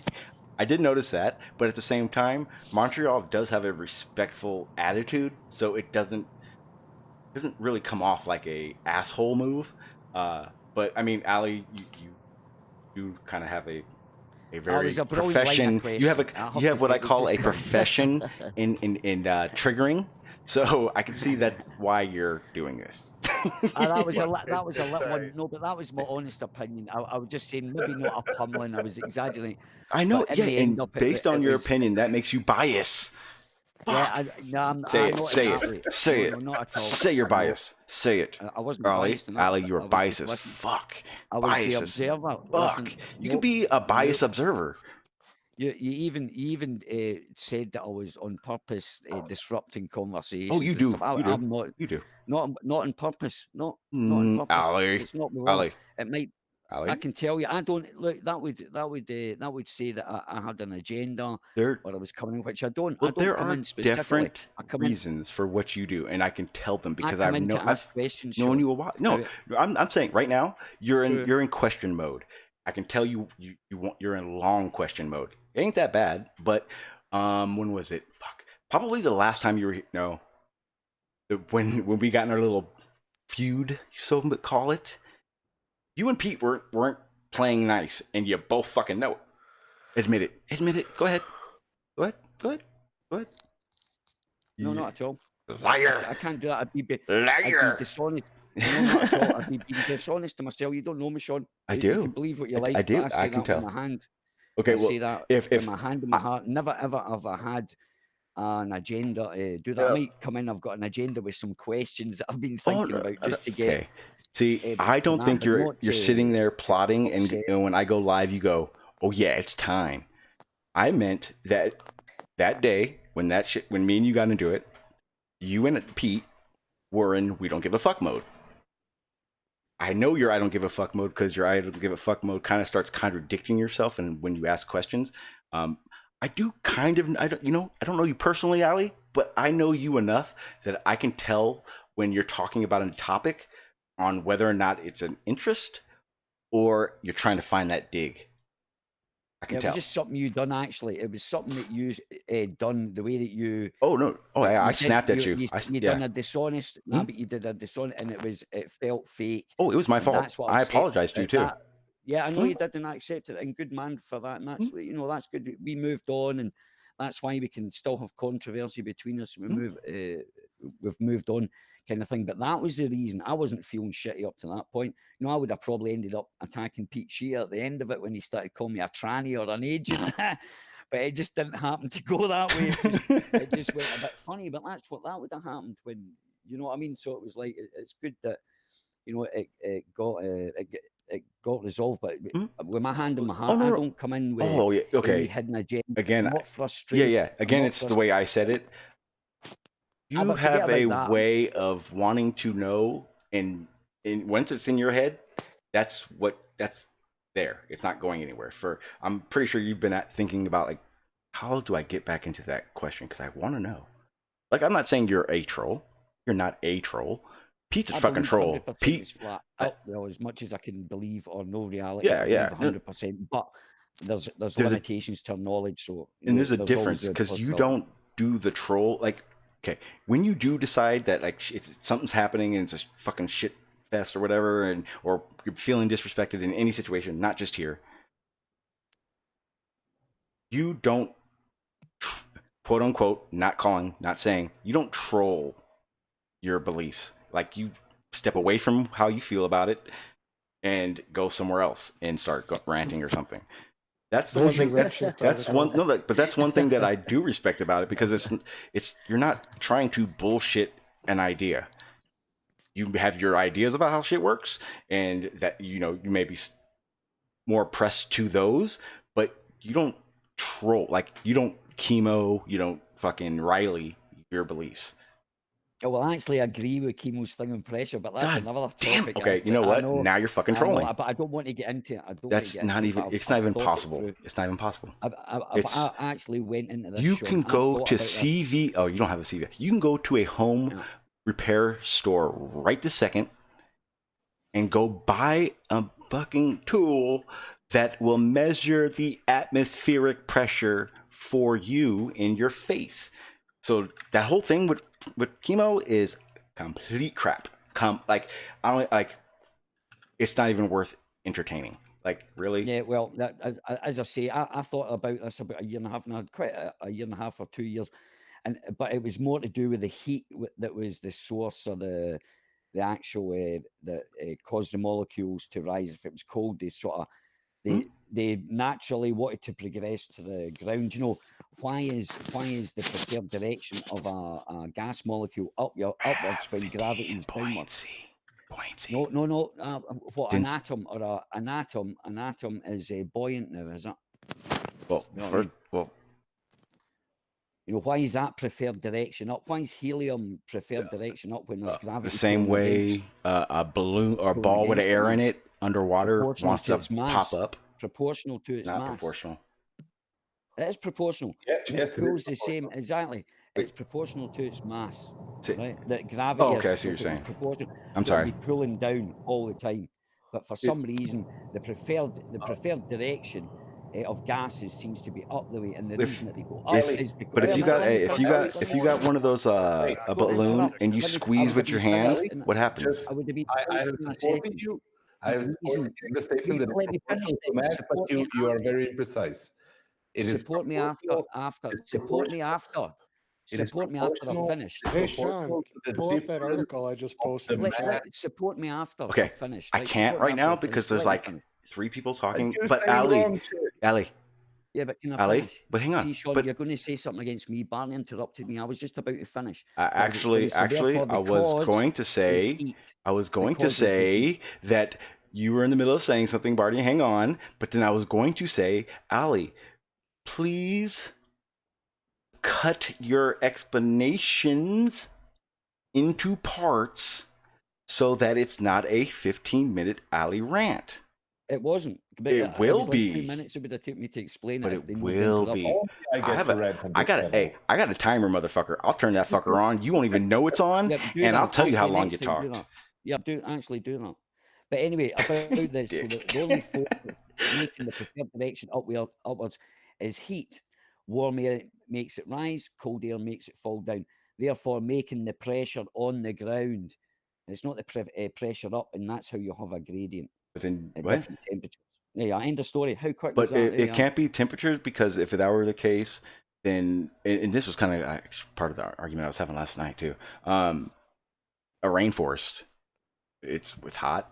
I did notice that, but at the same time, Montreal does have a respectful attitude, so it doesn't really come off like a asshole move. But I mean, Ali, you kind of have a very profession. You have what I call a profession in triggering. So I can see that's why you're doing this. That was a little one. No, but that was my honest opinion. I was just saying maybe not a pummeling. I was exaggerating. I know. Yeah, and based on your opinion, that makes you biased. Yeah, say it. No, not at all. Say you're biased. Say it. I wasn't biased. Ali, you were biased as fuck. I was the observer. Fuck. You can be a biased observer. You even said that I was on purpose disrupting conversations. Oh, you do. I'm not. You do. Not on purpose. Not on purpose. Ali. It's not Ali. It might. Ali. I can tell you. I don't look. That would say that I had an agenda or I was coming, which I don't. Well, I don't there come are in specifically. different reasons for what you do, and I can tell them because I've known you a while. No, I'm saying right now you're in question mode. I can tell you're in long question mode. It ain't that bad, but when was it? Fuck. Probably the last time you were when we got in our little feud, so call it. You and Pete weren't playing nice, and you both fucking know it. Admit it. Go ahead. No, not at all. Liar. I can't do that. I'd be liar. I'd be dishonest. No, not at all. I'd be dishonest to myself. You don't know me, Sean. I do. You can believe what you like. I do. I can tell. With my hand. Okay, I well, say that if with my hand in my heart. Never ever have I had an agenda. Do that. I might come in. I've got an agenda with some questions that I've been thinking about just to get. Okay. See, I don't think you're sitting there plotting, and when I go live, you go, "Oh yeah, it's time." I meant that day when me and you got into it, you and Pete were in "we don't give a fuck" mode. I know your "I don't give a fuck" mode because your "I don't give a fuck" mode kind of starts contradicting yourself, and when you ask questions, I do kind of. I don't know you personally, Ali, but I know you enough that I can tell when you're talking about a topic on whether or not it's an interest or you're trying to find that dig. I can tell. It was just something you done, actually. It was something that you done the way that you... Oh, no. Oh, I snapped at you. You done a dishonest... But you did a dishonest, and it felt fake. Oh, it was my fault. That's what I apologize to you, too. Yeah, I know you did, and I accept it, and good man for that. And that's, that's good. We moved on, and that's why we can still have controversy between us. We've moved on, kind of thing. But that was the reason I wasn't feeling shitty up to that point. I would have probably ended up attacking Pete Shear at the end of it when he started calling me a tranny or an agent. But it just didn't happen to go that way. It just went a bit funny. But that's what that would have happened when, you know what I mean? So it was like, it's good that, it got resolved. But with my hand in my heart, I don't come in with any hidden agenda. Again, I'm not frustrated. Yeah. Again, it's the way I said it. You have a way of wanting to know and once it's in your head, that's there. It's not going anywhere. I'm pretty sure you've been thinking about like, how do I get back into that question? Because I want to know. Like, I'm not saying you're a troll. You're not a troll. Pete's a fucking troll. Pete, flat out, well, as much as I can believe or know reality. Yeah, 100%. But there's limitations to our knowledge. So and there's a difference because you don't do the troll like. Okay, when you do decide that like something's happening and it's a fucking shit fest or whatever, or you're feeling disrespected in any situation, not just here, you don't quote unquote not saying you don't troll your beliefs. Like, you step away from how you feel about it and go somewhere else and start ranting or something. That's the one thing. But that's one thing that I do respect about it, because it's you're not trying to bullshit an idea. You have your ideas about how shit works, and that you may be more pressed to those, but you don't troll. Like, you don't chemo, you don't fucking Riley your beliefs. Oh, well, I actually agree with Chemo's thing on pressure, but that's another topic. Okay, you know what? Now you're fucking trolling. But I don't want to get into it. It's not even possible. It's not even possible. I actually went into this. You can go to CV. Oh, you don't have a CV. You can go to a home repair store right this second and go buy a fucking tool that will measure the atmospheric pressure for you in your face. So that whole thing with chemo is complete crap. It's not even worth entertaining. Like, really? Yeah, well, as I say, I thought about this about a year and a half, and I had quite a year and a half or 2 years, but it was more to do with the heat that was the source, or the actual that caused the molecules to rise. If it was cold, they naturally wanted to progress to the ground. Why is the preferred direction of a gas molecule upwards when gravity is downwards? Buoyancy. No. An atom is buoyant now, is it? Well, why is that preferred direction up? Why is helium preferred direction up when there's gravity? The same way a balloon or a ball with air in it underwater wants to pop up. Proportional to its mass. Not proportional. It is proportional. Yes, it pulls the same, exactly. It's proportional to its mass. Right? That gravity. Oh, okay, I see what you're saying. I'm sorry. It'll be pulling down all the time, but for some reason, the preferred direction of gases seems to be up the way, and the reason that they go up is because. But if you got one of those a balloon and you squeeze with your hand, what happens? I have supported you. I have supported you in the statement that it's proportional to mass, but you are very imprecise. Support me after I've finished. Hey, Sean, pull up that article I just posted. Support me after I've finished. I can't right now because there's like 3 people talking. But Ali. Yeah, but can I finish? But hang on. See, Sean, you're going to say something against me. Barney interrupted me. I was just about to finish. Actually, I was going to say that you were in the middle of saying something, Barney. Hang on. But then I was going to say, Ali, please cut your explanations into parts so that it's not a 15-minute Ali rant. It wasn't. It will be. 2 minutes it would have taken me to explain but it. It will be. I got a timer, motherfucker. I'll turn that fucker on. You won't even know it's on, and I'll tell you how long you talked. Yeah, do that. But anyway, about this, so the only force making the preferred direction upwards is heat. Warm air makes it rise, cold air makes it fall down, therefore making the pressure on the ground. It's not the pressure up, and that's how you have a gradient. Within different temperatures. Yeah, end of story. How quick was that? But it can't be temperatures, because if that were the case, then, and this was kind of part of the argument I was having last night too. A rainforest, it's hot.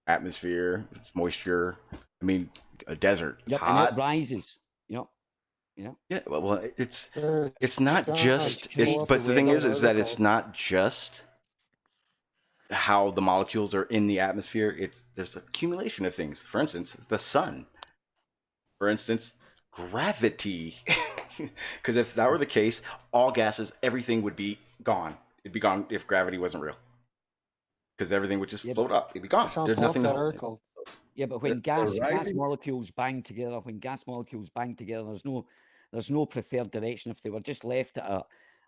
Atmosphere, it's moisture. I mean, a desert, it's hot. And it rises. Yeah. Well, it's not just. But the thing is that it's not just how the molecules are in the atmosphere. There's accumulation of things. For instance, the sun. For instance, gravity. Because if that were the case, all gases, everything would be gone. It'd be gone if gravity wasn't real. because everything would just float up. It'd be gone. Sean, There's pull up nothing to that hold it. article. Yeah, but when The gas rising- molecules bang together, there's no preferred direction. If they were just left at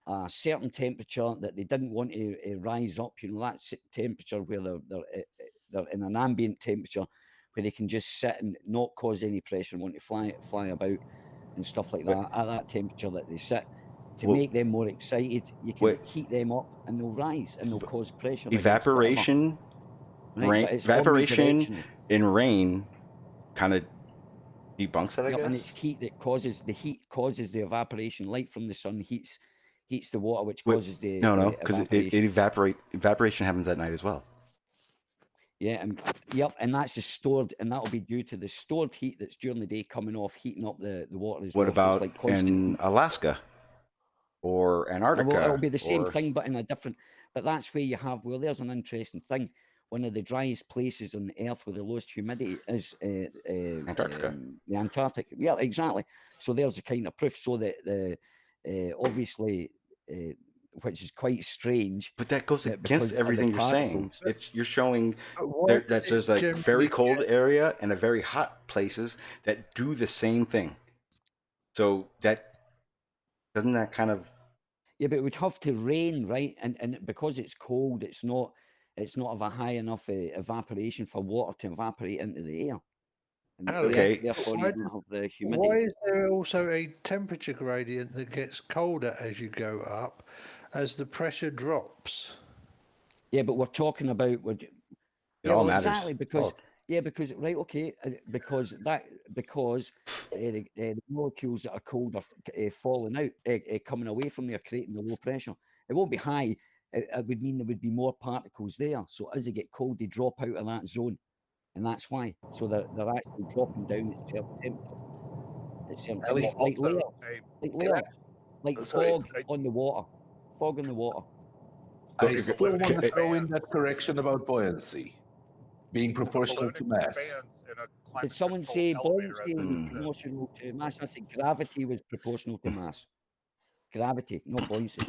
a certain temperature that they didn't want to rise up, you know, that temperature where they're in an ambient temperature where they can just sit and not cause any pressure and want to fly about and stuff like that at that temperature that they sit. To make them more excited, you can heat them up and they'll rise and they'll cause pressure. Evaporation, evaporation in rain kind of debunks it, I guess. And it's heat that causes the evaporation. Light from the sun heats the water, which causes the no, because evaporation happens at night as well. Yeah, and that's just stored, and that'll be due to the stored heat that's during the day coming off, heating up the water as well. What about so it's like in Alaska or Antarctica? It'll be the same thing, but in a different. But that's where you have. Well, there's an interesting thing. One of the driest places on the Earth with the lowest humidity is Antarctica. The Antarctic. Yeah, exactly. So there's a kind of proof. So that obviously, which is quite strange. But that goes against everything you're saying. You're showing that there's a very cold area and a very hot places that do the same thing. So doesn't that kind of. Yeah, but it would have to rain, right? And because it's cold, it's not of a high enough evaporation for water to evaporate into the air. And okay. Therefore, you don't have the humidity. Why is there also a temperature gradient that gets colder as you go up, as the pressure drops? Yeah, but we're talking about it all matters. Exactly because because the molecules that are cold are falling out, coming away from there, creating the low pressure. It won't be high. It would mean there would be more particles there. So as they get cold, they drop out of that zone, and that's why. So they're actually dropping down at certain temperatures. Like fog on the water. Fog on the water. I still want to throw in that correction about buoyancy being proportional to mass. Did someone say buoyancy is proportional to mass? I said gravity was proportional to mass. Gravity, not buoyancy.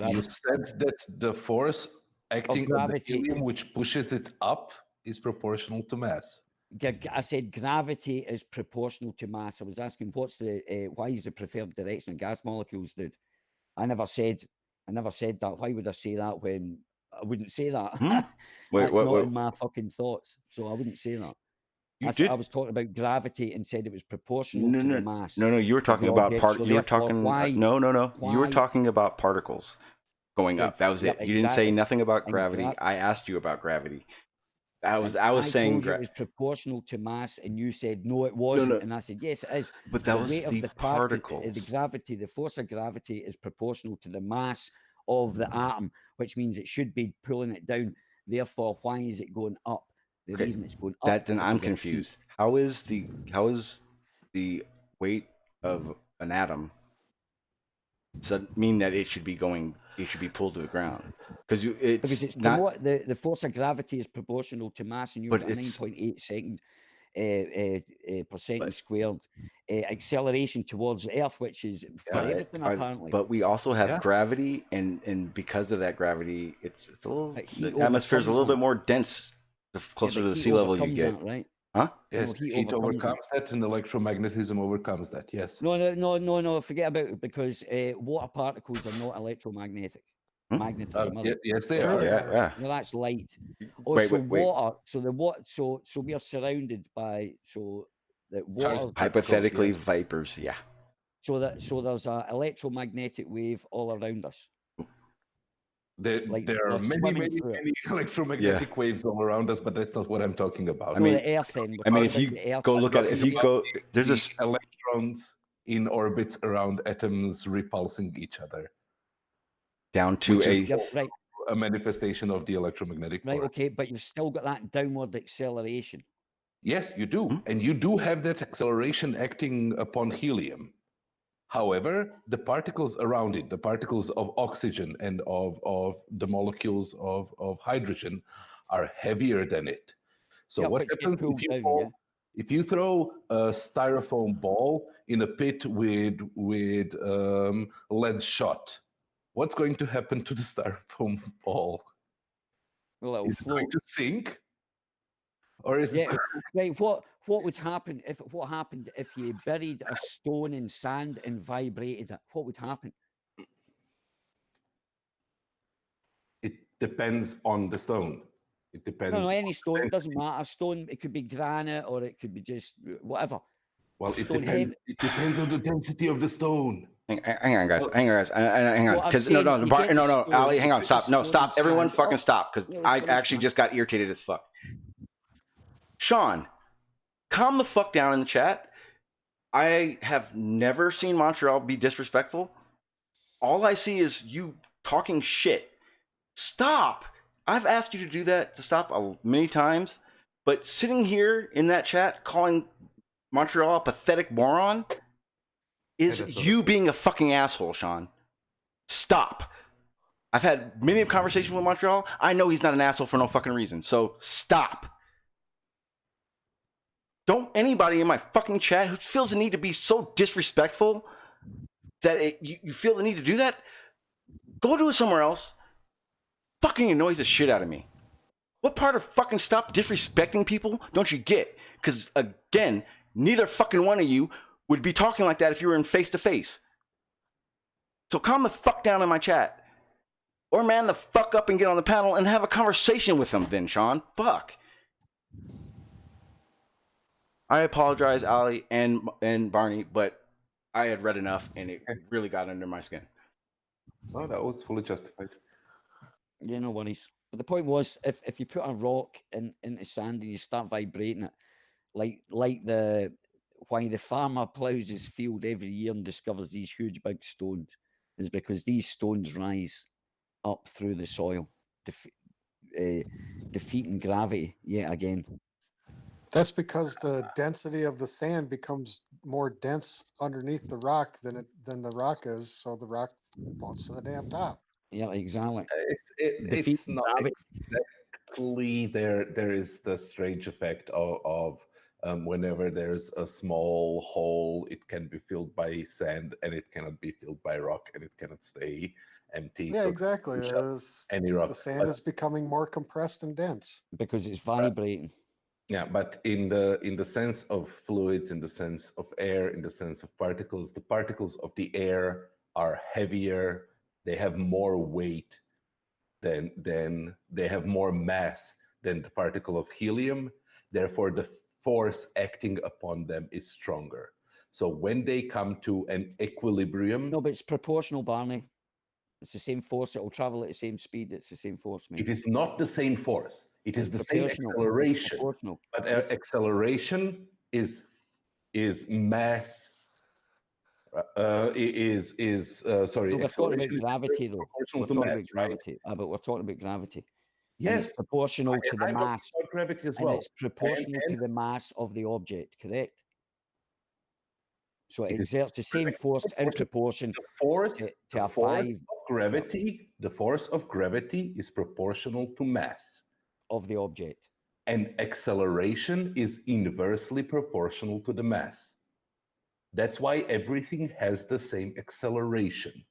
You said that the force acting on the helium, which pushes it up, is proportional to mass. I said gravity is proportional to mass. I was asking why is the preferred direction of gas molecules, dude? I never said that. Why would I say that when I wouldn't say that? That's not in my fucking thoughts. So I wouldn't say that. I was talking about gravity and said it was proportional to the mass. No, you were talking about You were talking about particles going up. That was it. You didn't say nothing about gravity. I asked you about gravity. I was saying it was proportional to mass, and you said no, it wasn't. No. And I said yes, it is. But that was the particles. The force of gravity is proportional to the mass of the atom, which means it should be pulling it down. Therefore, why is it going up? The reason it's going up. Then I'm confused. How is the weight of an atom? Does that mean that it should be pulled to the ground? Because it's not the force of gravity is proportional to mass, and you've got 9.8 percent squared acceleration towards the Earth, which is for everything apparently. But we also have gravity, and because of that gravity, it's a little. The atmosphere is a little bit more dense the closer to the sea level you get. That, right? Huh? Yes, heat overcomes that, and electromagnetism overcomes that. Yes. No. Forget about it, because water particles are not electromagnetic. Magnetism. Yes, they are. Yeah. No, that's light. Also, water. So we are surrounded by that water. Hypothetically, vapors. Yeah. So there's an electromagnetic wave all around us. There are many electromagnetic waves all around us, but that's not what I'm talking about. I mean, the Earth, if you go look at it, there's electrons in orbits around atoms repulsing each other. Down to a manifestation of the electromagnetic force. Right, okay, but you've still got that downward acceleration. Yes, you do. And you do have that acceleration acting upon helium. However, the particles around it, the particles of oxygen and of the molecules of hydrogen are heavier than it. So what happens if you throw a styrofoam ball in a pit with lead shot? What's going to happen to the styrofoam ball? A little Is it float. going to sink? Or is Yeah, right. What would happen if what happened if you buried a stone in sand and vibrated it? What would happen? it depends on the stone. It depends. No, any on stone. the It doesn't density. matter. Stone. It could be granite or it could be just whatever. Well, it Stone depends. heavy. It depends on the density of the stone. Hang on, guys. Hang on. Well, I'm Because saying you get the no, stone, Ali, you hang on. put the Stop. No, stone stop. in Everyone, sand. fucking stop. Because Yeah, I finish, actually man. just got irritated as fuck. Sean, calm the fuck down in the chat. I have never seen Montreal be disrespectful. All I see is you talking shit. Stop. I've asked you to do that to stop many times, but sitting here in that chat calling Montreal a pathetic moron is you being a fucking asshole, Sean. Stop. I've had many of conversations with Montreal. I know he's not an asshole for no fucking reason. So stop. Don't anybody in my fucking chat who feels the need to be so disrespectful that you feel the need to do that, go do it somewhere else. Fucking annoys the shit out of me. What part of fucking stop disrespecting people don't you get? Because again, neither fucking one of you would be talking like that if you were in face to face. So calm the fuck down in my chat. Or man the fuck up and get on the panel and have a conversation with them then, Sean. Fuck. I apologize, Ali and Barney, but I had read enough and it really got under my skin. No, that was fully justified. Yeah, no worries. But the point was, if you put a rock into sand and you start vibrating it, like why the farmer ploughs his field every year and discovers these huge big stones is because these stones rise up through the soil, defeating gravity yet again. That's because the density of the sand becomes more dense underneath the rock than the rock is, so the rock floats to the damn top. Yeah, exactly. It's not exactly there. There is the strange effect of whenever there's a small hole, it can be filled by sand and it cannot be filled by rock, and it cannot stay empty. Yeah, so exactly. Any rock. The sand is becoming more compressed and dense because it's vibrating. Yeah, but in the sense of fluids, in the sense of air, in the sense of particles, the particles of the air are heavier. They have more weight than they have more mass than the particle of helium. Therefore, the force acting upon them is stronger. So when they come to an equilibrium, no, but it's proportional, Barney. It's the same force. It will travel at the same speed. It's the same force, mate. It is not the same force. It is the same proportional. acceleration. Proportional. But acceleration is mass. Sorry. No, we're talking about acceleration gravity, though. We're talking about gravity. But we're talking about gravity. Yes. And it's proportional to the mass. Gravity as and well. It's proportional to the mass of the object, correct? So it exerts the same force in proportion to a 5 gravity. The force of gravity is proportional to mass of the object. And acceleration is inversely proportional to the mass. That's why everything has the same acceleration,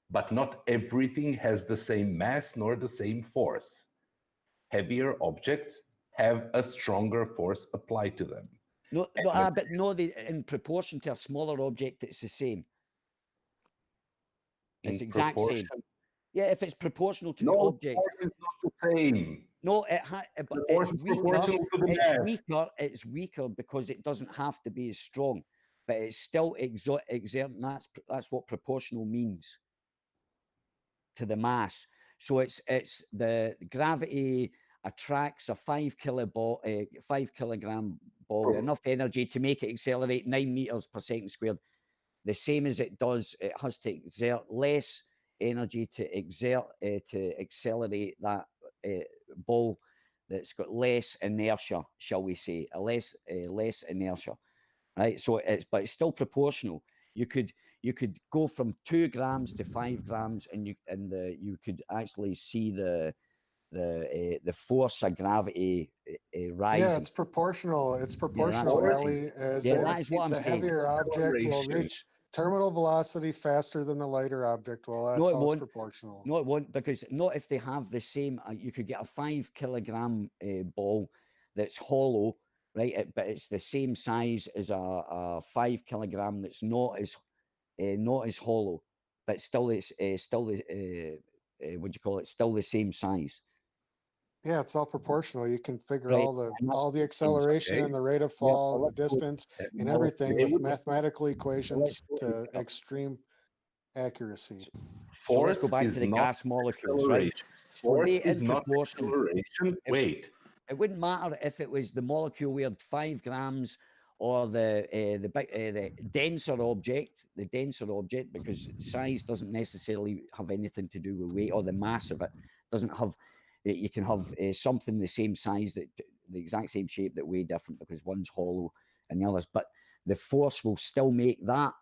but not everything has the same mass nor the same force. Heavier objects have a stronger force applied to them. But in proportion to a smaller object, it's the same. It's the exact same. Yeah, if it's proportional to the object. No, force is not the same. No, it's weaker. It's weaker because it doesn't have to be as strong, but it's still exerting. That's what proportional means to the mass. So it's the gravity attracts a 5 kilogram ball with enough energy to make it accelerate 9 meters per second squared. The same as it does, it has to exert less energy to accelerate that ball that's got less inertia, shall we say, less inertia, right? So but it's still proportional. You could go from 2 grams to 5 grams, and you could actually see the force of gravity rising. Yeah, it's proportional. It's proportional, Ellie. That is what I'm the saying. heavier object will reach terminal velocity faster than the lighter object. Well, that's No, it how it's won't. proportional. No, it won't, because not if they have the same. You could get a 5 kilogram ball that's hollow, right? But it's the same size as a 5 kilogram that's not as hollow, but still it's still the what do you call it? Still the same size. Yeah, it's all proportional. You can figure Right. all the acceleration Okay. and the rate of Yeah, fall, well, the distance, and Well, everything they with would- mathematical equations go to up. extreme accuracy. So let's go Force back is to the not gas molecules, right? acceleration. So Force they is in not proportion. acceleration. Wait. It wouldn't matter if it was the molecule weighed 5 grams or the denser object, because size doesn't necessarily have anything to do with weight, or the mass of it doesn't have. You can have something the same size, the exact same shape, that weigh different because one's hollow and the others. But the force will still make that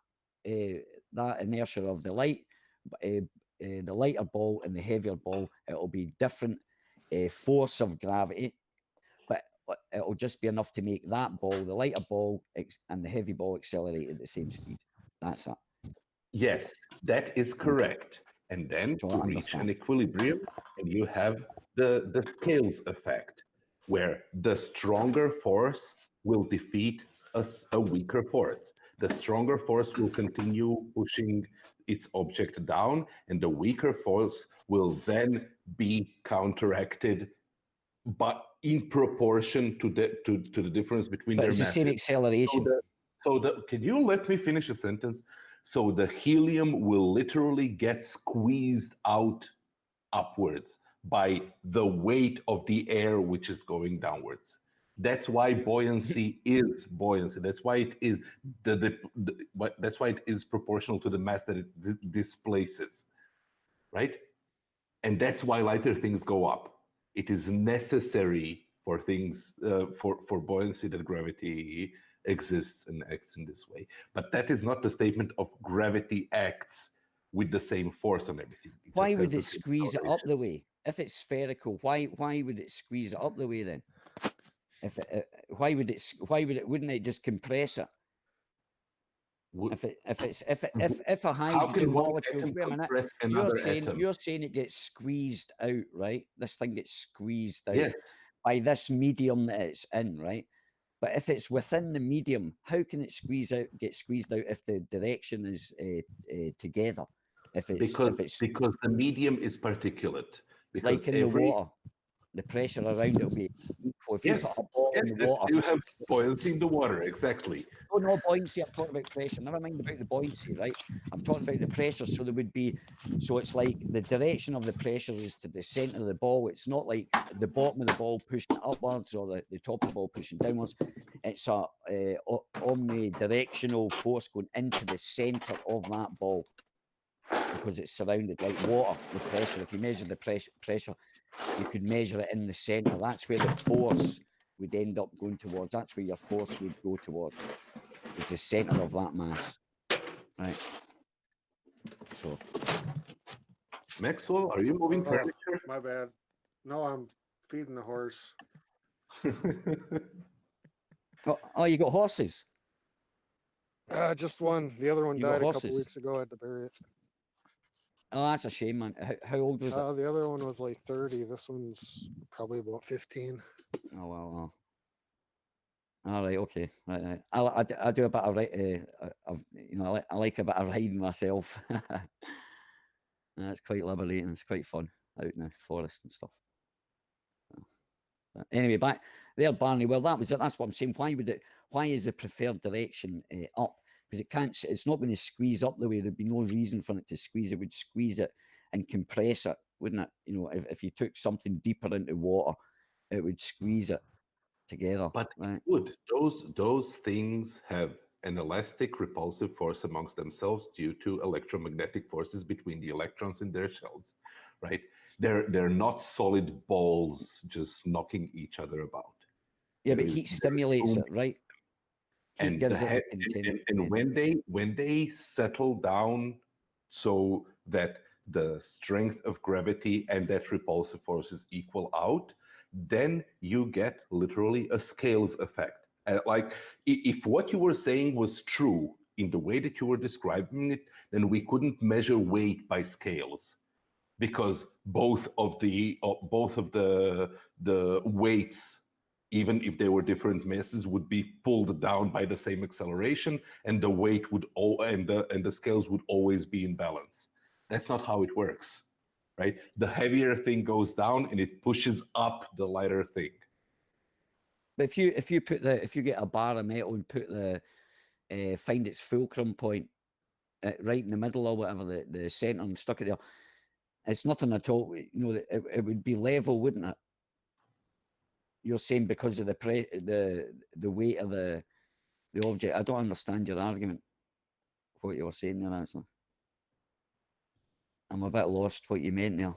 that inertia of the the lighter ball and the heavier ball. It'll be different force of gravity, but it'll just be enough to make that ball, the lighter ball, and the heavy ball accelerate at the same speed. That's it. Yes, that is correct. And then So to I reach an understand. equilibrium, and you have the scales effect, where the stronger force will defeat a weaker force. The stronger force will continue pushing its object down, and the weaker force will then be counteracted, but in proportion to the difference between But their it's the same masses. acceleration. Can you let me finish a sentence? So the helium will literally get squeezed out upwards by the weight of the air which is going downwards. That's why buoyancy is buoyancy. That's why it is that's why it is proportional to the mass that it displaces, right? And that's why lighter things go up. It is necessary for things for buoyancy that gravity exists and acts in this way. But that is not the statement of gravity acts with the same force on everything. Why would it squeeze it up the way? If it's spherical, why would it squeeze it up the way then? If wouldn't it just compress it? If a hydrogen molecules, wait a minute, you're saying it gets squeezed out, right? This thing gets squeezed out, yes, by this medium that it's in, right? But if it's within the medium, how can it get squeezed out if the direction is together? Because the medium is particulate. Because like in the water, the pressure around it will be equal. If you put a ball in the water, you have buoyancy in the water, exactly. Oh no, buoyancy. I'm talking about pressure. Never mind about the buoyancy, right? I'm talking about the pressure. So there would be, so it's like the direction of the pressure is to the center of the ball. It's not like the bottom of the ball pushing upwards or the top of the ball pushing downwards. It's a omnidirectional force going into the center of that ball, because it's surrounded like water. The pressure. If you measure the pressure, you could measure it in the center. That's where the force would end up going towards. That's where your force would go towards. It's the center of that mass, right? So, Maxwell, are you moving furniture? My bad. No, I'm feeding the horse. oh, you got horses? Just one. The other one You got died a couple horses? weeks ago. I had to bury it. Oh, that's a shame, man. How old was it? The other one was like 30. This one's probably about 15. Oh well. All right, okay, right. I do a bit of I like a bit of riding myself. It's quite liberating. It's quite fun out in the forest and stuff. But anyway, back there, Barney. Well, that was it. That's what I'm saying. Why is the preferred direction up? Because it can't. It's not going to squeeze up the way. There'd be no reason for it to squeeze. It would squeeze it and compress it, wouldn't it? You know, if you took something deeper into water, it would squeeze it together. But right? those things have an elastic repulsive force amongst themselves due to electromagnetic forces between the electrons in their shells, right? They're not solid balls just knocking each other about. Yeah, but heat stimulates it, right? Heat gives it and when they settle down so that the strength of gravity and that repulsive forces equal out, then you get literally a scales effect. Like if what you were saying was true, in the way that you were describing it, then we couldn't measure weight by scales, because both of the weights, even if they were different masses, would be pulled down by the same acceleration, and the weight would and the scales would always be in balance. That's not how it works, right? The heavier thing goes down and it pushes up the lighter thing. But if you get a bar of metal and put find its fulcrum point right in the middle or whatever, the center, and stuck it there, it's nothing at all. You know, it would be level, wouldn't it? You're saying because of the weight of the object. I don't understand your argument. What you were saying there, actually. I'm a bit lost what you meant there.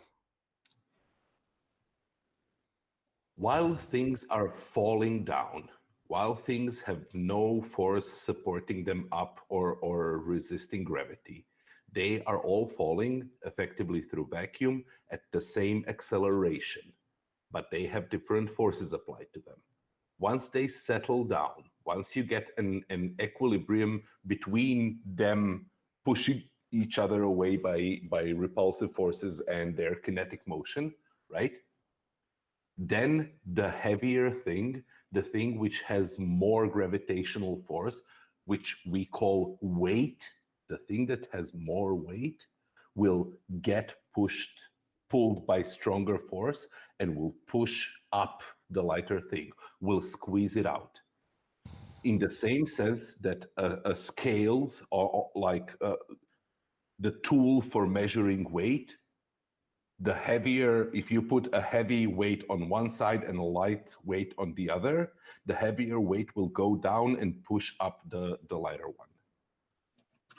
While things are falling down, while things have no force supporting them up or resisting gravity, they are all falling effectively through vacuum at the same acceleration, but they have different forces applied to them. Once they settle down, once you get an equilibrium between them pushing each other away by repulsive forces and their kinetic motion, right? Then the heavier thing, the thing which has more gravitational force, which we call weight, the thing that has more weight, will get pulled by stronger force and will push up the lighter thing, will squeeze it out. In the same sense that scales are like the tool for measuring weight, the heavier, if you put a heavy weight on one side and a light weight on the other, the heavier weight will go down and push up the lighter one.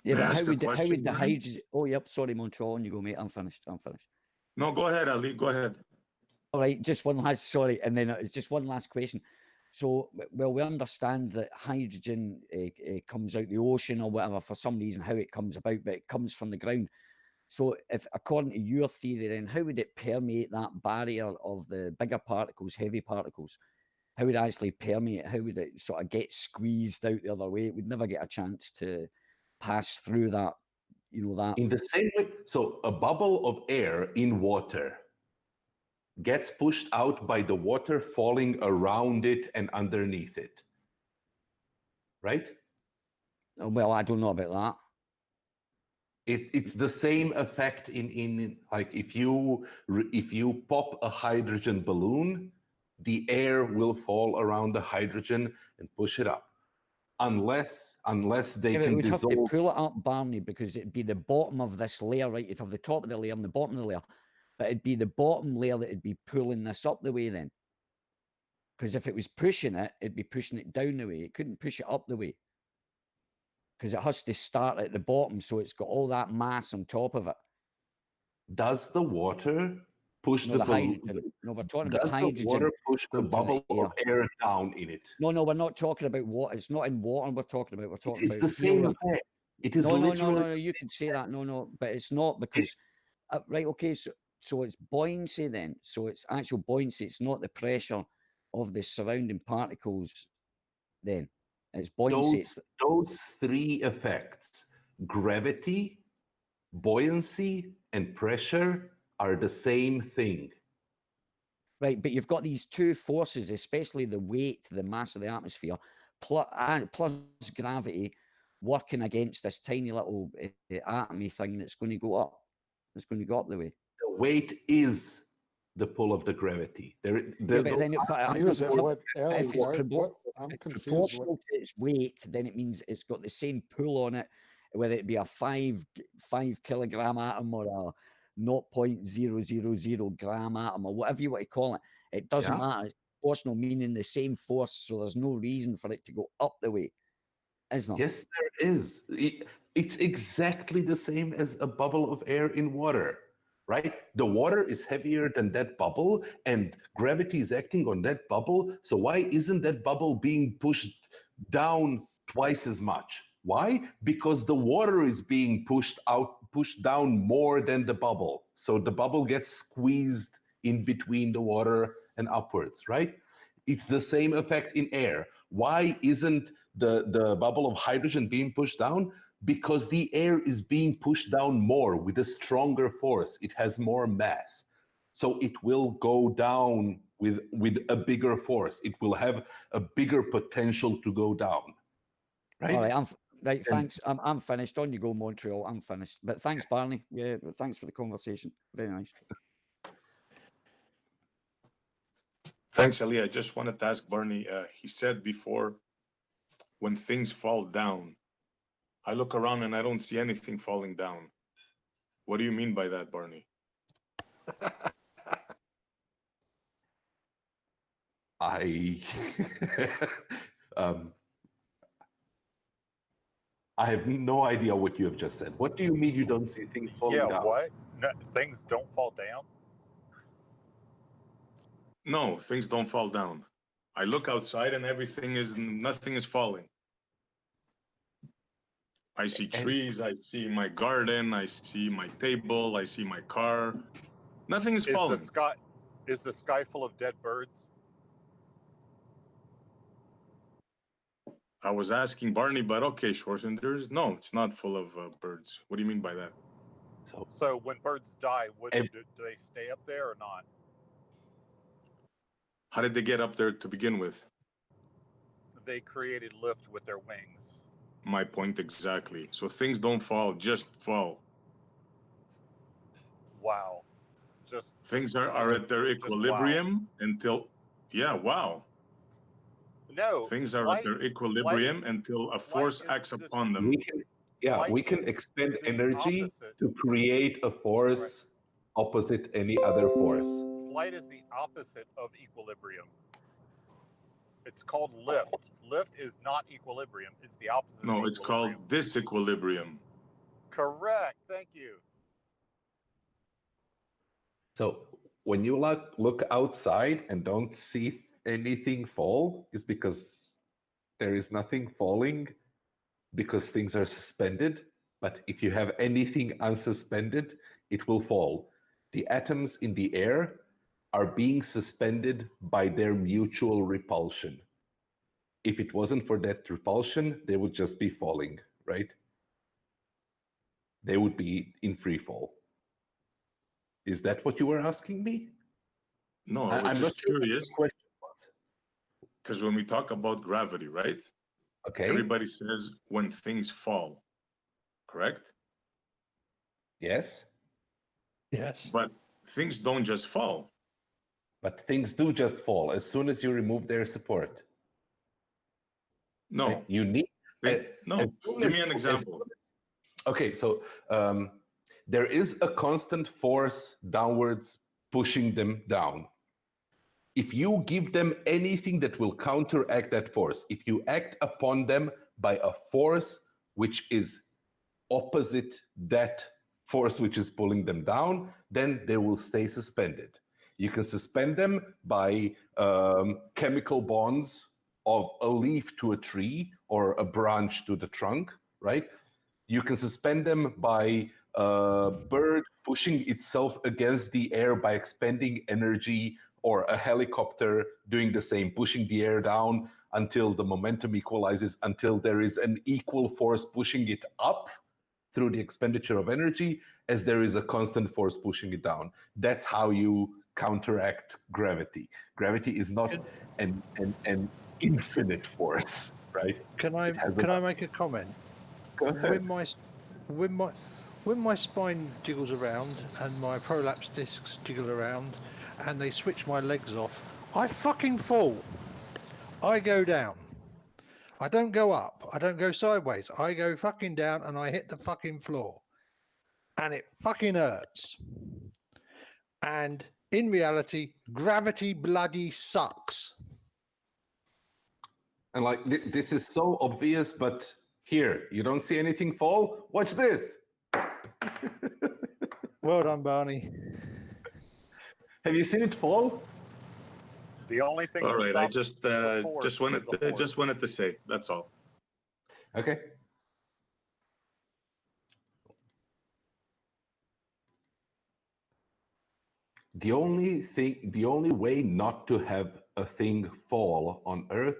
Yeah, but how would the hydrogen? Oh, yep. Sorry, Montreal, on you go, mate. I'm finished. No, go ahead, Ali. Go ahead. All right, just one last. Sorry, and then it's just one last question. So, well, we understand that hydrogen comes out the ocean or whatever for some reason, how it comes about, but it comes from the ground. So if, according to your theory, then how would it permeate that barrier of the bigger particles, heavy particles? How would it actually permeate? How would it sort of get squeezed out the other way? It would never get a chance to pass through that, you know, that. In the same way, so a bubble of air in water gets pushed out by the water falling around it and underneath it, right? Well, I don't know about that. It's the same effect in like if you pop a hydrogen balloon, the air will fall around the hydrogen and push it up, unless they can we'd dissolve. have to pull it up, Barney, because it'd be the bottom of this layer, right? You'd have the top of the layer and the bottom of the layer, but it'd be the bottom layer that would be pulling this up the way then. Because if it was pushing it, it'd be pushing it down the way. It couldn't push it up the way. Because it has to start at the bottom, so it's got all that mass on top of it. Does the water push the balloon? No, we're talking about hydrogen. Does the water push the bubble of air down in it? No, we're not talking about water. It's not in water we're talking about. We're talking about the same effect. It is no, you can say that. No, but it's not because, right, okay, so it's buoyancy then. So it's actual buoyancy. It's not the pressure of the surrounding particles then. It's buoyancy. Those three effects, gravity, buoyancy, and pressure, are the same thing. Right, but you've got these two forces, especially the weight, the mass of the atmosphere, plus gravity, working against this tiny little atomy thing that's going to go up. It's going to go up the way. The weight is the pull of the gravity. I'm confused. What its weight, then it means it's got the same pull on it, whether it be a 5 kilogram atom or a 0.000 gram atom or whatever you want to call it. It doesn't matter. It's proportional, meaning the same force, so there's no reason for it to go up the way, is there? Yes, there is. It's exactly the same as a bubble of air in water, right? The water is heavier than that bubble, and gravity is acting on that bubble. So why isn't that bubble being pushed down twice as much? Why? Because the water is being pushed down more than the bubble. So the bubble gets squeezed in between the water and upwards, right? It's the same effect in air. Why isn't the bubble of hydrogen being pushed down? Because the air is being pushed down more with a stronger force. It has more mass. So it will go down with a bigger force. It will have a bigger potential to go down. Right? All right, right, thanks. I'm finished. On you go, Montreal. I'm finished. But thanks, Barney. Yeah, thanks for the conversation. Very nice. Thanks, Ali. I just wanted to ask Barney. He said before, when things fall down, I look around and I don't see anything falling down. What do you mean by that, Barney? I I have no idea what you have just said. What do you mean you don't see things falling down? Yeah, what? No, things don't fall down? No, things don't fall down. I look outside and nothing is falling. I see trees, I see my garden, I see my table, I see my car. Nothing is falling. Is the sky full of dead birds? I was asking Barney, but okay, Schwarzenegger. No, it's not full of birds. What do you mean by that? So when birds die, do they stay up there or not? How did they get up there to begin with? They created lift with their wings. My point exactly. So things don't fall, just fall. Wow. Things are at their equilibrium until, yeah, wow. No. Things are at their equilibrium until a force acts upon them. We can expend energy to create a force opposite any other force. Flight is the opposite of equilibrium. It's called lift. Lift is not equilibrium. It's the opposite. No, it's called disequilibrium. Correct. Thank you. So when you look outside and don't see anything fall, is because there is nothing falling, because things are suspended. But if you have anything unsuspended, it will fall. The atoms in the air are being suspended by their mutual repulsion. If it wasn't for that repulsion, they would just be falling, right? They would be in free fall. Is that what you were asking me? No, I was just curious. Because when we talk about gravity, right? Okay. Everybody says when things fall, correct? Yes. Yes. But things don't just fall. But things do just fall as soon as you remove their support. No. Right? You need... no. Give me an example. Okay, so there is a constant force downwards pushing them down. If you give them anything that will counteract that force, if you act upon them by a force which is opposite that force which is pulling them down, then they will stay suspended. You can suspend them by chemical bonds of a leaf to a tree or a branch to the trunk, right? You can suspend them by a bird pushing itself against the air by expending energy, or a helicopter doing the same, pushing the air down until the momentum equalizes, until there is an equal force pushing it up through the expenditure of energy as there is a constant force pushing it down. That's how you counteract gravity. Gravity is not an infinite force, right? Can I make a comment? Go ahead. When my spine jiggles around and my prolapse discs jiggle around and they switch my legs off, I fucking fall. I go down. I don't go up. I don't go sideways. I go fucking down and I hit the fucking floor. And it fucking hurts. And in reality, gravity bloody sucks. And like, this is so obvious, but here, you don't see anything fall? Watch this. Well done, Barney. Have you seen it fall? The only thing. All right, I just wanted to say, that's all. Okay. the only way not to have a thing fall on Earth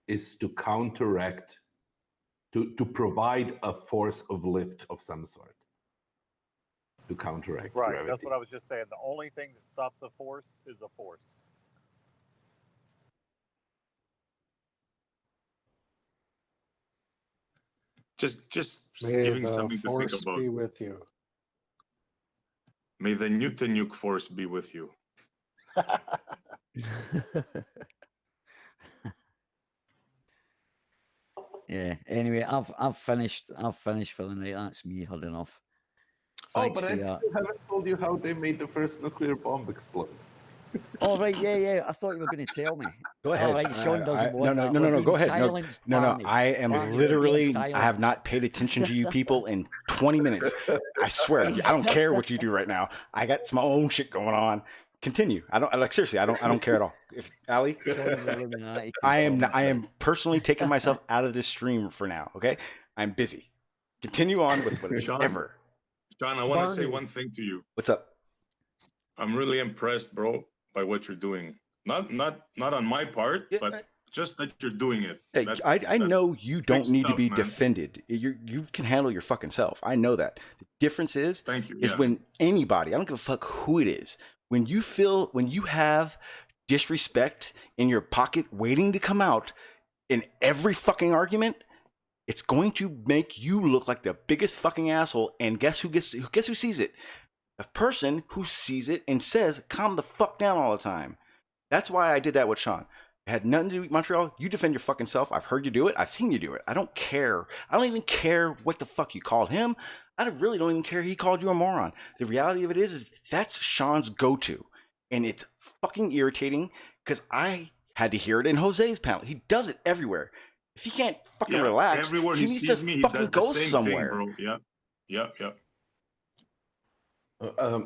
is to counteract, to provide a force of lift of some sort. To counteract Right. gravity. That's what I was just saying. The only thing that stops a force is a force. Just May giving the something to think force about. be with you. May the Newton nuke force be with you. Yeah. Anyway, I've finished for the night. That's me had enough. Thanks but for I that. still haven't told you how they made the first nuclear bomb explode. Oh right, yeah. I thought you were going to tell me. Go ahead. All right, Sean doesn't want that. No. We're being Go ahead. silenced, No. Barney. I am Barney, we're being literally. I silenced. have not paid attention to you people in 20 minutes. I swear. I don't care what you do right now. I got my own shit going on. Continue. I don't like seriously. I don't care at all. If Ali, Sean's Illuminati. I am personally taking myself out of this stream for now. Okay, I'm busy. Continue on with whatever. John, I want to say Barney. one thing to you. What's up? I'm really impressed, bro, by what you're doing. Not on my part, but just that you're doing it. Hey, I know you don't need to be man. defended. You can handle your fucking self. I know that. The difference is, Thank you. is when anybody, I don't give a fuck who it is, when you have disrespect in your pocket waiting to come out in every fucking argument, it's going to make you look like the biggest fucking asshole. And guess who sees it? The person who sees it and says, calm the fuck down all the time. That's why I did that with Sean. It had nothing to do with Montreal. You defend your fucking self. I've heard you do it. I've seen you do it. I don't care. I don't even care what the fuck you called him. I really don't even care he called you a moron. The reality of it is that's Sean's go-to. And it's fucking irritating because I had to hear it in Jose's panel. He does it everywhere. If he can't fucking relax, everywhere he needs to fucking go somewhere. Thing, bro. Yeah.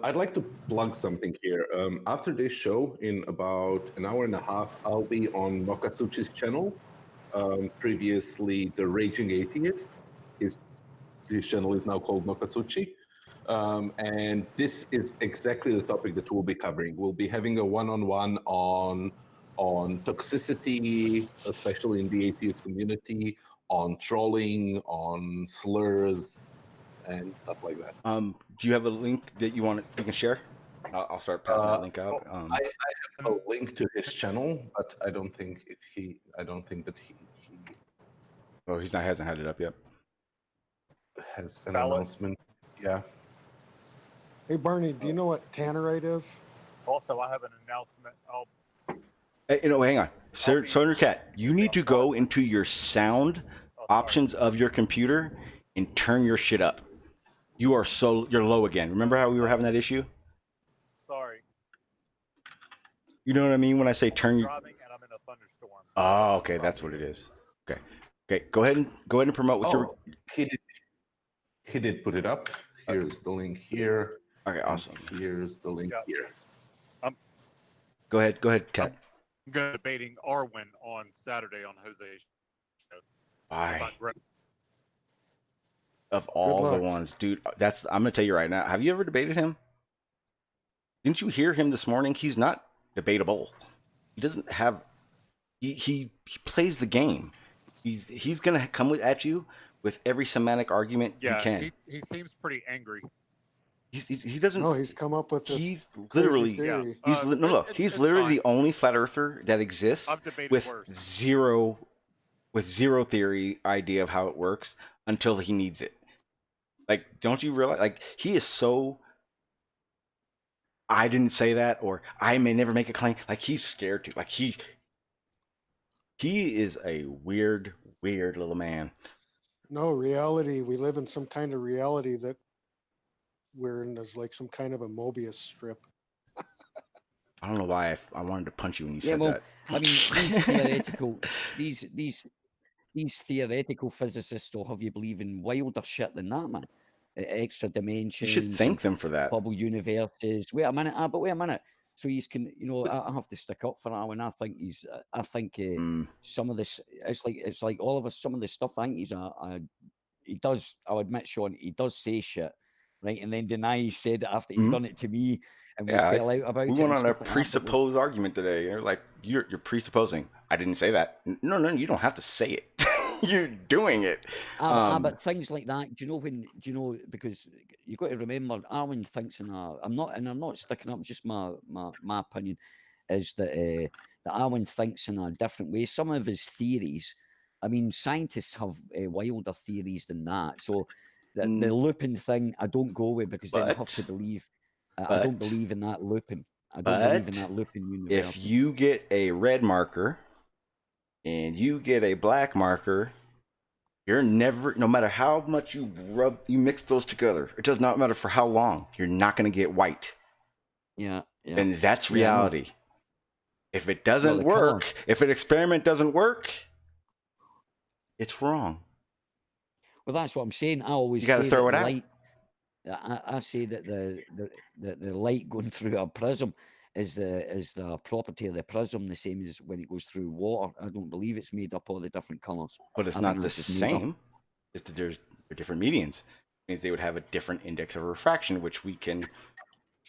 I'd like to plug something here. After this show, in about an hour and a half, I'll be on Nokatsuchi's channel. Previously, The Raging Atheist. His channel is now called Nokatsuchi. And this is exactly the topic that we'll be covering. We'll be having a one-on-one on toxicity, especially in the atheist community, on trolling, on slurs, and stuff like that. Do you have a link that you can share? I'll start passing that link out. I have a link to his channel, but I don't think that he. Oh, hasn't had it up yet. Has an announcement. Yeah. Hey Barney, do you know what tannerite is? Also, I have an announcement. Hey, hang on. Sir Cat, you need to go into your sound options of your computer and turn your shit up. You're low again. Remember how we were having that issue? Sorry. You know what I mean when I say turn your. Driving and I'm in a thunderstorm. Oh, okay, that's what it is. Okay. Go ahead and promote what you're. He did put it up. Here's the link here. Okay, awesome. Here's the link here. Go ahead, Kat. I'm debating Arwen on Saturday on Jose's show. Why? Of all the ones, dude, I'm gonna tell you right now. Have you ever debated him? Didn't you hear him this morning? He's not debatable. He doesn't have. He plays the game. He's gonna come at you with every semantic argument he can. He seems pretty angry. He doesn't. No, he's come up with this. He's literally. Theory. He's literally the only flat earther that exists with zero theory idea of how it works until he needs it. Like, don't you realize? Like, he is so. I didn't say that, or I may never make a claim. Like, he's scared to. Like, he is a weird little man. No, reality. We live in some kind of reality that we're in as like some kind of a Mobius strip. I don't know why I wanted to punch you when you said that. I mean, these theoretical physicists will have you believe in wilder shit than that, man. Extra dimensions. You should thank them for that. Bubble universes. Wait a minute. So you can, I have to stick up for that one. I think some of this, it's like all of us. Some of the stuff, I think he does. I'll admit, Sean, he does say shit, right, and then deny he said it after he's done it to me, and we Yeah, fell out about we it went and on a stuff like that. But presuppose argument today. You're like, you're presupposing. I didn't say that. No, you don't have to say it. You're doing it. but things like that, do you know, because you've got to remember, Arwen thinks I'm not sticking up, just my opinion, is that Arwen thinks in a different way. Some of his theories, I mean, scientists have wilder theories than that. So the looping thing, I don't go with, because then I have to believe, I don't believe in that looping. I don't believe in that looping universe. If you get a red marker and you get a black marker, you're never, no matter how much you mix those together, it does not matter for how long, you're not going to get white. Yeah. And that's reality. If it doesn't work, if an experiment doesn't work, it's wrong. Well, that's what I'm saying. I always you got to say throw that it light. I say that the light going through a prism is the property of the prism, the same as when it goes through water. I don't believe it's made up all the different colors. But it's not the same. There's different medians. It means they would have a different index of refraction, which we can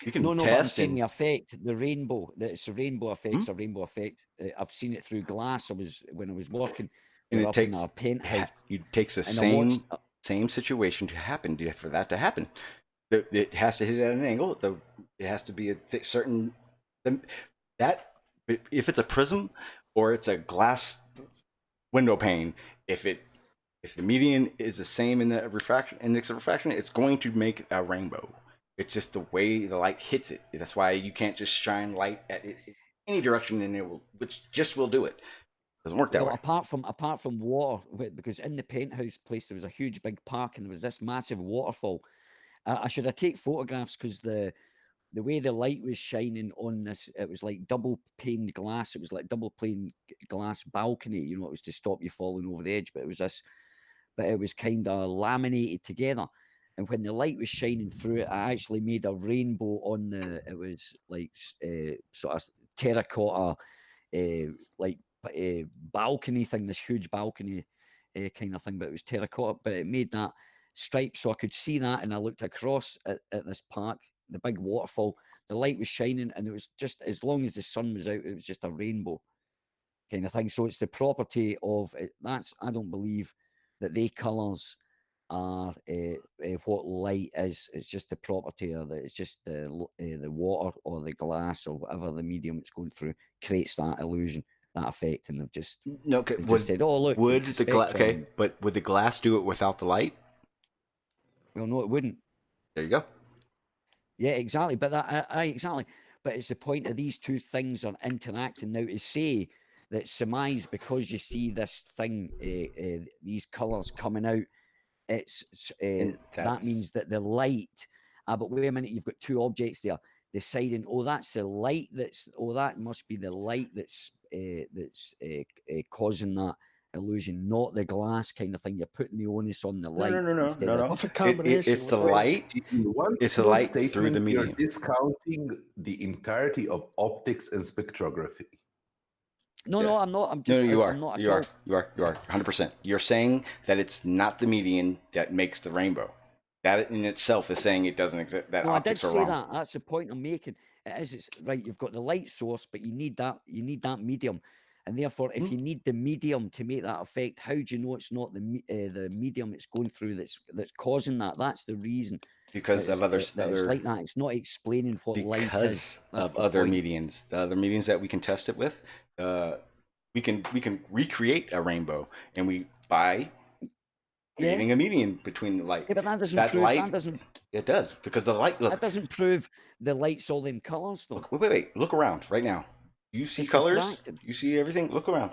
No, test. but I'm saying the effect, the rainbow. It's a rainbow effect. A rainbow effect. I've seen it through glass. When I was working, and it takes in our penthouse. It takes the same situation to happen for that to happen. It has to hit at an angle. It has to be a certain that if it's a prism or it's a glass window pane, if the median is the same in the index of refraction, it's going to make a rainbow. It's just the way the light hits it. That's why you can't just shine light at it in any direction and will do it. Doesn't work that way. Apart from water, because in the penthouse place there was a huge big park and there was this massive waterfall. I should have taken photographs, because the way the light was shining on this, it was like double paned glass. It was like double pane glass balcony. You know, it was to stop you falling over the edge. But it was kind of laminated together. And when the light was shining through it, I actually made a rainbow on it was like sort of terracotta, like balcony thing, this huge balcony kind of thing, but it was terracotta, but it made that stripe so I could see that. And I looked across at this park, the big waterfall, the light was shining, and it was just, as long as the sun was out, it was just a rainbow kind of thing. So it's the property of it. I don't believe that they colors are what light is. It's just the property of it. It's just the water or the glass or whatever the medium it's going through creates that illusion, that effect. And they've just said, "Oh, look." Would the glass? Okay, but would the glass do it without the light? Well, no, it wouldn't. There you go. Yeah, exactly. But exactly. But it's the point of these two things are interacting now. To say that surmise, because you see this thing, these colors coming out, that means that the light. But wait a minute, you've got two objects there deciding. Oh, that's the light. That must be the light that's causing that illusion, not the glass kind of thing. You're putting the onus on the light. No. It's a combination. It's the light. It's the light through the medium. You're discounting the entirety of optics and spectrography. No, I'm not. I'm just. No, you are. I'm not You are 100%. You're saying that it's not the median that makes the rainbow. That in itself is saying it doesn't exist. That optics are wrong. I did say that. That's the point I'm making. It's right. You've got the light source, but you need that medium, and therefore, if you need the medium to make that effect, how do you know it's not the medium it's going through that's causing that? That's the reason. Because of other it's like that. It's not explaining what light is. Because of other medians, the other medians that we can test it with. We can recreate a rainbow, and by creating a median between the light. Yeah, but that doesn't prove. That doesn't. It does, because the light. Look, that doesn't prove the light's all them colors, though. Look, wait. Look around right now. You see colors. Refracted. You see everything. Look around.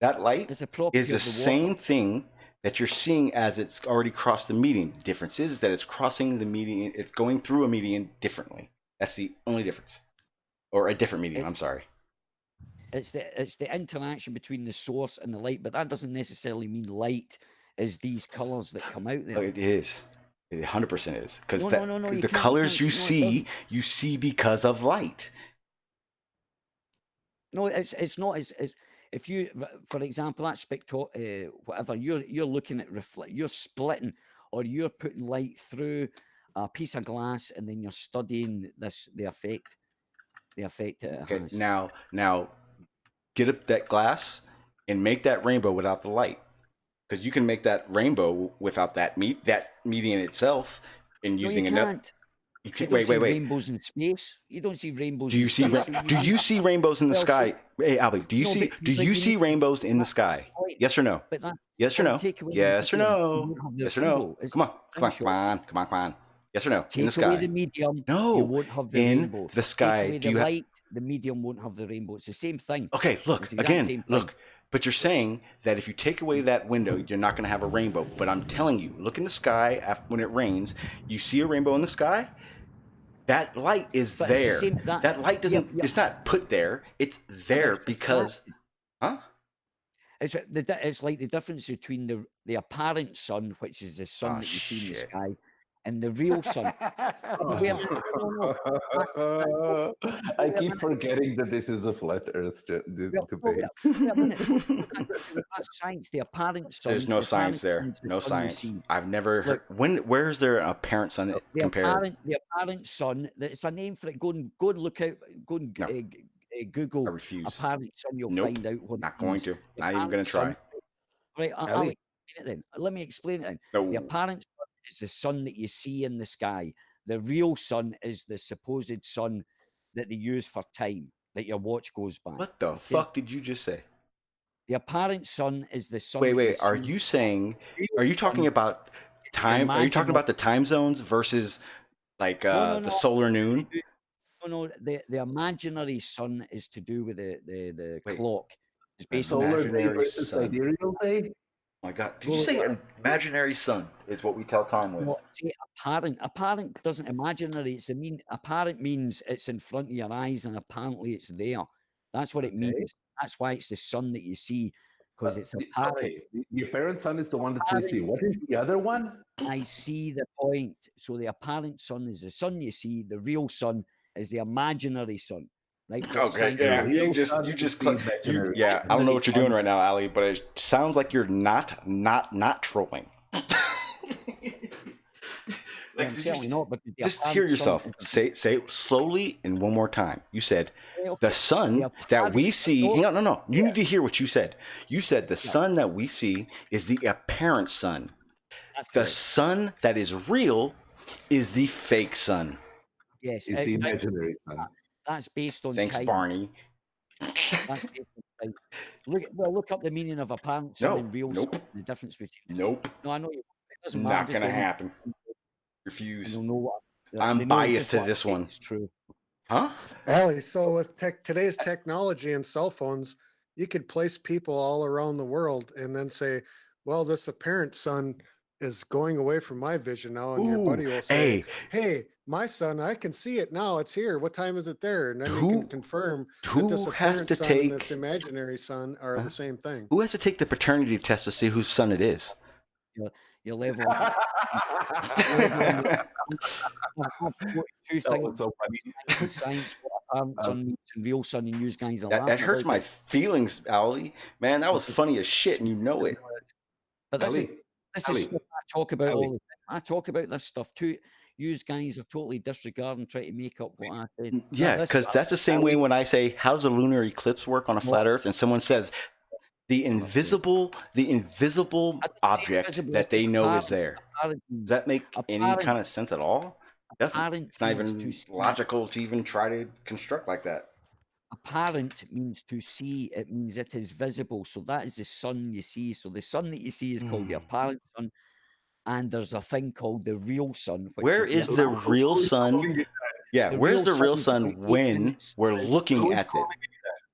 That light is the same thing that you're seeing as it's already crossed the median. The difference is that it's crossing the median. It's going through a median differently. That's the only difference, or a different median. I'm sorry. It's the interaction between the source and the light, but that doesn't necessarily mean light is these colors that come out there. It is. It 100% is, because the you colors you see because of light. No, it's not as if you, for example, that whatever you're looking at you're splitting, or you're putting light through a piece of glass, and then you're studying the effect that it Okay, has. now get up that glass and make that rainbow without the light, because you can make that rainbow without that medium itself, and No, you using another. can't. You You can't. don't Wait, see wait, wait. rainbows in space. You don't see rainbows. Do you in see? space, so Do you see rainbows in the Well, sky? Hey, Albie, do you No, see? but- Do but you you see need to- rainbows in the sky? Point. Yes or no? But that, Yes or no? take away the Yes or medium, you no? won't have the Yes or no? rainbow. It's Come on, the come on, same come on, come on, come on. Yes or no? In the Take away sky. the medium, No. you won't have the In rainbow. the sky, Take away do the you have- light, the medium won't have the rainbow. It's the same thing. Okay, look It's the exact same again. thing. Look, but you're saying that if you take away that window, you're not going to have a rainbow. But I'm telling you, look in the sky when it rains. You see a rainbow in the sky. That light is But it's the there. same- That light doesn't. yeah. It's not put there. It's there it's because. Huh? It's like the difference between the apparent sun, which is the sun Oh, that you see in the shit. sky, and the real sun. Wait a minute, no. I keep forgetting that this is a flat Earth debate. Wait a minute. That's science. The apparent sun. There's no the science apparent there. sun is the No sun you science. see. I've never heard. Look, Where is there a apparent sun compared? The apparent sun. It's a name for it. Go and look out. Go and No. Google I refuse. apparent sun. You'll Nope. find out what. Not it going means. to. The Not even going apparent to try. sun- Right, I'll explain it then. Let me explain it then. No. The apparent sun is the sun that you see in the sky. The real sun is the supposed sun that they use for time, that your watch goes by. What the fuck did you just say? The apparent sun is the sun. Wait. that Are see. you saying? Are you talking sun about time? Are you talking about the time zones versus like No, the solar noon? No, the imaginary sun is to do with the Wait. clock. It's based on Solar day Imaginary versus sun. sidereal day? Oh my God! Did you say imaginary sun is what we tell time with? Well, see, apparent doesn't imaginary. Apparent means it's in front of your eyes and apparently it's there. That's what it means. That's why it's the sun that you see, because it's apparent. Okay, the apparent sun is the one that we see. What is the other one? I see the point. So the apparent sun is the sun you see. The real sun is the imaginary sun. Right? Okay, yeah, you just, I don't know what you're doing right now, Ali, but it sounds like you're not trolling. I'm certainly not. But just hear yourself. Say it slowly and one more time. You said the sun that we see. No. You need to hear what you said. You said the sun that we see is the apparent sun. The sun that is real is the fake sun. Yes, Is the imaginary sun. That's based on Thanks, time. Barney. That's based on time. Look up the meaning of apparent sun and real sun. The difference between. Nope. No, I know you. It doesn't Not matter. gonna happen. Refuse. You'll know what. I'm biased to this one. It's true. Huh? Ali, so with today's technology and cell phones, you could place people all around the world and then say, well, this apparent sun is going away from my vision now. And your buddy will say, hey, my son, I can see it now. It's here. What time is it there? And then you can confirm that this apparent sun and this imaginary sun are the same thing. Who has to take the paternity test to see whose son it is? Your level. That was so funny. Science, apparent sun means and real sun, and you guys are that hurts my feelings, Ali. Man, that was funny as shit, and you know it. But this is stuff I talk about all the time. I talk about this stuff too. You guys are totally disregarding, trying to make up what I said. Yeah, because that's the same way when I say, how does a lunar eclipse work on a flat Earth? And someone says, the invisible object that they know is there. Does that make any kind of sense at all? It's not even logical to even try to construct like that. Apparent means to see. It means it is visible. So that is the sun you see. So the sun that you see is called the apparent sun. And there's a thing called the real sun. Where is the real sun? Yeah, where's the real sun when we're looking at it?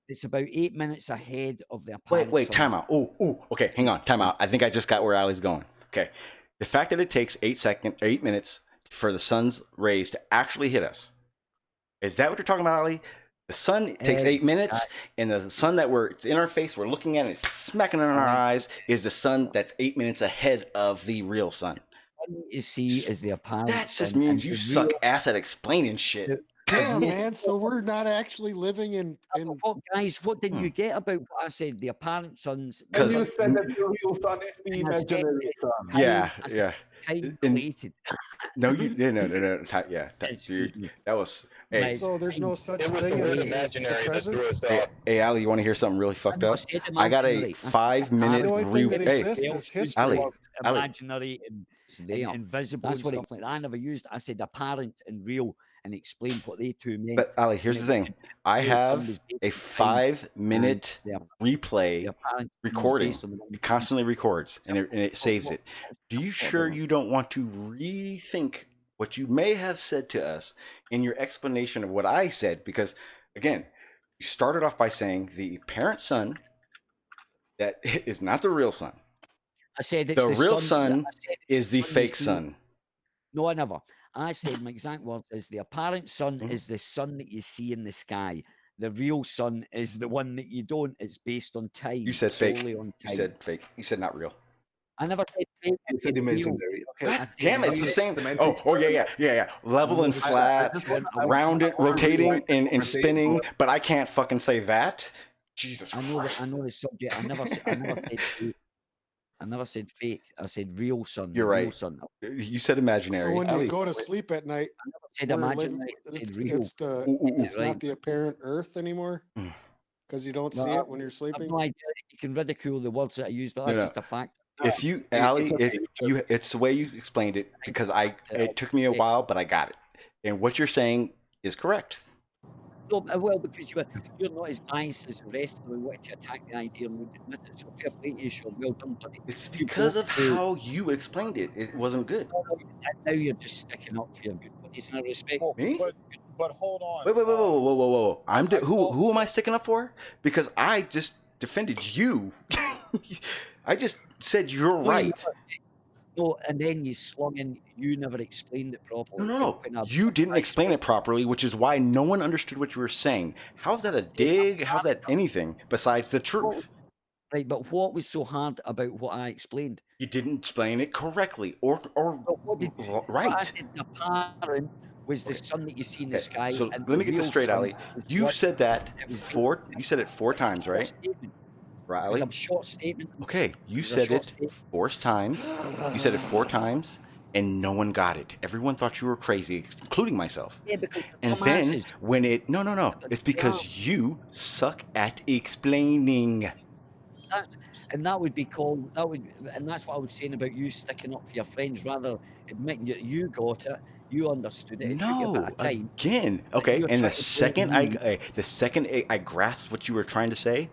It's about 8 minutes ahead of the apparent Wait, sun. time out. Oh, okay, hang on, time out. I think I just got where Ali's going. Okay, the fact that it takes 8 minutes for the sun's rays to actually hit us, is that what you're talking about, Ali? The sun takes 8 minutes, and the sun that it's in our face, we're looking at it, it's smacking in our eyes, is the sun that's 8 minutes ahead of the real sun. What you see is the apparent That just sun, means and you the suck real- ass at explaining shit. Damn, man. So we're not actually living in. What, guys, what didn't you get about what I said? The apparent sun's... Well, Because you said that the real sun is the And I said imaginary it's sun. yeah, I said yeah. time And- related. No, you no. Yeah, Excuse me. that was. Hey, Right. So there's no such It was thing the as word the imaginary that present. threw us hey, off. hey, Ali, you want to hear something really fucked never up? said I got a imaginary. I said 5-minute The only thing that Hey, exists is history. Ali, Ali. imaginary and invisible and stuff like that. I never used. I said apparent and real and explained what they two meant. But Ali, here's the thing. I have a 5-minute replay recording. It constantly records and it saves it. Do you sure you don't want to rethink what you may have said to us in your explanation of what I said? Because again, you started off by saying the parent sun that is not the real sun. I said it's The real sun I said it's is the sun you fake see. sun. No, I never. I said my exact word is the apparent sun Mhm. is the sun that you see in the sky. The real sun is the one that you don't. It's based on time. You said fake. solely on You time. said fake. You said not real. I never said fake. I You said real. imaginary. Okay. God I said damn it, it's the real. same. Semantics. Oh yeah. Level and I flat, just want- I round it, want to rotating rewind the and conversation. spinning, but I can't fucking say that. Jesus I know Christ. that. I know the subject. I never said fake. I never said fake. I said real sun. You're the Real right. sun. You said imaginary. So when you Ali, go to wait. sleep at night, I never said we're imaginary. I said real. it's the Ooh, ooh, ooh. it's not the apparent Earth anymore Mm. because you don't No, see I- it when you're I've sleeping. no idea. You can ridicule the words that I use, but No, that's no. just a fact. If you, It- Ali, it's okay. if you, it's the way you explained it because it took me a while, but I got it. And what you're saying is correct. No, well, because you're not as biased as the rest of them who wanted to attack the idea and wouldn't admit it. So fair play to you, Sean. Well done, buddy. It's You because both of do. how you explained it. It wasn't good. And now you're just sticking up for your good buddies, and I respect. Well, Me? but hold on. Wait, whoa. I Who am I sticking up for? Because I just defended you. I just said you're No, you right. never- No, and then you slung in. You never explained it properly. No. You didn't explain it properly, which is why no one understood what you were saying. How's that a dig? How's that anything besides the truth? Right, but what was so hard about what I explained? You didn't explain it correctly or But what did what I right. said the apparent was the sun that you see in the Okay, sky. so and let me the get this real straight, sun Ali. is You what- said that it was you said it 4 times, short right? statement. It Right, was Ali? a short statement. Okay, you was a said short it statement. 4 times. You said it 4 times, and no one got it. Everyone thought you were crazy, including myself. Yeah, because And then when it no, it's because you suck at explaining. and that would be called and that's what I was saying about you sticking up for your friends rather admitting that you got it, you understood it. It took you a bit No, of time. again. but Okay, you're and trying the to second blame I grasped what you were trying to say,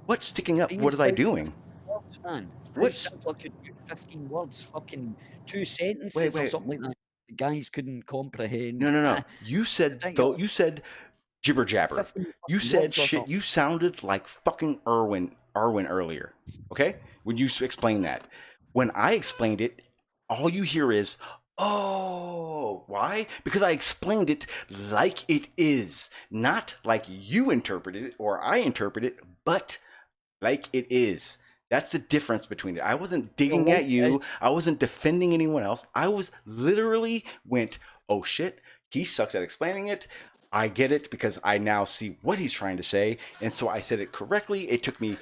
what's sticking up? you What was I said doing? words, man. What's- Simpler could do 15 words, fucking 2 sentences Wait. or something like that. The guys couldn't comprehend. No. You said Thank though. you. You said jibber jabber. 15 You fucking said words or shit. something. You sounded like fucking Arwen earlier. Okay, when you explained that. When I explained it, all you hear is, "Oh, why?" Because I explained it like it is, not like you interpreted it or I interpret it, but like it is. That's the difference between it. I wasn't digging like at you. this- I wasn't defending anyone else. I was literally went, "Oh shit, he sucks at explaining it. I get it because I now see what he's trying to say." And so I said it correctly. It took me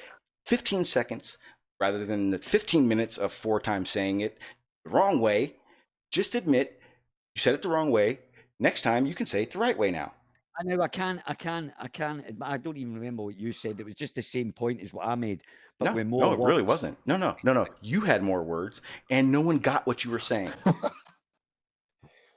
15 seconds rather than the 15 minutes of 4 times saying it the wrong way. Just admit you said it the wrong way. Next time you can say it the right way now. I know I can. I don't even remember what you said. It was just the same point as what I made, but with more No, it really words. wasn't. No. You had more words, and no one got what you were saying.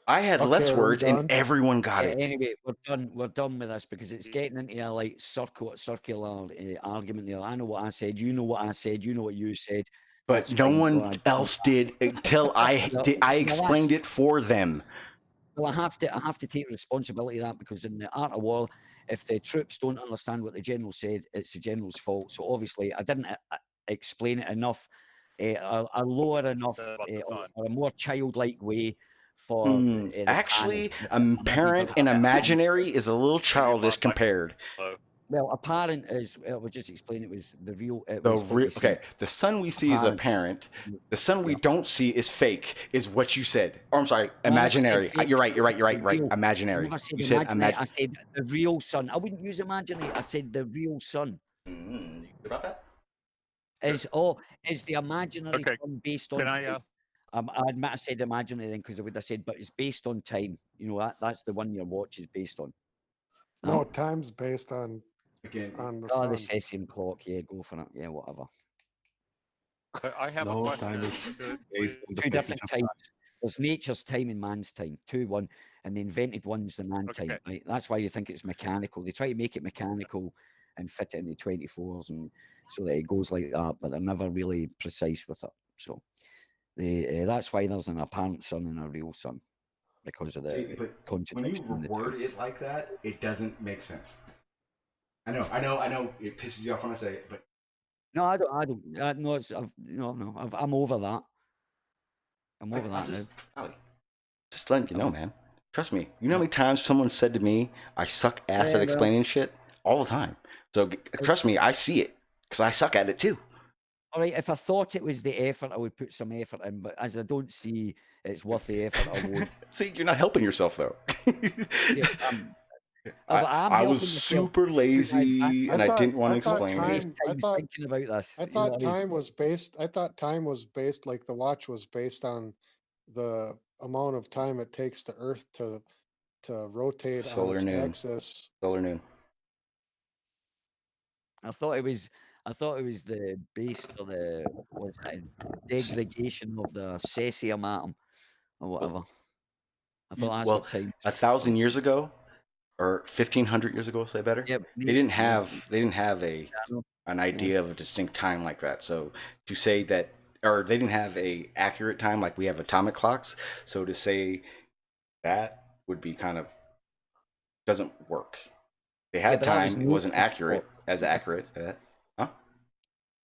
I had Okay, less are we words, and done? everyone got it. Anyway, we're done with this because it's getting into a like circular argument there. I know what I said. You know what I said. You know what you said. But That's no fine. one Go on. else did until I explained it for them. Well, I have to take responsibility of that because in the art of war, if the troops don't understand what the general said, it's the general's fault. So obviously, I didn't explain it enough, a lower enough, About the sun. or a more childlike way for. Actually, the panel. apparent and imaginary is a little childish compared. Hello. Well, apparent is, we'll just explain it was the real, it The was what you see. okay, the sun we see is apparent. The sun we don't see is fake, is what you said. Or I'm sorry, I never said imaginary. fake, You're right. You're I right. You're right. said Right. real. I Imaginary. never said You said imaginary. I said the real sun. I wouldn't use imaginary. I said the real sun. You good about that? Is the imaginary sun based on? Can I ask? I admit I said imaginary then because I would have said, but it's based on time. You know that's the one your watch is based on. No, time's based on Again, the Oh, sun. the cesium clock. Yeah, go for it. Yeah, whatever. I have No, a question. time is based on the Two passage different of times. There's nature's time and man's time. 2-1, and the invented one's the man time. Okay. Right? That's why you think it's mechanical. They try to make it mechanical and fit it into 24s, and so that it goes like that. But they're never really precise with it. So that's why there's an apparent sun and a real sun, because of the See, but when you contradiction in the word two. it like that, it doesn't make sense. I know. It pisses you off when I say it, but No, I don't. No, I'm over that. I'm over that now. Just letting you know, man. Trust me. You know how many times someone said to me, "I suck ass at explaining shit," all the time. So trust me, I see it because I suck at it too. All right, if I thought it was the effort, I would put some effort in, but as I don't see it's worth the effort, I won't. See, you're not helping yourself though. Yeah, I was super lazy and I didn't want to explain it. Thinking about this. I thought time was based. I thought time was based, like the watch was based on the amount of time it takes the Earth to rotate on Solar its noon. axis. Solar noon. I thought it was the base of the degradation of the cesium atom or whatever. I thought that's what time. 1,000 years ago, or 1,500 years ago, say better. Yep. They didn't have an idea of a distinct time like that. So to say that, or they didn't have a accurate time like we have atomic clocks. So to say that would be kind of doesn't work. They had time. It wasn't accurate as accurate. Huh?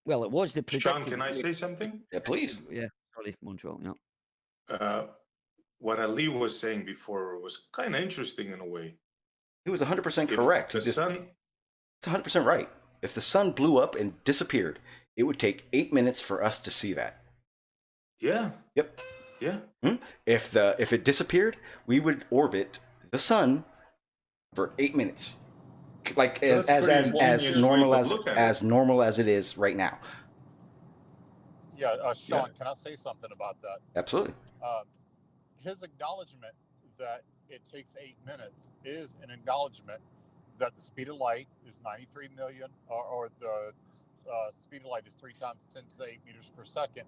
Well, it was the predicted. Sean, can I say something? Yeah, please. Yeah, sorry, Montreal. Yeah. What Ali was saying before was kind of interesting in a way. He was 100% correct. The sun, it's 100% right. If the sun blew up and disappeared, it would take 8 minutes for us to see that. Yeah. Yep. Yeah. If it disappeared, we would orbit the sun for 8 minutes, like So as normal as it is right now. Yeah, Sean, can I say something about that? Absolutely. His acknowledgement that it takes 8 minutes is an acknowledgement that the speed of light is 93 million, or the speed of light is 3 times 10 to the 8 meters per second,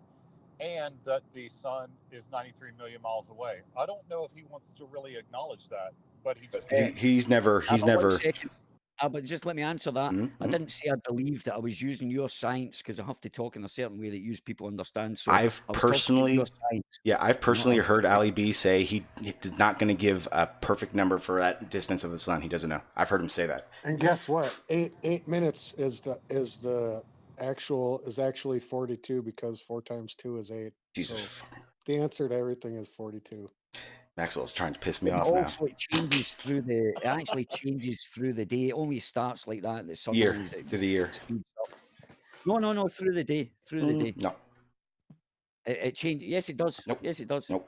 and that the sun is 93 million miles away. I don't know if he wants to really acknowledge that, but he just he's never. But just let me answer that. I didn't say I believed that I was using your science because I have to talk in a certain way that you people understand. So I've personally heard Ali B say he's not going to give a perfect number for that distance of the sun. He doesn't know. I've heard him say that. And guess what? 8 minutes is actually 42 because 4 times 2 is 8. Jesus. So the answer to everything is 42. Maxwell's trying to piss me off also, it actually changes through the day. It only starts like that. The sun through the year. No, through the day. No. It changes. Yes, it does. Nope. Yes, it does. Nope.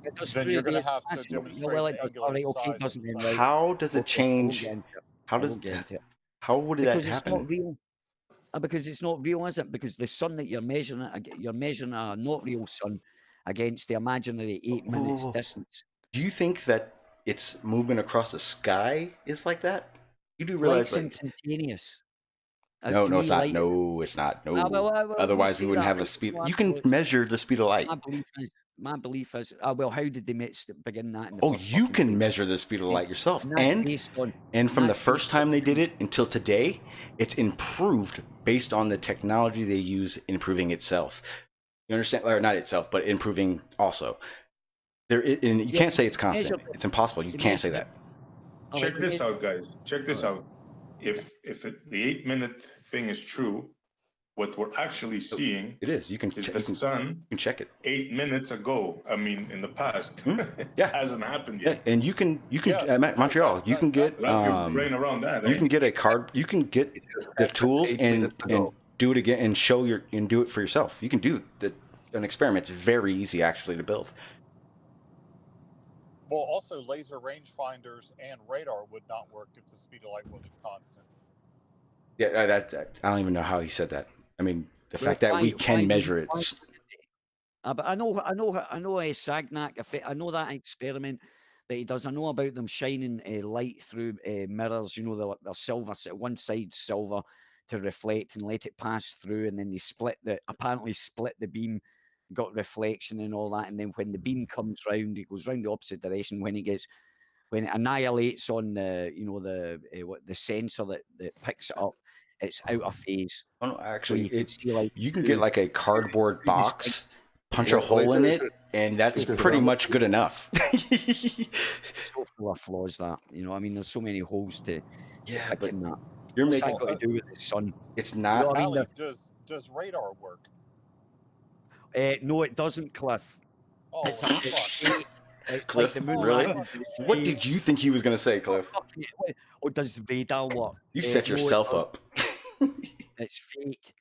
It does. Then you're going to have to demonstrate. Well, it does. All right, okay, it doesn't. Right. How does it change? How would that happen? It's not real. Because it's not real, is it? Because the sun that you're measuring a not real sun against the imaginary 8 minutes distance. Do you think that it's moving across the sky is like that? You do realize light's instantaneous. No, it's not. No, it's not. No. Otherwise, we wouldn't have a speed. You can measure the speed of light. My belief is, well, how did they begin that? You can measure the speed of light yourself. And from the first time they did it until today, it's improved based on the technology they use, improving itself. You understand? Or not itself, but improving also. You can't say it's constant. It's impossible. You can't say that. Check this out, guys. Check this out. If the 8 minute thing is true, What we're actually seeing It is. You can is check, the sun check it. 8 minutes ago. I mean, in the past, Yeah, it hasn't happened yeah, yet. and you can Yes, Montreal. You can get Wrap your brain around that. you Eh? can get a card. You can get the tools 8 and minutes ago. do it again and show your and do it for yourself. You can do an experiment. It's very easy actually to build. Well, also laser rangefinders and radar would not work if the speed of light wasn't constant. Yeah, I don't even know how he said that. I mean, the Well, fact that we why- can why- measure it. why- but I know Sagnac. I know that experiment that he does. I know about them shining light through mirrors. You know, they're silver. One side silver to reflect and let it pass through, and then they apparently split the beam, got reflection and all that. And then when the beam comes round, it goes round the opposite direction. When it annihilates on the sensor that picks it up, it's out of phase. Oh, no, actually, So you can get like a cardboard box, punch a Wait, hole in it, wait, and that's wait, pretty wait. much good enough. So full of flaws that, you know, I mean, there's so many holes to Yeah, pick but in that. you're What's making that got to do with the sun? it's You not. know what I mean? Ali, does radar work? No, it doesn't, Cliff. Oh, It's fuck. like Cliff, the moon really? landing. What did you think he was gonna say, Cliff? Or does the radar work? You set No, it yourself doesn't. up. It's fake.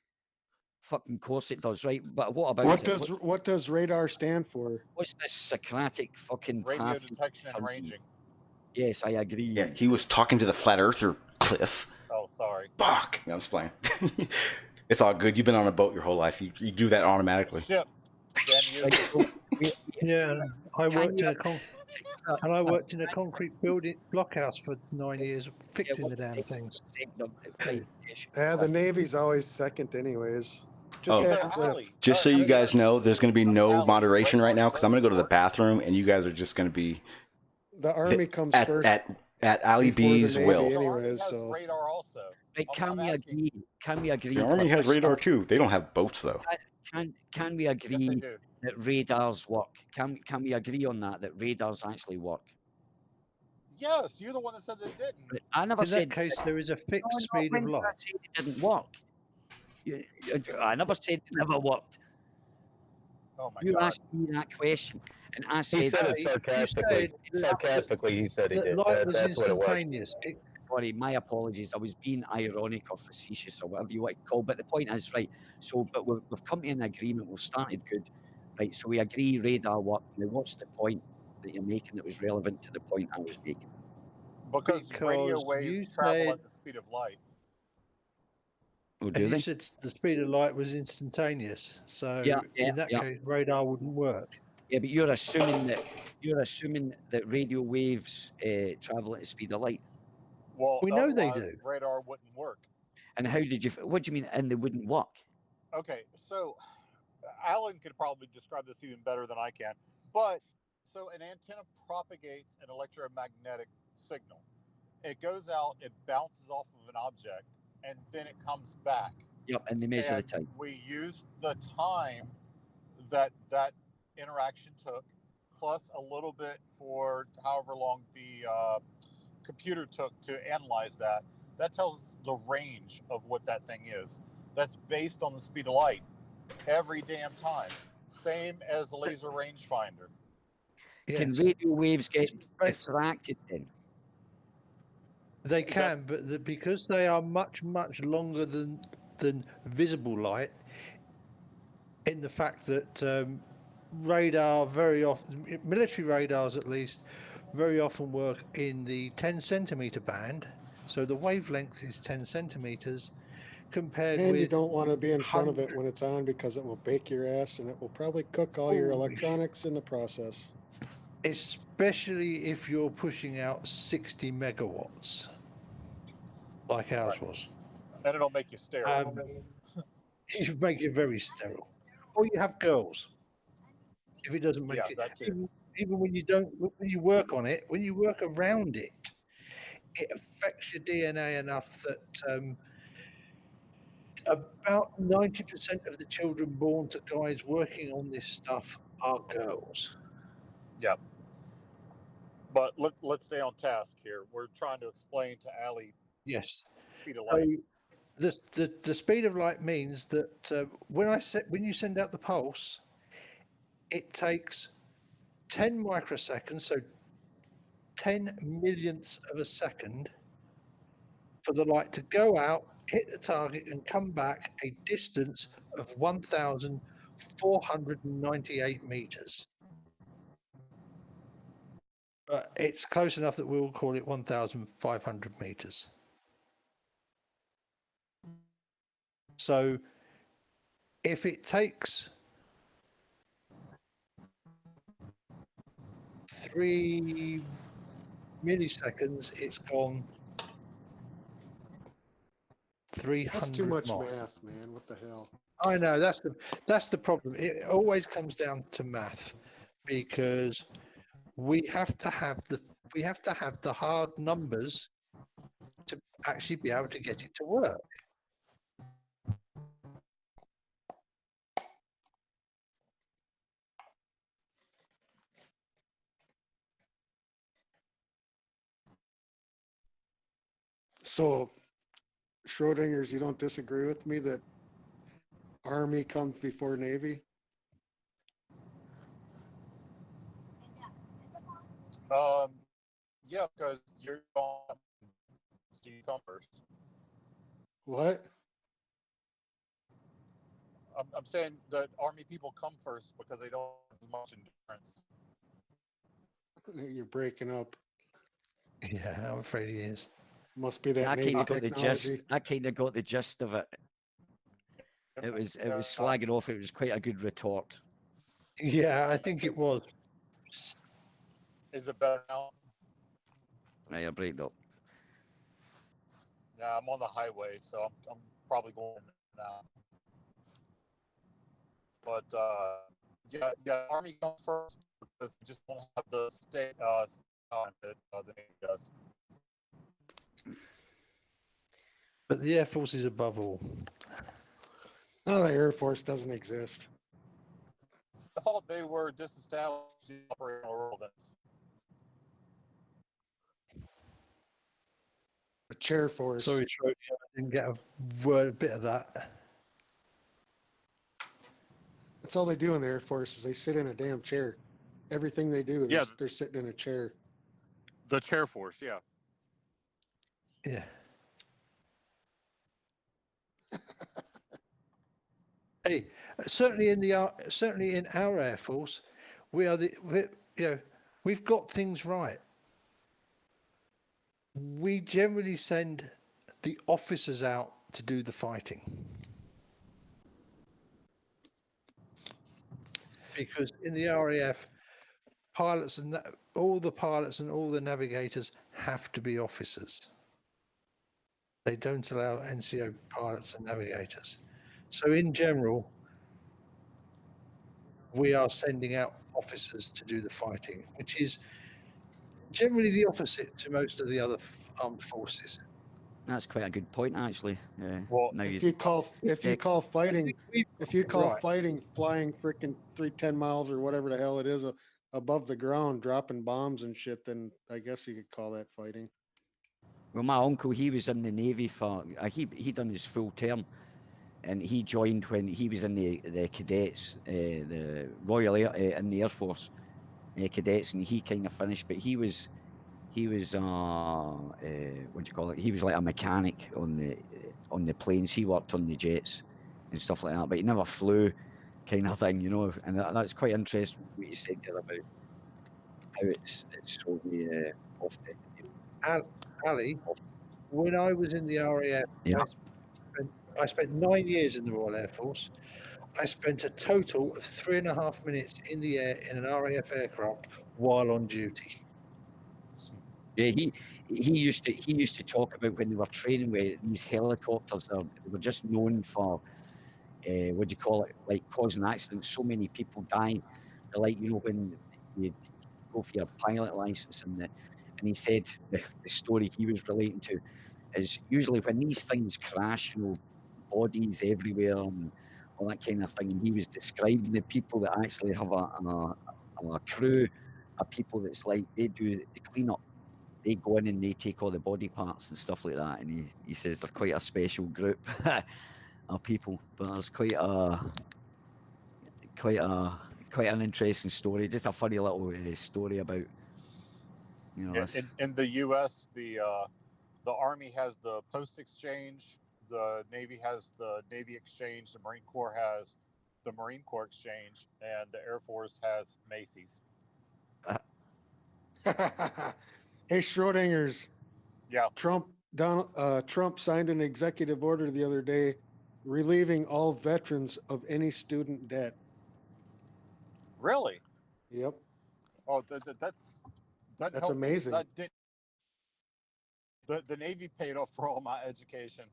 Fucking course it does, right? But what about What does radar stand for? what's this Socratic fucking Radio path? detection and ranging. Yes, I agree. Yeah, he was talking to the flat earther, Cliff. Oh, sorry. Fuck. No, I'm just playing. It's all good. You've been on a boat your whole life. You do that automatically. Ship. Damn you. Right, so Yeah, I Can worked you- and I worked in a concrete building blockhouse for 9 years, fixing the damn things. Right, Yeah, the Navy's always second, anyways. Just Oh. ask Cliff. Ali, Just so you guys know, there's going to be no Ali, moderation right now because I'm going to go to the radar bathroom and you guys are just going to be The Army comes at first. Ali before the B's Navy will. The Army anyways, has so radar also. Right, I'm can we asking. agree? Can we agree? The Army Cliff, has radar too. They don't have boats though. Can we Yes, they agree do. that radars work? Can we agree on that radars actually work? Yes, you're the one that said they didn't. I never In said that case, there is a fixed No, speed when of did I light. say it didn't work? I never said it never worked. Oh my You god. asked me that question, and I He said, said it You sarcastically. said Sarcastically, he said he that did. light was That's what it was. instantaneous. sorry, my apologies. I was being ironic or facetious or whatever you want to call. But the point is, right. So, but we've come to an agreement. We've started good, right? So we agree radar worked. Now, what's the point that you're making that was relevant to the point I was making? Because radio Because waves you travel said- at the speed of light. Oh, And do you they? said the speed of light was instantaneous. So Yeah, in that yeah. case, radar wouldn't work. Yeah, but you're assuming that radio waves travel at the speed of light. Well, We know they otherwise do. radar wouldn't work. And how did you? What do you mean? And they wouldn't work? Okay, so Alan could probably describe this even better than I can. But so an antenna propagates an electromagnetic signal. It goes out, it bounces off of an object, and then it comes back. Yep, and they measure the And time. we use the time that that interaction took, plus a little bit for however long the computer took to analyze that. That tells us the range of what that thing is. That's based on the speed of light every damn time. Same as a laser rangefinder. Can Yes. radio waves get Right. diffracted then? They can, That's- but because they are much, much longer than visible light, in the fact that radar very often, military radars at least, very often work in the 10 centimeter band. So the wavelength is 10 centimeters compared And with you don't want to be in front of it when it's on because it will bake your ass and it will probably cook all your Holy electronics in the process. especially if you're pushing out 60 megawatts like ours Right. was. And it'll make you sterile. You make it very sterile. Or you have girls. If it doesn't make Yeah, it, that too. even when you don't, when you work on it, when you work around it, it affects your DNA enough that about 90% of the children born to guys working on this stuff are girls. Yeah. But let's stay on task here. We're trying to explain to Ali Yes. speed of So light. the speed of light means that when you send out the pulse, it takes 10 microseconds, so 10 millionths of a second, for the light to go out, hit the target, and come back a distance of 1,498 meters. But it's close enough that we'll call it 1,500 meters. So if it takes 3 milliseconds, it's gone 300 That's too much miles. math, man. What the hell? I know, that's the problem. It always comes down to math, because we have to have the hard numbers to actually be able to get it to work. So, Schrodinger's, you don't disagree with me that Army comes before Navy? Yeah, because you're on, so you come first. What? I'm saying that Army people come first because they don't have as much endurance. You're breaking up. Yeah, I'm afraid he is. Must be that I Navy kind of got the gist. technology. I kind of got the gist of it. It was slagging off. It was quite a good retort. Yeah, I think it was. Is it better now? I break up. Yeah, I'm on the highway, so I'm probably going now. But yeah, Army comes first because they just don't have the state that the Navy does. But the Air Force is above all. No, the Air Force doesn't exist. I thought they were disestablished operational irrelevance. The chair force. Sorry, Troy, I didn't get a bit of that. That's all they do in the Air Force is they sit in a damn chair. Everything they do, Yeah. they're sitting in a chair. The chair force, yeah. Yeah. Hey, certainly in our Air Force, we've got things right. We generally send the officers out to do the fighting, because in the RAF, all the pilots and all the navigators have to be officers. They don't allow NCO pilots and navigators. So in general, we are sending out officers to do the fighting, which is generally the opposite to most of the other armed forces. That's quite a good point, actually. Well, now If you call fighting Right. fighting flying freaking 310 miles or whatever the hell it is above the ground, dropping bombs and shit, then I guess you could call that fighting. Well, my uncle, he was in the Navy for he done his full term, and he joined when he was in the cadets, the Royal Air, in the Air Force cadets, and he kind of finished. But he was what do you call it? He was like a mechanic on the planes. He worked on the jets and stuff like that, but he never flew, kind of thing, you know. And that's quite interesting what you said there about how it's so often. Ali, when I was in the RAF, Yeah. I spent 9 years in the Royal Air Force. I spent a total of 3.5 minutes in the air in an RAF aircraft while on duty. Yeah, he used to talk about when they were training with these helicopters. They were just known for what do you call it, like causing accidents. So many people die. They're like, you know, when you go for your pilot license, and he said the story he was relating to is usually when these things crash, you know, bodies everywhere and all that kind of thing. And he was describing the people that actually have a crew of people that's like they do the cleanup. they go in and they take all the body parts and stuff like that, and he says they're quite a special group of people, but there's quite an interesting story, just a funny little story about, you know, in the U.S. the Army has the Post Exchange, the Navy has the Navy Exchange, the Marine Corps has the Marine Corps Exchange, and the Air Force has Macy's. Hey, Schrodinger's. Yeah. Trump signed an executive order the other day relieving all veterans of any student debt. Really? Yep. Oh, that's amazing. The Navy paid off for all my education.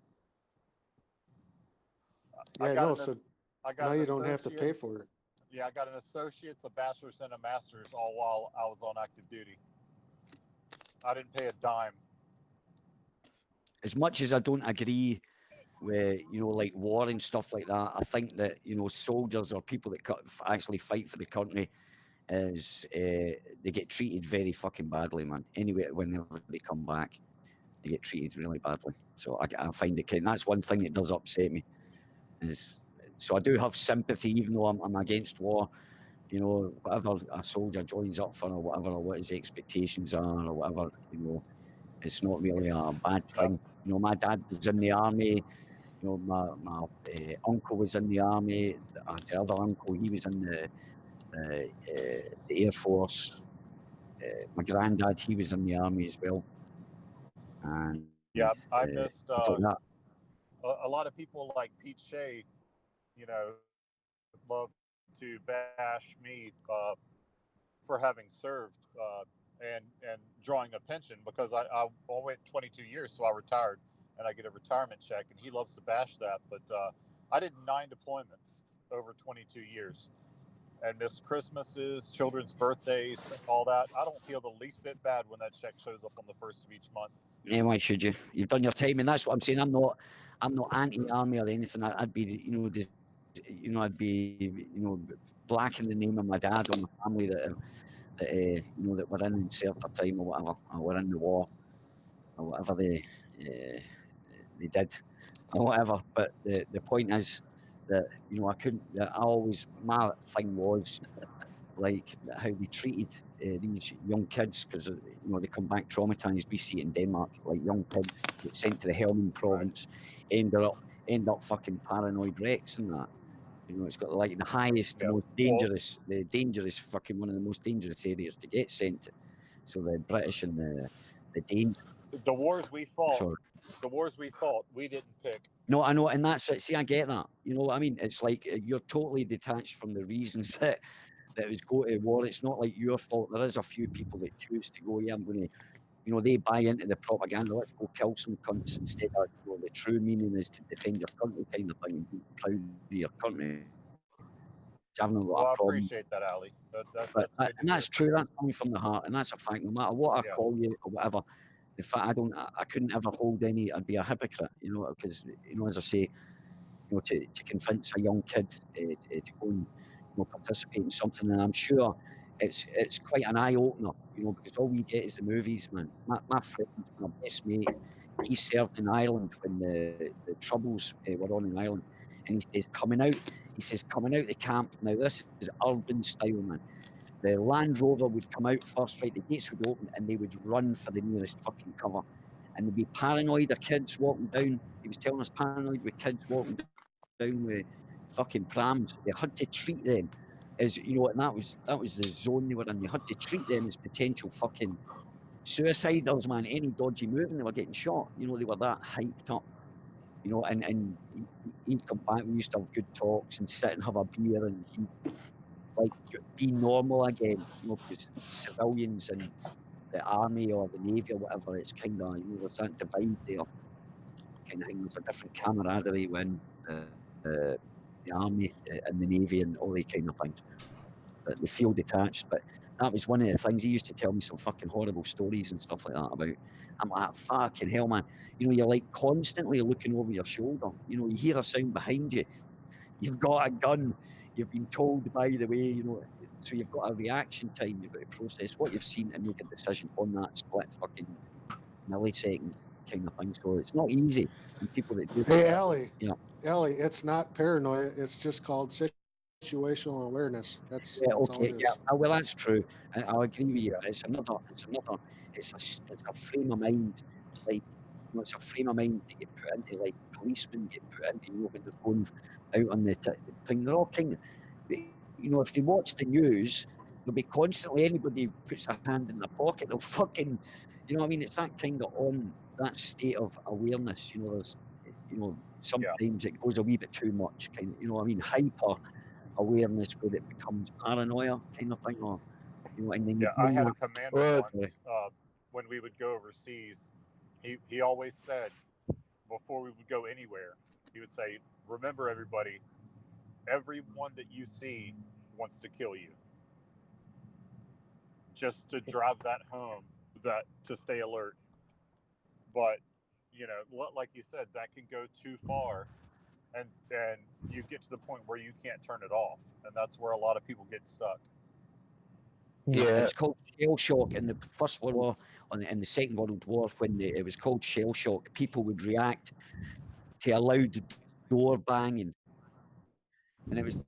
Yeah, I know. So now you don't have to pay for it. Yeah, I got an associate's, a bachelor's, and a master's all while I was on active duty. I didn't pay a dime. As much as I don't agree with, you know, like war and stuff like that, I think that, you know, soldiers or people that actually fight for the country is they get treated very fucking badly, man. Anyway, whenever they come back, they get treated really badly. So I find it kind. That's one thing that does upset me. So I do have sympathy, even though I'm against war. You know, whatever a soldier joins up for, or whatever, or what his expectations are, or whatever, you know, it's not really a bad thing. You know, my dad was in the army. You know, my uncle was in the army. The other uncle, he was in the Air Force. My granddad, he was in the army as well. And yeah, I missed that. A lot of people like Pete Shea, you know, love to bash me for having served and drawing a pension, because I went 22 years, so I retired and I get a retirement check, and he loves to bash that. But I did 9 deployments over 22 years and missed Christmases, children's birthdays, all that. I don't feel the least bit bad when that check shows up on the 1st of each month. Yeah, why should you? You've done your time, and that's what I'm saying. I'm not anti-army or anything. I'd be, you know, I'd be, you know, black in the name of my dad or my family that you know, that were in served their time or whatever, or were in the war or whatever they did or whatever. But the point is that, you know, my thing was like how they treated these young kids, because, you know, they come back traumatized. We see it in Denmark, like young kids get sent to the Helmand province, end up fucking paranoid wrecks and that. You know, it's got like the highest, most dangerous, fucking one of the most dangerous areas to get sent to. So the British and the Danes. The wars we fought, we didn't pick. No, I know, and that's it. See, I get that. You know what I mean? It's like you're totally detached from the reasons that it was go to war. It's not like your fault. There is a few people that choose to go, yeah, I'm going to, you know, they buy into the propaganda. Let's go kill some cunts instead of, you know, the true meaning is to defend your country kind of thing and be proud of your country. Well, I appreciate that, Ali. That's true. That's coming from the heart, and that's a fact. No matter what I call you or whatever, the fact I couldn't ever hold any. I'd be a hypocrite, you know, because, you know, as I say, you know, to convince a young kid to go and, you know, participate in something, and I'm sure it's quite an eye opener, you know, because all we get is the movies, man. My friend, my best mate, he served in Ireland when the Troubles were on in Ireland, and he says coming out the camp. Now this is urban style, man. The Land Rover would come out first, right? The gates would open, and they would run for the nearest fucking cover. And they'd be paranoid of kids walking down. He was telling us paranoid with kids walking down with fucking prams. They had to treat them as, you know, and that was the zone they were in. They had to treat them as potential fucking suicidals, man. Any dodgy move and they were getting shot. You know, they were that hyped up. You know, and he'd come back. We used to have good talks and sit and have a beer, and he'd like be normal again. You know, because civilians and the army or the navy or whatever, it's kind of, you know, there's that divide there. Kind of thing. There's a different camaraderie when the army and the navy and all these kind of things. But they feel detached. But that was one of the things. He used to tell me some fucking horrible stories and stuff like that about. I'm like, fucking hell, man. You know, you're like constantly looking over your shoulder. You know, you hear a sound behind you. You've got a gun. You've been told, by the way, you know, So you've got a reaction time, you've got to process what you've seen and make a decision on that split fucking millisecond kind of thing. So it's not easy. And people that do Hey, Allie. Yeah. Allie, it's not paranoia. It's just called situational awareness. That's Yeah, all okay, it yeah. is. Well, that's true. I'll agree with you. It's a frame of mind. Like, you know, it's a frame of mind that get put into, like, policemen get put into, you know, when they're going out on the thing. They're all kind of, you know, if they watch the news, there'll be constantly anybody puts a hand in their pocket, they'll fucking, you know what I mean? It's that kind of on that state of awareness. You know, there's, you know, sometimes it goes a wee bit too much, kind of, you know what I mean? Hyper awareness where it becomes paranoia kind of thing, or, you know, and then you I bring had a that. commander once when we would go overseas. He always said before we would go anywhere, he would say, "Remember, everybody, everyone that you see wants to kill you." Just to drive that home, that to stay alert. But you know, like you said, that can go too far, and you get to the point where you can't turn it off, and that's where a lot of people get stuck. Yeah, it was called shell shock in the First World War, in the Second World War, when it was called shell shock. People would react to a loud door banging, and it was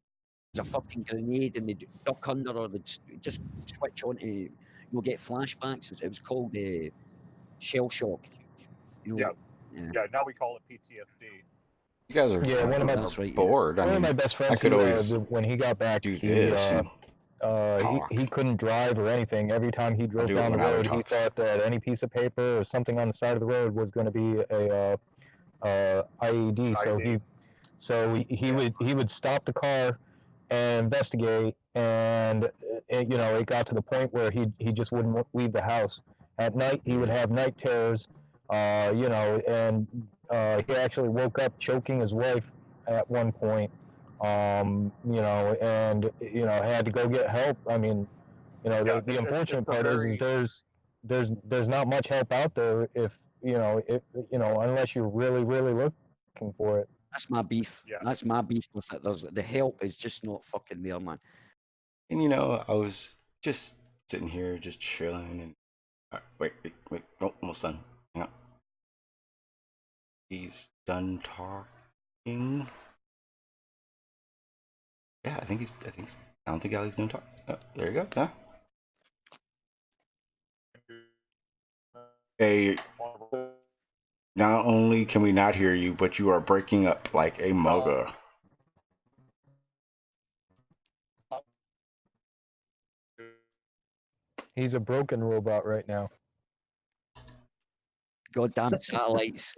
a fucking grenade, and they'd duck under, or they'd just switch on to, you know, get flashbacks. It was called shell shock. You know, Yeah. Now we call it PTSD. You guys are one of my that's right, bored. one I mean, of my best friends, I could always when he got back, do he this and he couldn't drive or anything. Every time he drove do it down the when Allie road, he talks. thought that any piece of paper or something on the side of the road was going to be a IED. So he would stop the car and investigate, and you know, it got to the point where he just wouldn't leave the house. At night, he would have night terrors, you know, and he actually woke up choking his wife at one point, you know, and, you know, had to go get help. I mean, you know, the unfortunate part is there's not much help out there if, you know, unless you're really, really looking for it. That's my beef. Yeah. That's my beef with it. The help is just not fucking there, man. And you know, I was just sitting here, just chilling, and wait, oh, almost done. Hang on. He's done talking. Yeah, I don't think Allie's gonna talk. Oh, there you go. Huh? Hey, not only can we not hear you, but you are breaking up like a mugger. He's a broken robot right now. Goddamn satellites.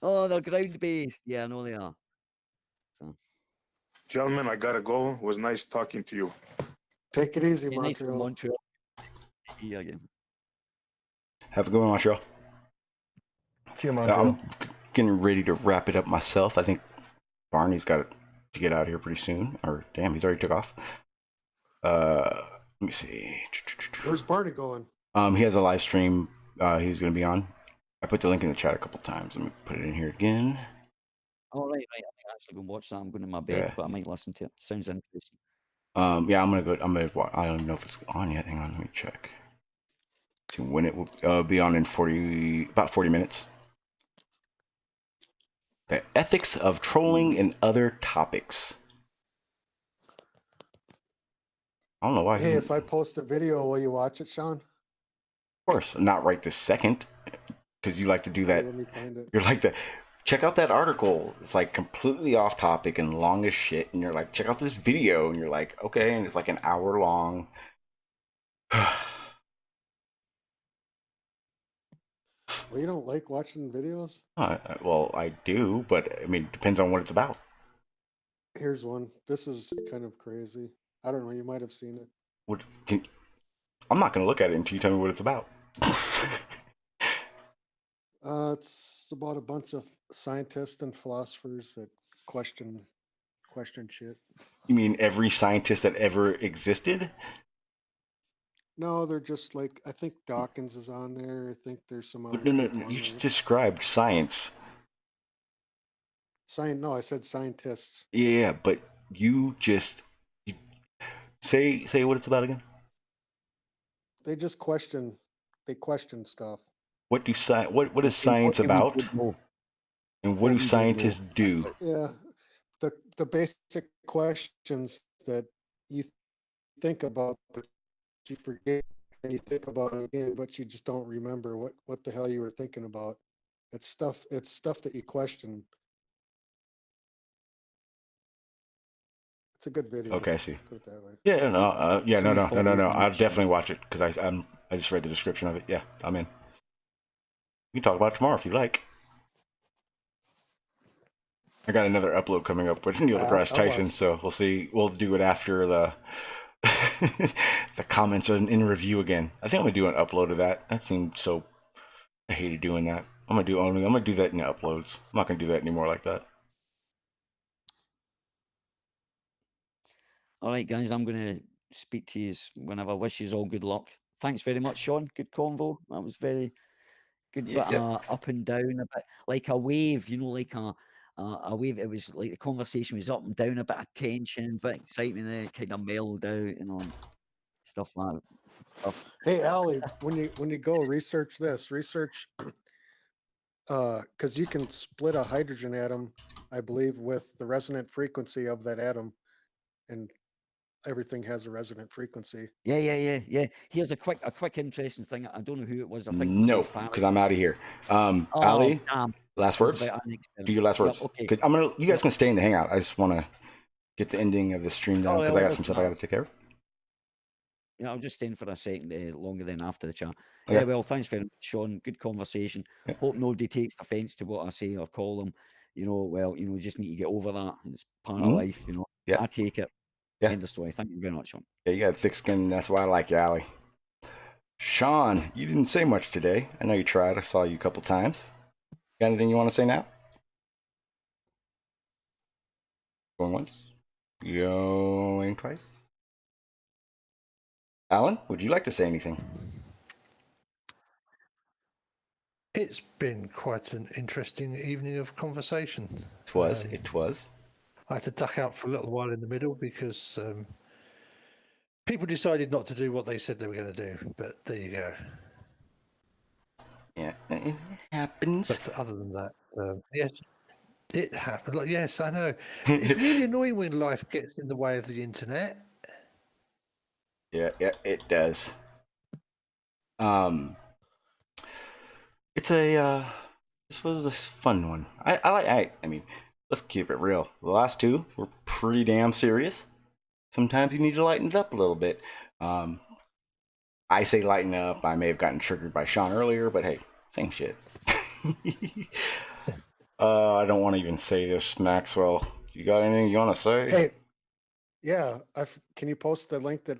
Oh, they're ground based. Yeah, I know they are. So. Gentlemen, I gotta go. It was nice talking to you. Take it easy, Yeah, nice Montreal. Montreal. Yeah, again. Have a good one, Montreal. See you, Montreal. I'm getting ready to wrap it up myself. I think Barney's got to get out here pretty soon. Or damn, he's already took off. Let me see. Where's Barney going? He has a live stream he's going to be on. I put the link in the chat a couple times. Let me put it in here again. Oh, right. I might actually go and watch that. I'm going to my bed, Yeah. but I might listen to it. Sounds interesting. Yeah, I'm gonna watch. I don't even know if it's on yet. Hang on, let me check. To when it will be on in about 40 minutes. The ethics of trolling and other topics. I don't know why. Hey, if I post a video, will you watch it, Sean? Of course, not right this second, because you like to do that. Let me find it. You're like check out that article. It's like completely off topic and long as shit. And you're like, check out this video. And you're like, okay. And it's like an hour long. Well, you don't like watching videos? Well, I do, but I mean, it depends on what it's about. Here's one. This is kind of crazy. I don't know. You might have seen it. I'm not going to look at it until you tell me what it's about. It's about a bunch of scientists and philosophers that question shit. You mean every scientist that ever existed? No, they're just like, I think Dawkins is on there. I think there's some other No, people on you there. just described science. No, I said scientists. Yeah, but you just Say what it's about again. They just question. They question stuff. What do what is In what science we about, don't know. and what What do we don't know. scientists do? Yeah, the basic questions that you think about, but you forget, and you think about it again, but you just don't remember what the hell you were thinking about. It's stuff. It's stuff that you question. It's a good video. Okay, I see. Put it that way. Yeah, yeah, So we no. follow the I'll direction. definitely watch it because I just read the description of it. Yeah, I'm in. We can talk about it tomorrow if you like. I got another upload coming up with Neil deGrasse I'll Tyson, watch. so we'll see. We'll do it after the the comments in review again. I think I'm gonna do an upload of that. That seemed so. I hated doing that. I'm gonna do that in the uploads. I'm not gonna do that anymore like that. All right, guys, I'm going to speak to you whenever. Wish you all good luck. Thanks very much, Sean. Good convo. That was very good, Yeah, but yeah. up and down, a bit like a wave. Like a wave. It was like the conversation was up and down, a bit of tension, but excitement. Then it kind of mellowed out, and stuff like that. Stuff. Hey, Allie, when you go research this, because you can split a hydrogen atom, I believe, with the resonant frequency of that atom, and everything has a resonant frequency. Yeah. Here's a quick interesting thing. I don't know who it was. I think No, maybe because I'm out of here. Oh, Ali, damn. last It was words. about an experiment. Do your last Yep, words. okay. Good. You guys can stay in the hangout. I just want to get the ending of the stream done Oh, because yeah, I got well, some stuff I got to take care of. Yeah, I'll just stay in for a second longer than after the chat. Okay. Yeah, well, thanks very much, Sean. Good conversation. Yeah. Hope nobody takes offence to what I say or call them. We just need to get over that. It's part of life, Yeah. I take it. Yeah. End of story. Thank you very much, Sean. Yeah, you got thick skin. That's why I like you, Ali. Sean, you didn't say much today. I know you tried. I saw you a couple times. Got anything you want to say now? Going once. Going twice. Alan, would you like to say anything? It's been quite an interesting evening of conversation. It was. I had to duck out for a little while in the middle because people decided not to do what they said they were going to do. But there you go. Yeah, it happens. But other than that, yes, it happened. Like, yes, I know. It's really annoying when life gets in the way of the internet. Yeah, it does. It's this was a fun one. I mean, let's keep it real. The last two were pretty damn serious. Sometimes you need to lighten it up a little bit. I say lighten up. I may have gotten triggered by Sean earlier, but hey, same shit. I don't want to even say this, Maxwell. You got anything you want to say? Hey, yeah, can you post the link that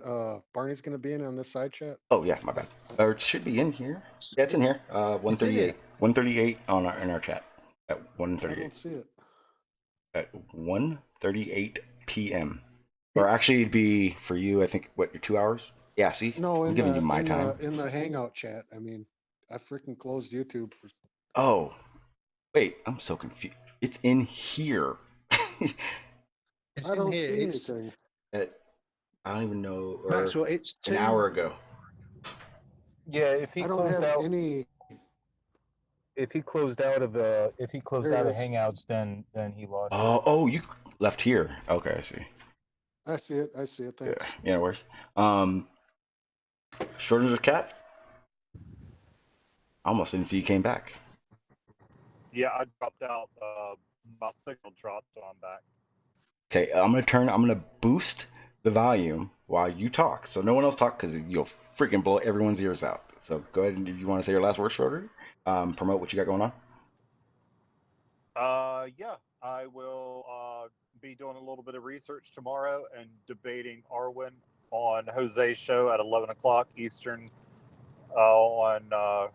Barney's going to be in on this side chat? Oh yeah, my bad. Or it should be in here. Yeah, it's in here. 138. 138 in our chat. At 1:38. I don't see it. At 1:38 p.m. Or actually, it'd be for you. I think what, your 2 hours? Yeah. See, No, I'm giving you my time. in the Hangout chat. I mean, I freaking closed YouTube for. Oh, wait. I'm so confused. It's in here. I don't see anything. I don't even know. Or Maxwell, it's an hour ago. Yeah, if he I don't have any. If he closed out of Hangouts, then he lost. Oh, you left here. Okay, I see. I see it. Thanks. Yeah, no worries. Short as a cat. I almost didn't see you came back. Yeah, I dropped out. My signal dropped, so I'm back. Okay, I'm gonna boost the volume while you talk, so no one else talk because you'll freaking blow everyone's ears out. So go ahead and if you want to say your last word, Shorter, promote what you got going on. Yeah, I will be doing a little bit of research tomorrow and debating Arwen on Jose's show at 11 o'clock Eastern on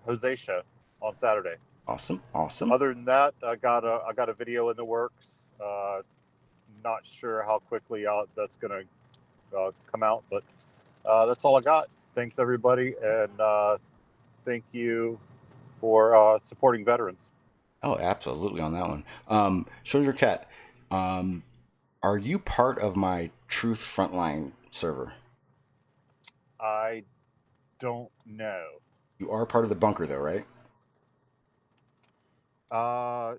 Jose's show on Saturday. Awesome. Other than that, I got a video in the works. Not sure how quickly that's gonna come out, but that's all I got. Thanks everybody, and thank you for supporting veterans. Oh, absolutely on that one. Shorter Cat, are you part of my Truth Frontline server? I don't know. You are part of the bunker, though, right?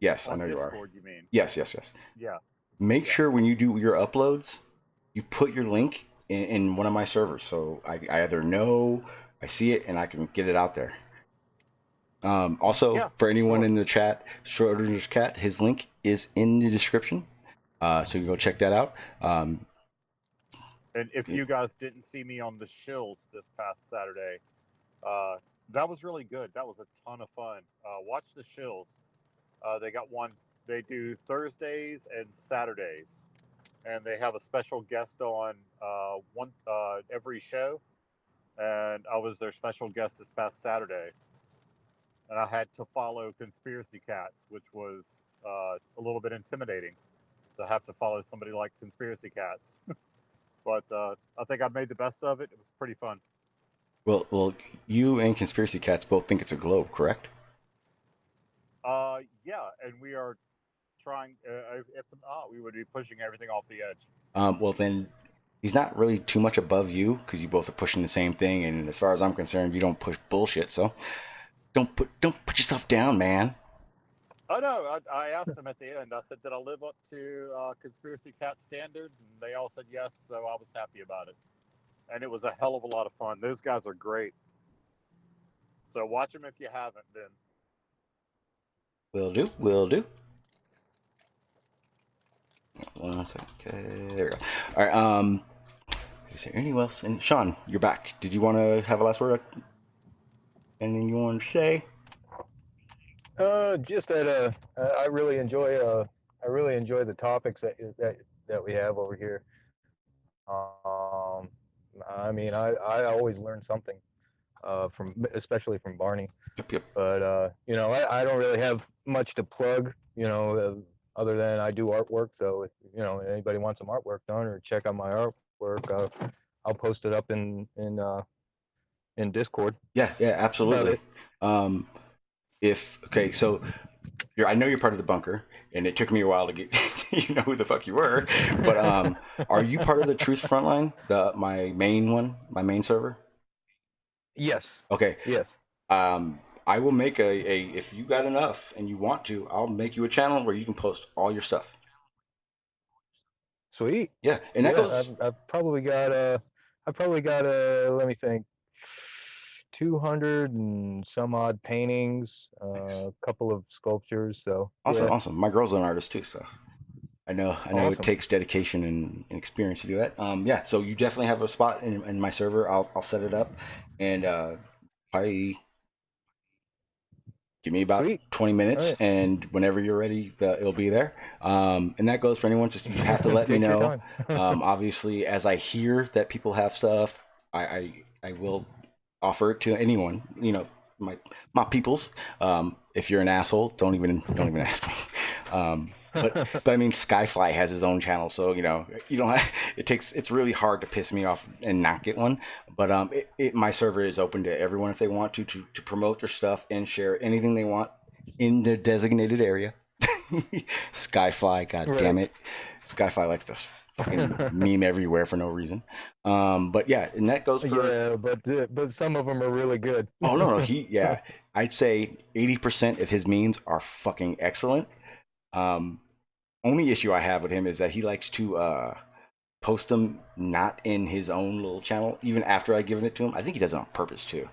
Yes, I On know you are. Discord, you mean? Yes. Yeah. Make sure when you do your uploads, you put your link in one of my servers, so I either know, I see it, and I can get it out there. Also, Yeah, for anyone sure. in the chat, Schrodinger's cat, his link is in the description, so you go check that out. And if you guys didn't see me on the shills this past Saturday, that was really good. That was a ton of fun. Watch the shills. They got one. They do Thursdays and Saturdays, and they have a special guest on every show. And I was their special guest this past Saturday, and I had to follow Conspiracy Cats, which was a little bit intimidating to have to follow somebody like Conspiracy Cats. But I think I made the best of it. It was pretty fun. Well, you and Conspiracy Cats both think it's a globe, correct? Yeah, and we are trying. If not, we would be pushing everything off the edge. Well, then he's not really too much above you because you both are pushing the same thing. And as far as I'm concerned, you don't push bullshit. So don't put yourself down, man. Oh no, I asked them at the end. I said, "Did I live up to Conspiracy Cat standard?" And they all said yes. So I was happy about it, and it was a hell of a lot of fun. Those guys are great. So watch them if you haven't. Then Will do. 1 second. Okay, there we go. All right. Is there anyone else? And Sean, you're back. Did you want to have a last word? Anything you want to say? Just that I really enjoy the topics that we have over here. I mean, I always learn something especially from Barney. Yep. But you know, I don't really have much to plug, you know, other than I do artwork. So if you know anybody wants some artwork done or check out my artwork, I'll post it up in Discord. Yeah, absolutely. So I know you're part of the bunker, and it took me a while to get you know who the fuck you were. But are you part of the Truth Frontline, my main server? Yes. Okay. Yes. I will make if you got enough and you want to, I'll make you a channel where you can post all your stuff. Sweet. Yeah, and that goes. I've probably got let me think, 200 and some odd paintings, a couple of sculptures. So awesome. My girl's an artist too, so I know Awesome. It takes dedication and experience to do that. Yeah, so you definitely have a spot in my server. I'll set it up, and probably give me about Sweet. 20 minutes, Right. and whenever you're ready, it'll be there. And that goes for anyone. Just you have to let me Take your know. time. Obviously, as I hear that people have stuff, I will offer it to anyone. You know, my peoples. If you're an asshole, don't even ask me. But I mean, Skyfly has his own channel, so you know you don't have, it's really hard to piss me off and not get one. But my server is open to everyone if they want to promote their stuff and share anything they want in their designated area. Skyfly, damn it, Skyfly likes to fucking meme everywhere for no reason. But yeah, and that goes for but some of them are really good. Oh no, I'd say 80% of his memes are fucking excellent. Only issue I have with him is that he likes to post them not in his own little channel, even after I've given it to him. I think he does it on purpose too.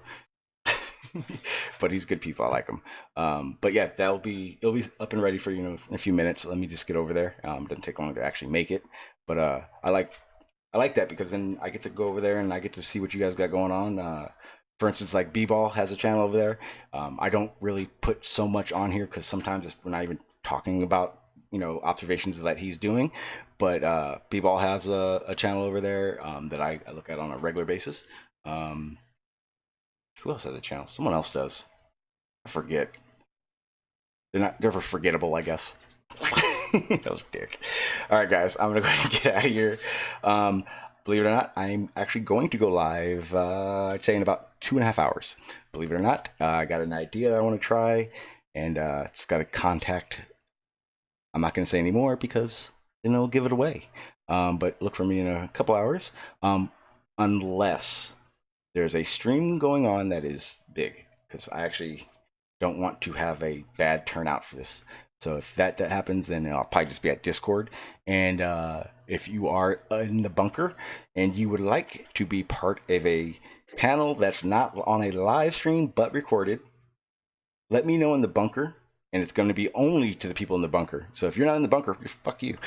But he's good people. I like him. But yeah, it'll be up and ready for in a few minutes. Let me just get over there. Doesn't take long to actually make it. But I like that because then I get to go over there and I get to see what you guys got going on. For instance, like B-Ball has a channel over there. I don't really put so much on here because sometimes we're not even talking about observations that he's doing. But B-Ball has a channel over there that I look at on a regular basis. Who else has a channel? Someone else does. I forget. They're forgettable, I guess. That was a dick. All right, guys, I'm gonna go ahead and get out of here. Believe it or not, I'm actually going to go live. I'd say in about 2.5 hours. Believe it or not, I got an idea that I want to try, and it's got a contact. I'm not going to say any more because then I'll give it away. But look for me in a couple hours, unless there's a stream going on that is big, because I actually don't want to have a bad turnout for this. So if that happens, then I'll probably just be at Discord. And if you are in the bunker and you would like to be part of a panel that's not on a live stream but recorded, let me know in the bunker. And it's going to be only to the people in the bunker. So if you're not in the bunker, fuck you.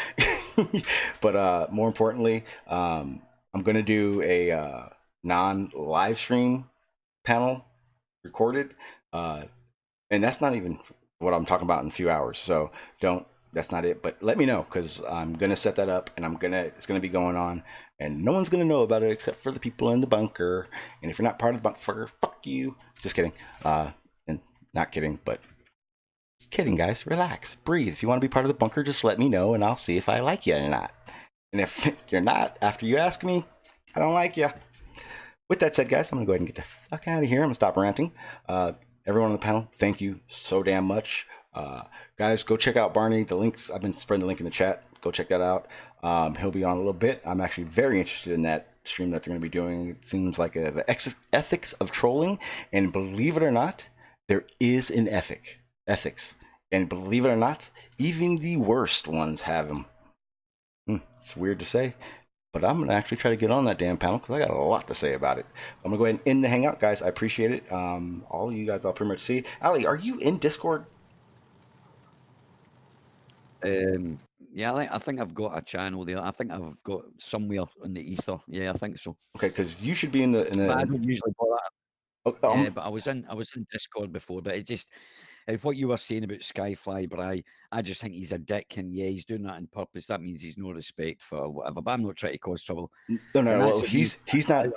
But more importantly, I'm going to do a non-live stream panel recorded. And that's not even what I'm talking about in a few hours. So that's not it. But let me know, because I'm going to set that up, and it's going to be going on. And no one's going to know about it except for the people in the bunker. And if you're not part of the bunker, fuck you. Just kidding. And not kidding, but just kidding, guys. Relax. Breathe. If you want to be part of the bunker, just let me know, and I'll see if I like you or not. And if you're not, after you ask me, I don't like you. With that said, guys, I'm going to go ahead and get the fuck out of here. I'm going to stop ranting. Everyone on the panel, thank you so damn much. Guys, go check out Barney. The links, I've been spreading the link in the chat. Go check that out. He'll be on a little bit. I'm actually very interested in that stream that they're going to be doing. It seems like the ethics of trolling. And believe it or not, there is an ethics. And believe it or not, even the worst ones have them. It's weird to say, but I'm going to actually try to get on that damn panel, because I got a lot to say about it. I'm going to go ahead and end the hangout, guys. I appreciate it. All of you guys I'll pretty much see. Ali, are you in Discord? Yeah, I think I've got a channel there. I think I've got somewhere in the ether. Yeah, I think so. Okay, because you should be in the... But I don't usually bother. Oh, but I was in Discord before, but it just... what you were saying about Skyfly, but I just think he's a dick, and yeah, he's doing that on purpose. That means he's no respect for whatever. But I'm not trying to cause trouble. No. Well, he's not.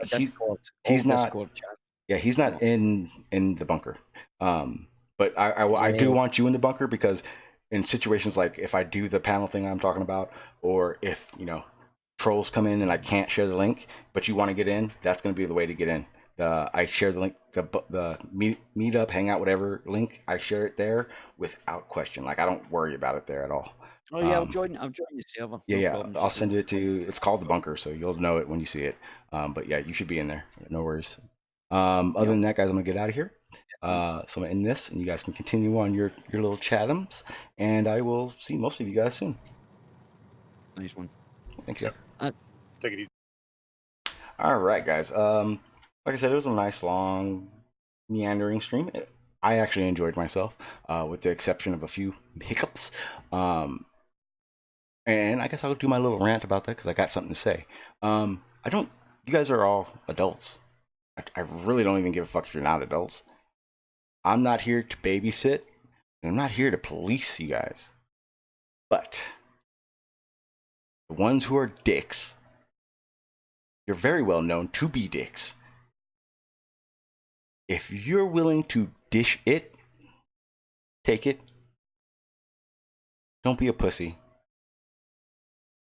He's not. Discord chat. Yeah, he's not in the bunker. But I do want you in the bunker, because in situations like if I do the panel thing I'm talking about, or if trolls come in and I can't share the link, but you want to get in, that's going to be the way to get in. I share the link, the meetup, hangout, whatever link. I share it there without question. Like, I don't worry about it there at all. Oh yeah, I'll join the server. Yeah, no I'll send it to you. It's called the bunker, so you'll know it when you see it. But yeah, you should be in there. No worries. Other than that, guys, I'm gonna get out of here. So I'm gonna end this, and you guys can continue on your little chatums, and I will see most of you guys soon. Nice one. Thanks, yeah. Take it easy. All right, guys. Like I said, it was a nice, long, meandering stream. I actually enjoyed myself, with the exception of a few hiccups. And I guess I'll do my little rant about that, because I got something to say. You guys are all adults. I really don't even give a fuck if you're not adults. I'm not here to babysit, and I'm not here to police you guys. But the ones who are dicks, you're very well known to be dicks. If you're willing to dish it, take it. Don't be a pussy.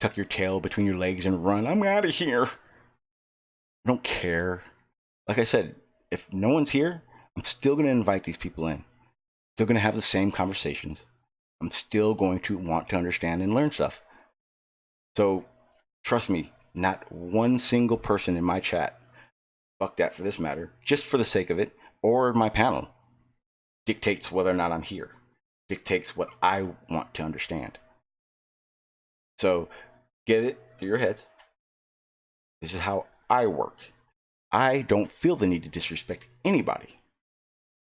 Tuck your tail between your legs and run. I'm out of here. I don't care. Like I said, if no one's here, I'm still going to invite these people in. Still going to have the same conversations. I'm still going to want to understand and learn stuff. So, trust me, not one single person in my chat, fuck that for this matter, just for the sake of it, or my panel, dictates whether or not I'm here. Dictates what I want to understand. So, get it through your heads. This is how I work. I don't feel the need to disrespect anybody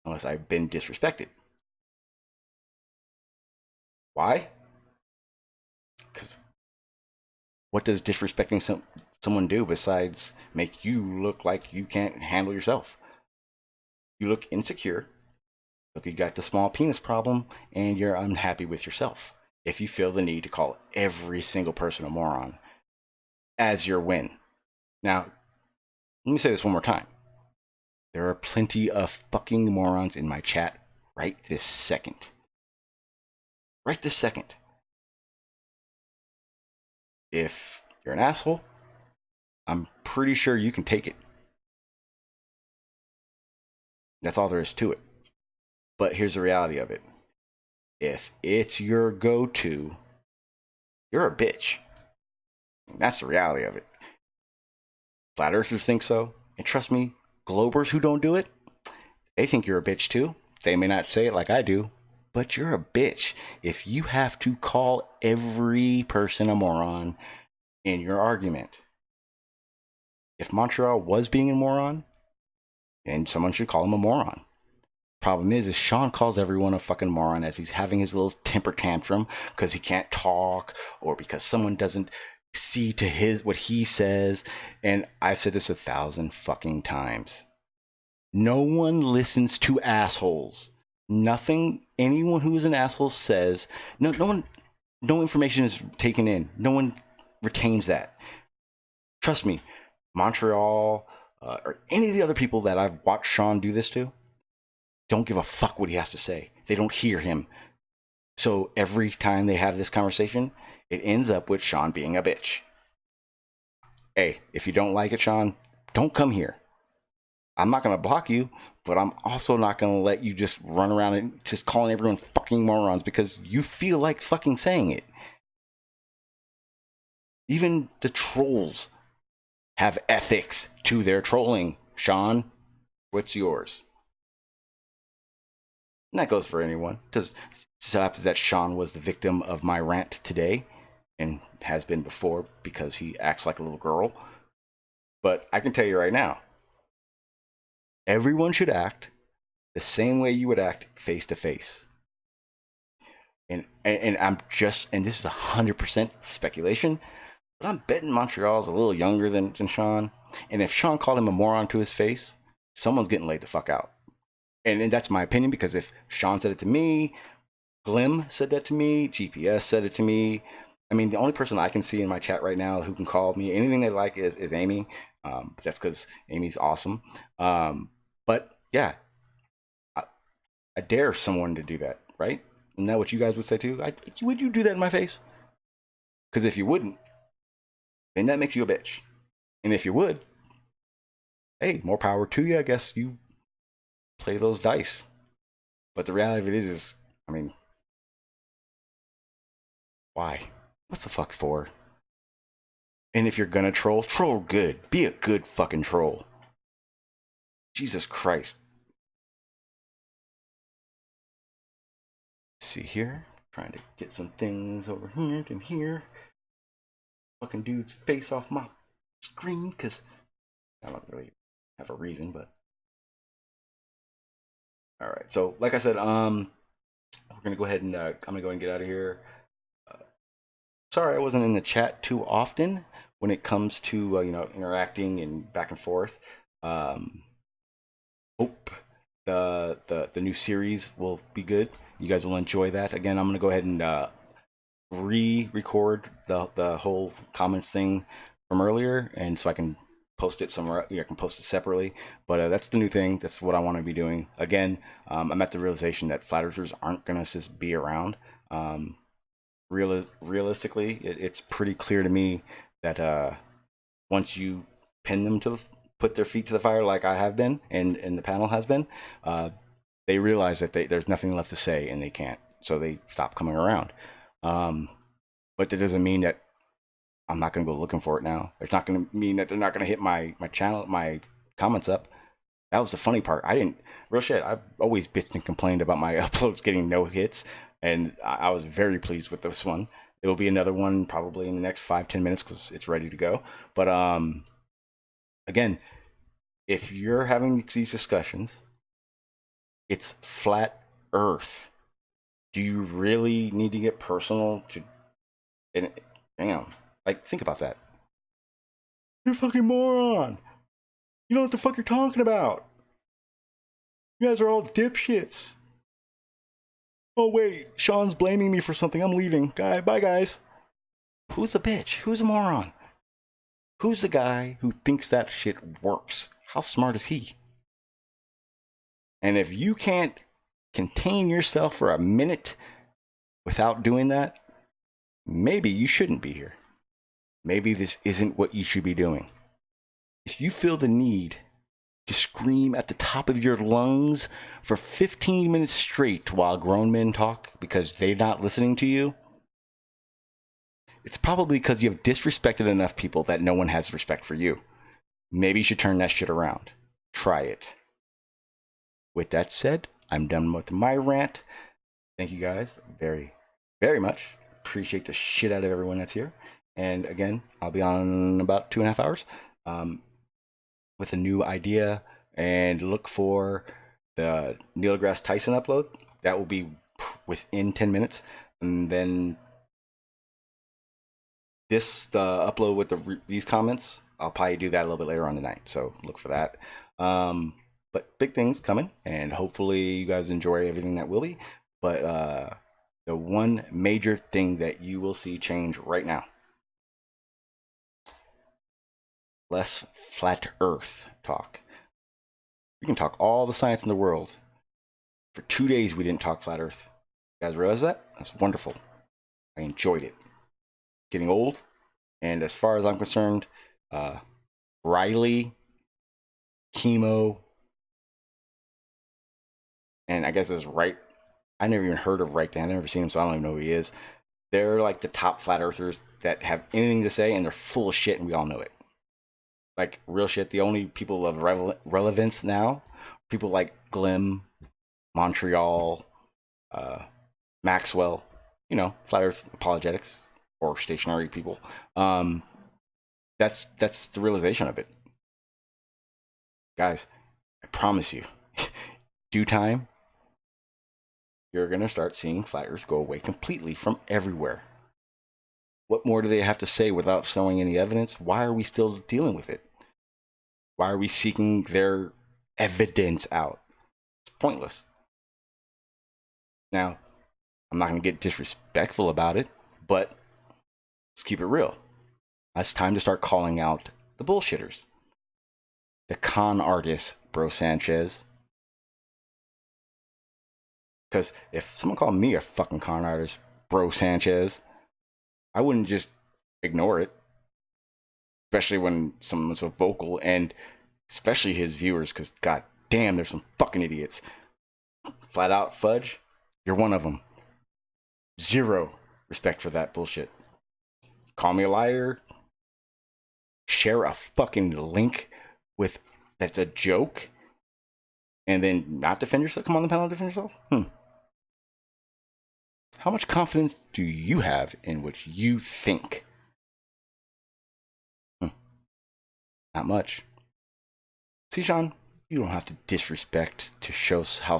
unless I've been disrespected. Why? Because what does disrespecting someone do besides make you look like you can't handle yourself? You look insecure. Look, you got the small penis problem, and you're unhappy with yourself. If you feel the need to call every single person a moron as your win. Now, let me say this one more time. There are plenty of fucking morons in my chat right this second. Right this second. If you're an asshole, I'm pretty sure you can take it. That's all there is to it. But here's the reality of it. If it's your go-to, you're a bitch. That's the reality of it. Flat earthers think so. And trust me, globers who don't do it, they think you're a bitch too. They may not say it like I do, but you're a bitch if you have to call every person a moron in your argument. If Montreal was being a moron, then someone should call him a moron. Problem is Sean calls everyone a fucking moron as he's having his little temper tantrum because he can't talk or because someone doesn't see to what he says. And I've said this 1,000 fucking times. No one listens to assholes. Nothing anyone who is an asshole says. No information is taken in. No one retains that. Trust me, Montreal or any of the other people that I've watched Sean do this to don't give a fuck what he has to say. They don't hear him. So every time they have this conversation, it ends up with Sean being a bitch. Hey, if you don't like it, Sean, don't come here. I'm not going to block you, but I'm also not going to let you just run around and just calling everyone fucking morons because you feel like fucking saying it. Even the trolls have ethics to their trolling. Sean, what's yours? And that goes for anyone. Just so happens that Sean was the victim of my rant today and has been before because he acts like a little girl. But I can tell you right now, everyone should act the same way you would act face to face. And this is 100% speculation, but I'm betting Montreal's a little younger than Sean. And if Sean called him a moron to his face, someone's getting laid the fuck out. And that's my opinion, because if Sean said it to me, Glim said that to me, GPS said it to me. I mean, the only person I can see in my chat right now who can call me anything they like is Amy. That's because Amy's awesome. But yeah, I dare someone to do that, right? Isn't that what you guys would say too? Would you do that in my face? Because if you wouldn't, then that makes you a bitch. And if you would, hey, more power to you. I guess you play those dice. But the reality of it is, I mean, why? What's the fuck for? And if you're gonna troll good. Be a good fucking troll. Jesus Christ. Let's see here. Trying to get some things over here and here. Fucking dude's face off my screen, because I don't really have a reason, but. Alright, so like I said, we're gonna go ahead and I'm gonna go and get out of here. Sorry I wasn't in the chat too often when it comes to interacting and back and forth. Hope the new series will be good. You guys will enjoy that. Again, I'm gonna go ahead and re-record the whole comments thing from earlier, and so I can post it somewhere. I can post it separately. But that's the new thing. That's what I want to be doing. Again, I'm at the realization that flat earthers aren't gonna just be around. Realistically, it's pretty clear to me that once you pin them to put their feet to the fire, like I have been, and the panel has been, they realize that there's nothing left to say and they can't, so they stop coming around. But that doesn't mean that I'm not going to go looking for it now. It's not going to mean that they're not going to hit my channel, my comments up. That was the funny part. Real shit, I've always bitched and complained about my uploads getting no hits, and I was very pleased with this one. There will be another one probably in the next 5-10 minutes because it's ready to go. But again, if you're having these discussions, it's flat Earth. Do you really need to get personal? Damn, like, think about that. You're a fucking moron. You know what the fuck you're talking about. You guys are all dipshits. Oh wait, Sean's blaming me for something. I'm leaving. Bye guys. Who's a bitch? Who's a moron? Who's the guy who thinks that shit works? How smart is he? And if you can't contain yourself for a minute without doing that, maybe you shouldn't be here. Maybe this isn't what you should be doing. If you feel the need to scream at the top of your lungs for 15 minutes straight while grown men talk because they're not listening to you, It's probably because you've disrespected enough people that no one has respect for you. Maybe you should turn that shit around. Try it. With that said, I'm done with my rant. Thank you guys very, very much. Appreciate the shit out of everyone that's here. And again, I'll be on in about 2.5 hours with a new idea. And look for the Neil deGrasse Tyson upload. That will be within 10 minutes. And then the upload with these comments, I'll probably do that a little bit later on tonight. So look for that. But big things coming. And hopefully you guys enjoy everything that will be. But the one major thing that you will see change right now. Less flat earth talk. We can talk all the science in the world. For 2 days, we didn't talk flat earth. You guys realize that? That's wonderful. I enjoyed it. Getting old. And as far as I'm concerned, Riley, Chemo, and I guess it's Right. I never even heard of Right. I've never seen him, so I don't even know who he is. They're like the top flat earthers that have anything to say, and they're full of shit, and we all know it. Like, real shit. The only people of relevance now, people like Glim, Montreal, Maxwell, you know, flat earth apologetics, or stationary people. That's the realization of it. Guys, I promise you, due time, you're going to start seeing flat earth go away completely from everywhere. What more do they have to say without showing any evidence? Why are we still dealing with it? Why are we seeking their evidence out? It's pointless. Now, I'm not going to get disrespectful about it, but let's keep it real. It's time to start calling out the bullshitters. The con artist, Bro Sanchez. Because if someone called me a fucking con artist, Bro Sanchez, I wouldn't just ignore it. Especially when someone's so vocal, and especially his viewers, because god damn, there's some fucking idiots. Flat out fudge, you're one of them. Zero respect for that bullshit. Call me a liar. Share a fucking link with that's a joke, and then not defend yourself. Come on the panel, defend yourself. How much confidence do you have in what you think? Not much. See, Sean, you don't have to disrespect to show how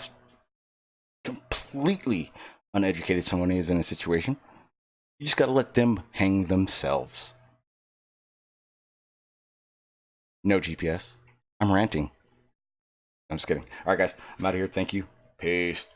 completely uneducated someone is in a situation. You just gotta let them hang themselves. No GPS. I'm ranting. I'm just kidding. All right, guys, I'm out of here. Thank you. Peace.